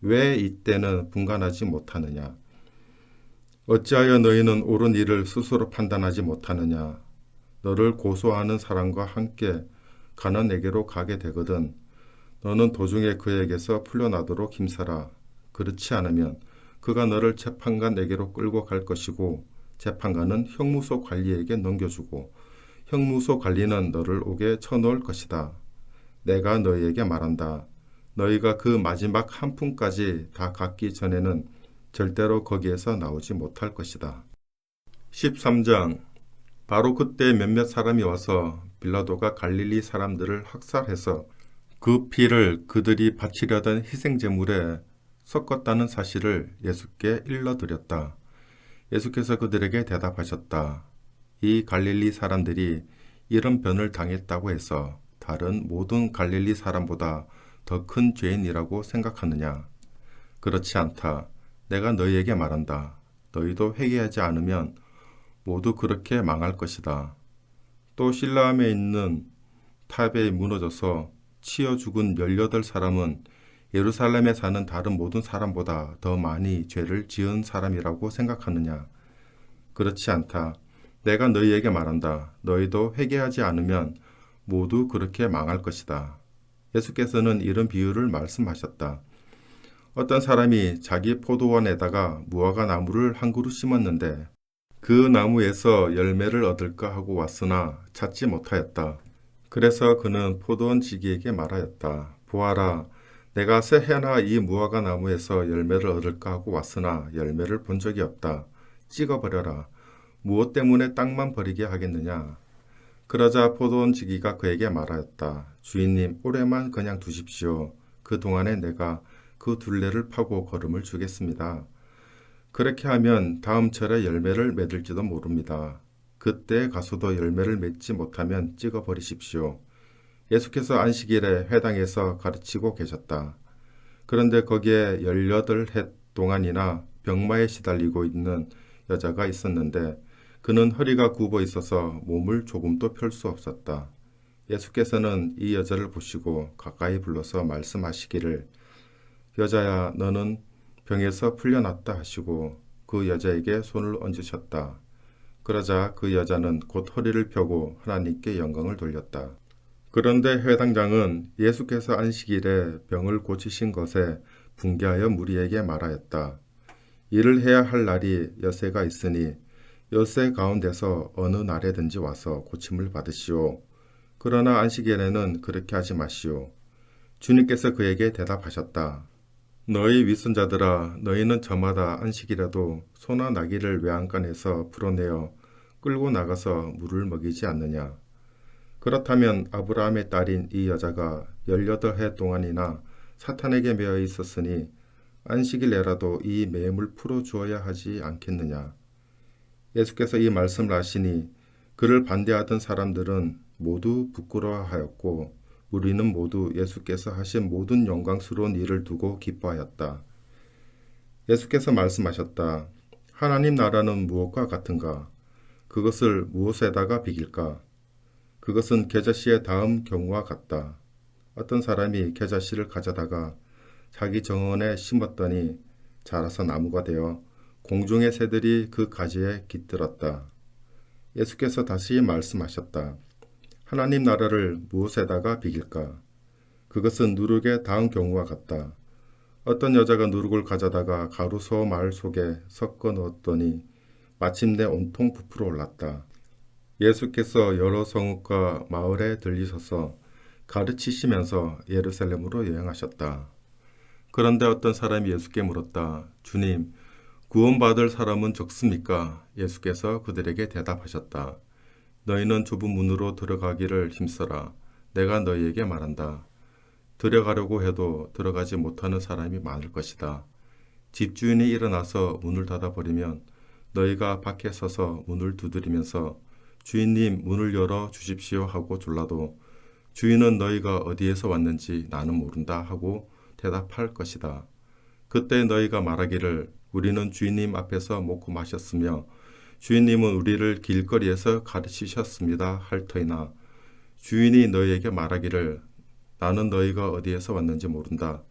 왜 이때는 분간하지 못하느냐? 어찌하여 너희는 옳은 일을 스스로 판단하지 못하느냐? 너를 고소하는 사람과 함께 가는 에게로 가게 되거든 너는 도중에 그에게서 풀려나도록 힘써라. 그렇지 않으면 그가 너를 재판관에게로 끌고 갈 것이고 재판관은 형무소 관리에게 넘겨주고 형무소 관리는 너를 옥에 쳐놓을 것이다. 내가 너희에게 말한다. 너희가 그 마지막 한 푼까지 다 갚기 전에는 절대로 거기에서 나오지 못할 것이다. 13장 바로 그때 몇몇 사람이 와서 빌라도가 갈릴리 사람들을 학살해서 그 피를 그들이 바치려던 희생제물에 섞었다는 사실을 예수께 일러드렸다. 예수께서 그들에게 대답하셨다. 이 갈릴리 사람들이 이런 변을 당했다고 해서 다른 모든 갈릴리 사람보다 더 큰 죄인이라고 생각하느냐? 그렇지 않다. 내가 너희에게 말한다. 너희도 회개하지 않으면 모두 그렇게 망할 것이다. 또 실라암에 있는 탑에 무너져서 치여 죽은 18사람은 예루살렘에 사는 다른 모든 사람보다 더 많이 죄를 지은 사람이라고 생각하느냐? 그렇지 않다. 내가 너희에게 말한다. 너희도 회개하지 않으면 모두 그렇게 망할 것이다. 예수께서는 이런 비유를 말씀하셨다. 어떤 사람이 자기 포도원에다가 무화과 나무를 한 그루 심었는데 그 나무에서 열매를 얻을까 하고 왔으나 찾지 못하였다. 그래서 그는 포도원 지기에게 말하였다. 보아라, 내가 새해나 이 무화과 나무에서 열매를 얻을까 하고 왔으나 열매를 본 적이 없다. 찍어버려라. 무엇 때문에 땅만 버리게 하겠느냐? 그러자 포도원 지기가 그에게 말하였다. 주인님, 올해만 그냥 두십시오. 그 동안에 내가 그 둘레를 파고 거름을 주겠습니다. 그렇게 하면 다음 철에 열매를 맺을지도 모릅니다. 그때 가서도 열매를 맺지 못하면 찍어버리십시오. 예수께서 안식일에 회당에서 가르치고 계셨다. 그런데 거기에 18해 동안이나 병마에 시달리고 있는 여자가 있었는데 그는 허리가 굽어 있어서 몸을 조금도 펼 수 없었다. 예수께서는 이 여자를 보시고 가까이 불러서 말씀하시기를 여자야, 너는 병에서 풀려났다 하시고 그 여자에게 손을 얹으셨다. 그러자 그 여자는 곧 허리를 펴고 하나님께 영광을 돌렸다. 그런데 회당장은 예수께서 안식일에 병을 고치신 것에 분개하여 무리에게 말하였다. 일을 해야 할 날이 엿새가 있으니 엿새 가운데서 어느 날에든지 와서 고침을 받으시오. 그러나 안식일에는 그렇게 하지 마시오. 주님께서 그에게 대답하셨다. 너희 위선자들아, 너희는 저마다 안식일에도 소나 나귀를 외양간에서 풀어내어 끌고 나가서 물을 먹이지 않느냐. 그렇다면 아브라함의 딸인 이 여자가 18해 동안이나 사탄에게 매여 있었으니 안식일에라도 이 매임을 풀어주어야 하지 않겠느냐. 예수께서 이 말씀을 하시니 그를 반대하던 사람들은 모두 부끄러워하였고 우리는 모두 예수께서 하신 모든 영광스러운 일을 두고 기뻐하였다. 예수께서 말씀하셨다. 하나님 나라는 무엇과 같은가? 그것을 무엇에다가 비길까? 그것은 겨자씨의 다음 경우와 같다. 어떤 사람이 겨자씨를 가져다가 자기 정원에 심었더니 자라서 나무가 되어 공중의 새들이 그 가지에 깃들었다. 예수께서 다시 말씀하셨다. 하나님 나라를 무엇에다가 비길까? 그것은 누룩의 다음 경우와 같다. 어떤 여자가 누룩을 가져다가 가루소 말 속에 섞어 넣었더니 마침내 온통 부풀어 올랐다. 예수께서 여러 성읍과 마을에 들리셔서 가르치시면서 예루살렘으로 여행하셨다. 그런데 어떤 사람이 예수께 물었다. 주님, 구원받을 사람은 적습니까? 예수께서 그들에게 대답하셨다. 너희는 좁은 문으로 들어가기를 힘써라. 내가 너희에게 말한다. 들어가려고 해도 들어가지 못하는 사람이 많을 것이다. 집주인이 일어나서 문을 닫아버리면 너희가 밖에 서서 문을 두드리면서 주인님 문을 열어 주십시오 하고 졸라도 주인은 너희가 어디에서 왔는지 나는 모른다 하고 대답할 것이다. 그때 너희가 말하기를 우리는 주인님 앞에서 먹고 마셨으며 주인님은 우리를 길거리에서 가르치셨습니다 할 터이나 주인이 너희에게 말하기를 나는 너희가 어디에서 왔는지 모른다.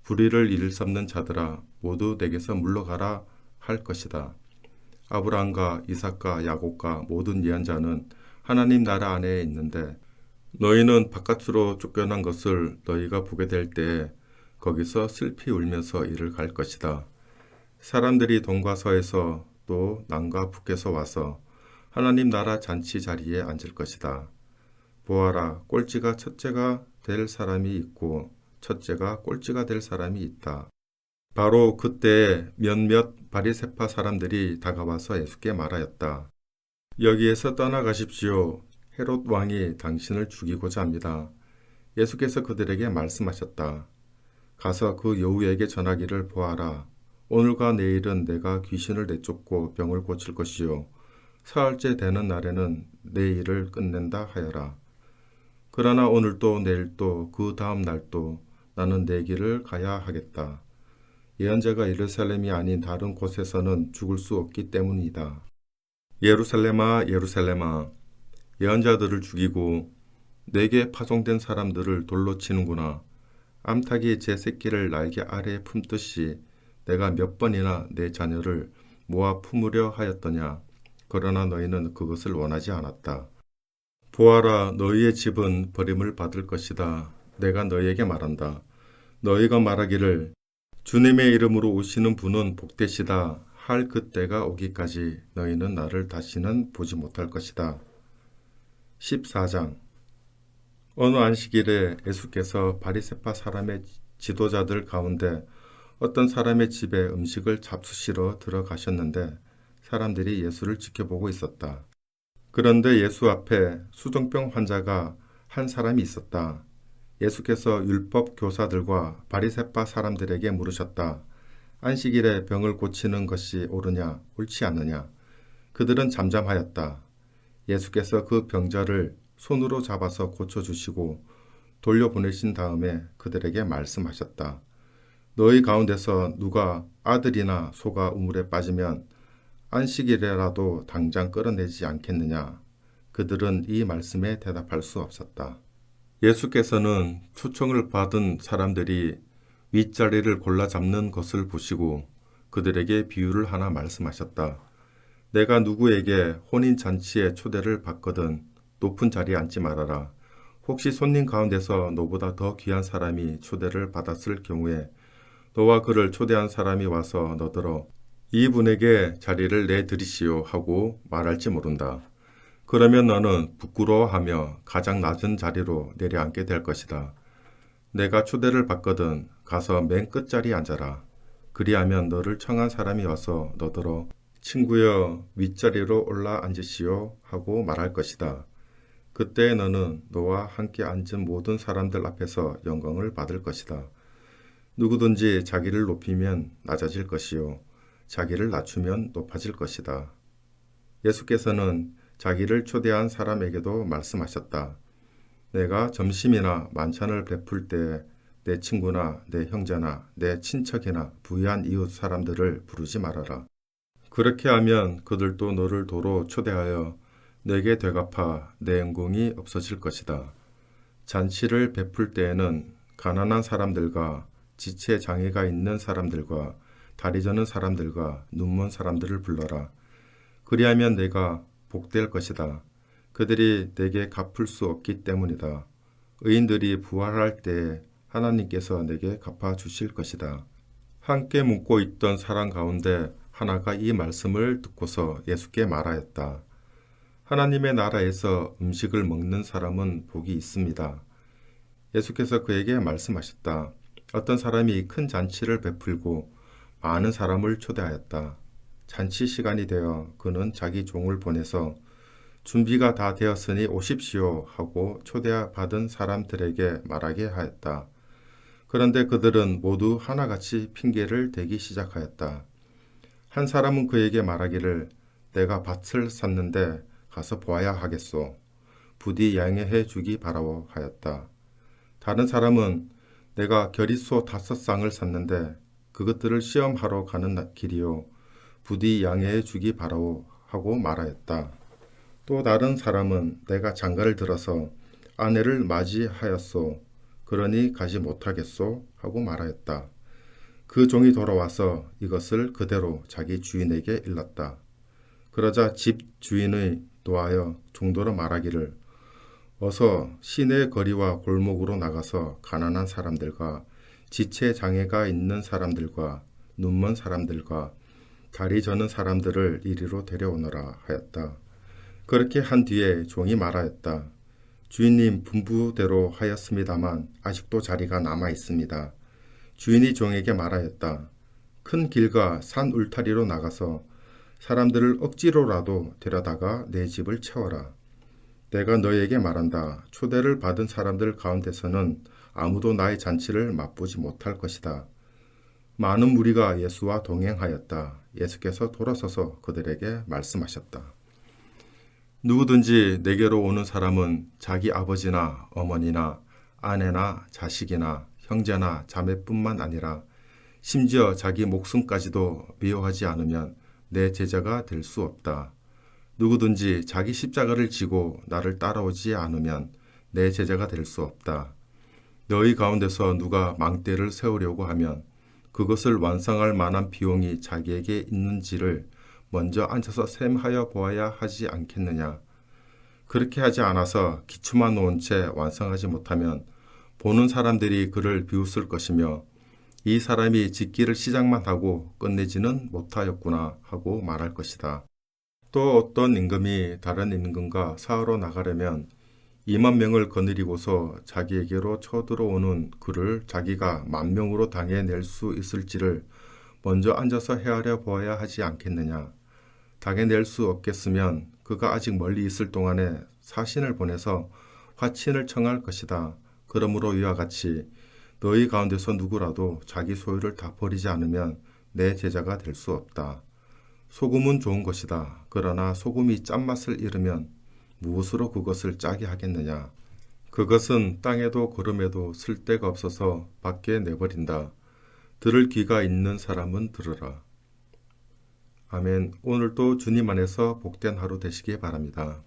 불의를 일삼는 자들아 모두 내게서 물러가라 할 것이다. 아브라함과 이삭과 야곱과 모든 예언자는 하나님 나라 안에 있는데 너희는 바깥으로 쫓겨난 것을 너희가 보게 될 때에 거기서 슬피 울면서 이를 갈 것이다. 사람들이 동과 서에서 또 남과 북에서 와서 하나님 나라 잔치 자리에 앉을 것이다. 보아라, 꼴찌가 첫째가 될 사람이 있고 첫째가 꼴찌가 될 사람이 있다. 바로 그때에 몇몇 바리새파 사람들이 다가와서 예수께 말하였다. 여기에서 떠나가십시오. 헤롯 왕이 당신을 죽이고자 합니다. 예수께서 그들에게 말씀하셨다. 가서 그 여우에게 전하기를 보아라. 오늘과 내일은 내가 귀신을 내쫓고 병을 고칠 것이요. 사흘째 되는 날에는 내 일을 끝낸다 하여라. 그러나 오늘도 내일도 그 다음 날도 나는 내 길을 가야 하겠다. 예언자가 예루살렘이 아닌 다른 곳에서는 죽을 수 없기 때문이다. 예루살렘아, 예루살렘아, 예언자들을 죽이고 내게 파송된 사람들을 돌로 치는구나. 암탉이 제 새끼를 날개 아래에 품듯이 내가 몇 번이나 내 자녀를 모아 품으려 하였더냐. 그러나 너희는 그것을 원하지 않았다. 보아라, 너희의 집은 버림을 받을 것이다. 내가 너희에게 말한다. 너희가 말하기를 주님의 이름으로 오시는 분은 복되시다 할 그때가 오기까지 너희는 나를 다시는 보지 못할 것이다. 14장. 어느 안식일에 예수께서 바리새파 사람의 지도자들 가운데 어떤 사람의 집에 음식을 잡수시러 들어가셨는데 사람들이 예수를 지켜보고 있었다. 그런데 예수 앞에 수정병 환자가 한 사람이 있었다. 예수께서 율법 교사들과 바리새파 사람들에게 물으셨다. 안식일에 병을 고치는 것이 옳으냐, 옳지 않느냐? 그들은 잠잠하였다. 예수께서 그 병자를 손으로 잡아서 고쳐주시고 돌려보내신 다음에 그들에게 말씀하셨다. 너희 가운데서 누가 아들이나 소가 우물에 빠지면 안식일에라도 당장 끌어내지 않겠느냐? 그들은 이 말씀에 대답할 수 없었다. 예수께서는 초청을 받은 사람들이 윗자리를 골라 잡는 것을 보시고 그들에게 비유를 하나 말씀하셨다. 내가 누구에게 혼인잔치에 초대를 받거든 높은 자리에 앉지 말아라. 혹시 손님 가운데서 너보다 더 귀한 사람이 초대를 받았을 경우에 너와 그를 초대한 사람이 와서 너더러 이분에게 자리를 내드리시오 하고 말할지 모른다. 그러면 너는 부끄러워하며 가장 낮은 자리로 내려앉게 될 것이다. 내가 초대를 받거든 가서 맨 끝자리에 앉아라. 그리하면 너를 청한 사람이 와서 너더러 친구여 윗자리로 올라 앉으시오 하고 말할 것이다. 그때 너는 너와 함께 앉은 모든 사람들 앞에서 영광을 받을 것이다. 누구든지 자기를 높이면 낮아질 것이요 자기를 낮추면 높아질 것이다. 예수께서는 자기를 초대한 사람에게도 말씀하셨다. 내가 점심이나 만찬을 베풀 때 내 친구나 내 형제나 내 친척이나 부유한 이웃 사람들을 부르지 말아라. 그렇게 하면 그들도 너를 도로 초대하여 내게 되갚아 내 연공이 없어질 것이다. 잔치를 베풀 때에는 가난한 사람들과 지체 장애가 있는 사람들과 다리 저는 사람들과 눈먼 사람들을 불러라. 그리하면 내가 복될 것이다. 그들이 내게 갚을 수 없기 때문이다. 의인들이 부활할 때에 하나님께서 내게 갚아주실 것이다. 함께 묵고 있던 사람 가운데 하나가 이 말씀을 듣고서 예수께 말하였다. 하나님의 나라에서 음식을 먹는 사람은 복이 있습니다. 예수께서 그에게 말씀하셨다. 어떤 사람이 큰 잔치를 베풀고 많은 사람을 초대하였다. 잔치 시간이 되어 그는 자기 종을 보내서 준비가 다 되었으니 오십시오 하고 초대받은 사람들에게 말하게 하였다. 그런데 그들은 모두 하나같이 핑계를 대기 시작하였다. 한 사람은 그에게 말하기를 내가 밭을 샀는데 가서 보아야 하겠소. 부디 양해해 주기 바라오 하였다. 다른 사람은 내가 겨릿소 5쌍을 샀는데 그것들을 시험하러 가는 길이요. 부디 양해해 주기 바라오 하고 말하였다. 또 다른 사람은 내가 장가를 들어서 아내를 맞이하였소. 그러니 가지 못하겠소 하고 말하였다. 그 종이 돌아와서 이것을 그대로 자기 주인에게 일렀다. 그러자 집 주인의 노하여 종도로 말하기를 어서 시내 거리와 골목으로 나가서 가난한 사람들과 지체 장애가 있는 사람들과 눈먼 사람들과 다리 저는 사람들을 이리로 데려오너라 하였다. 그렇게 한 뒤에 종이 말하였다. 주인님 분부대로 하였습니다만 아직도 자리가 남아 있습니다. 주인이 종에게 말하였다. 큰 길과 산 울타리로 나가서 사람들을 억지로라도 데려다가 내 집을 채워라. 내가 너에게 말한다. 초대를 받은 사람들 가운데서는 아무도 나의 잔치를 맛보지 못할 것이다. 많은 무리가 예수와 동행하였다. 예수께서 돌아서서 그들에게 말씀하셨다. 누구든지 내게로 오는 사람은 자기 아버지나 어머니나 아내나 자식이나 형제나 자매뿐만 아니라 심지어 자기 목숨까지도 미워하지 않으면 내 제자가 될 수 없다. 누구든지 자기 십자가를 지고 나를 따라오지 않으면 내 제자가 될 수 없다. 너희 가운데서 누가 망대를 세우려고 하면 그것을 완성할 만한 비용이 자기에게 있는지를 먼저 앉아서 셈하여 보아야 하지 않겠느냐. 그렇게 하지 않아서 기초만 놓은 채 완성하지 못하면 보는 사람들이 그를 비웃을 것이며 이 사람이 짓기를 시작만 하고 끝내지는 못하였구나 하고 말할 것이다. 또 어떤 임금이 다른 임금과 싸우러 나가려면 2만 명을 거느리고서 자기에게로 쳐들어오는 그를 자기가 10,000명으로 당해낼 수 있을지를 먼저 앉아서 헤아려 보아야 하지 않겠느냐. 당해낼 수 없겠으면 그가 아직 멀리 있을 동안에 사신을 보내서 화친을 청할 것이다. 그러므로 이와 같이 너희 가운데서 누구라도 자기 소유를 다 버리지 않으면 내 제자가 될 수 없다. 소금은 좋은 것이다. 그러나 소금이 짠맛을 잃으면 무엇으로 그것을 짜게 하겠느냐. 그것은 땅에도 거름에도 쓸데가 없어서 밖에 내버린다. 들을 귀가 있는 사람은 들으라. 아멘. 오늘도 주님 안에서 복된 하루 되시기 바랍니다.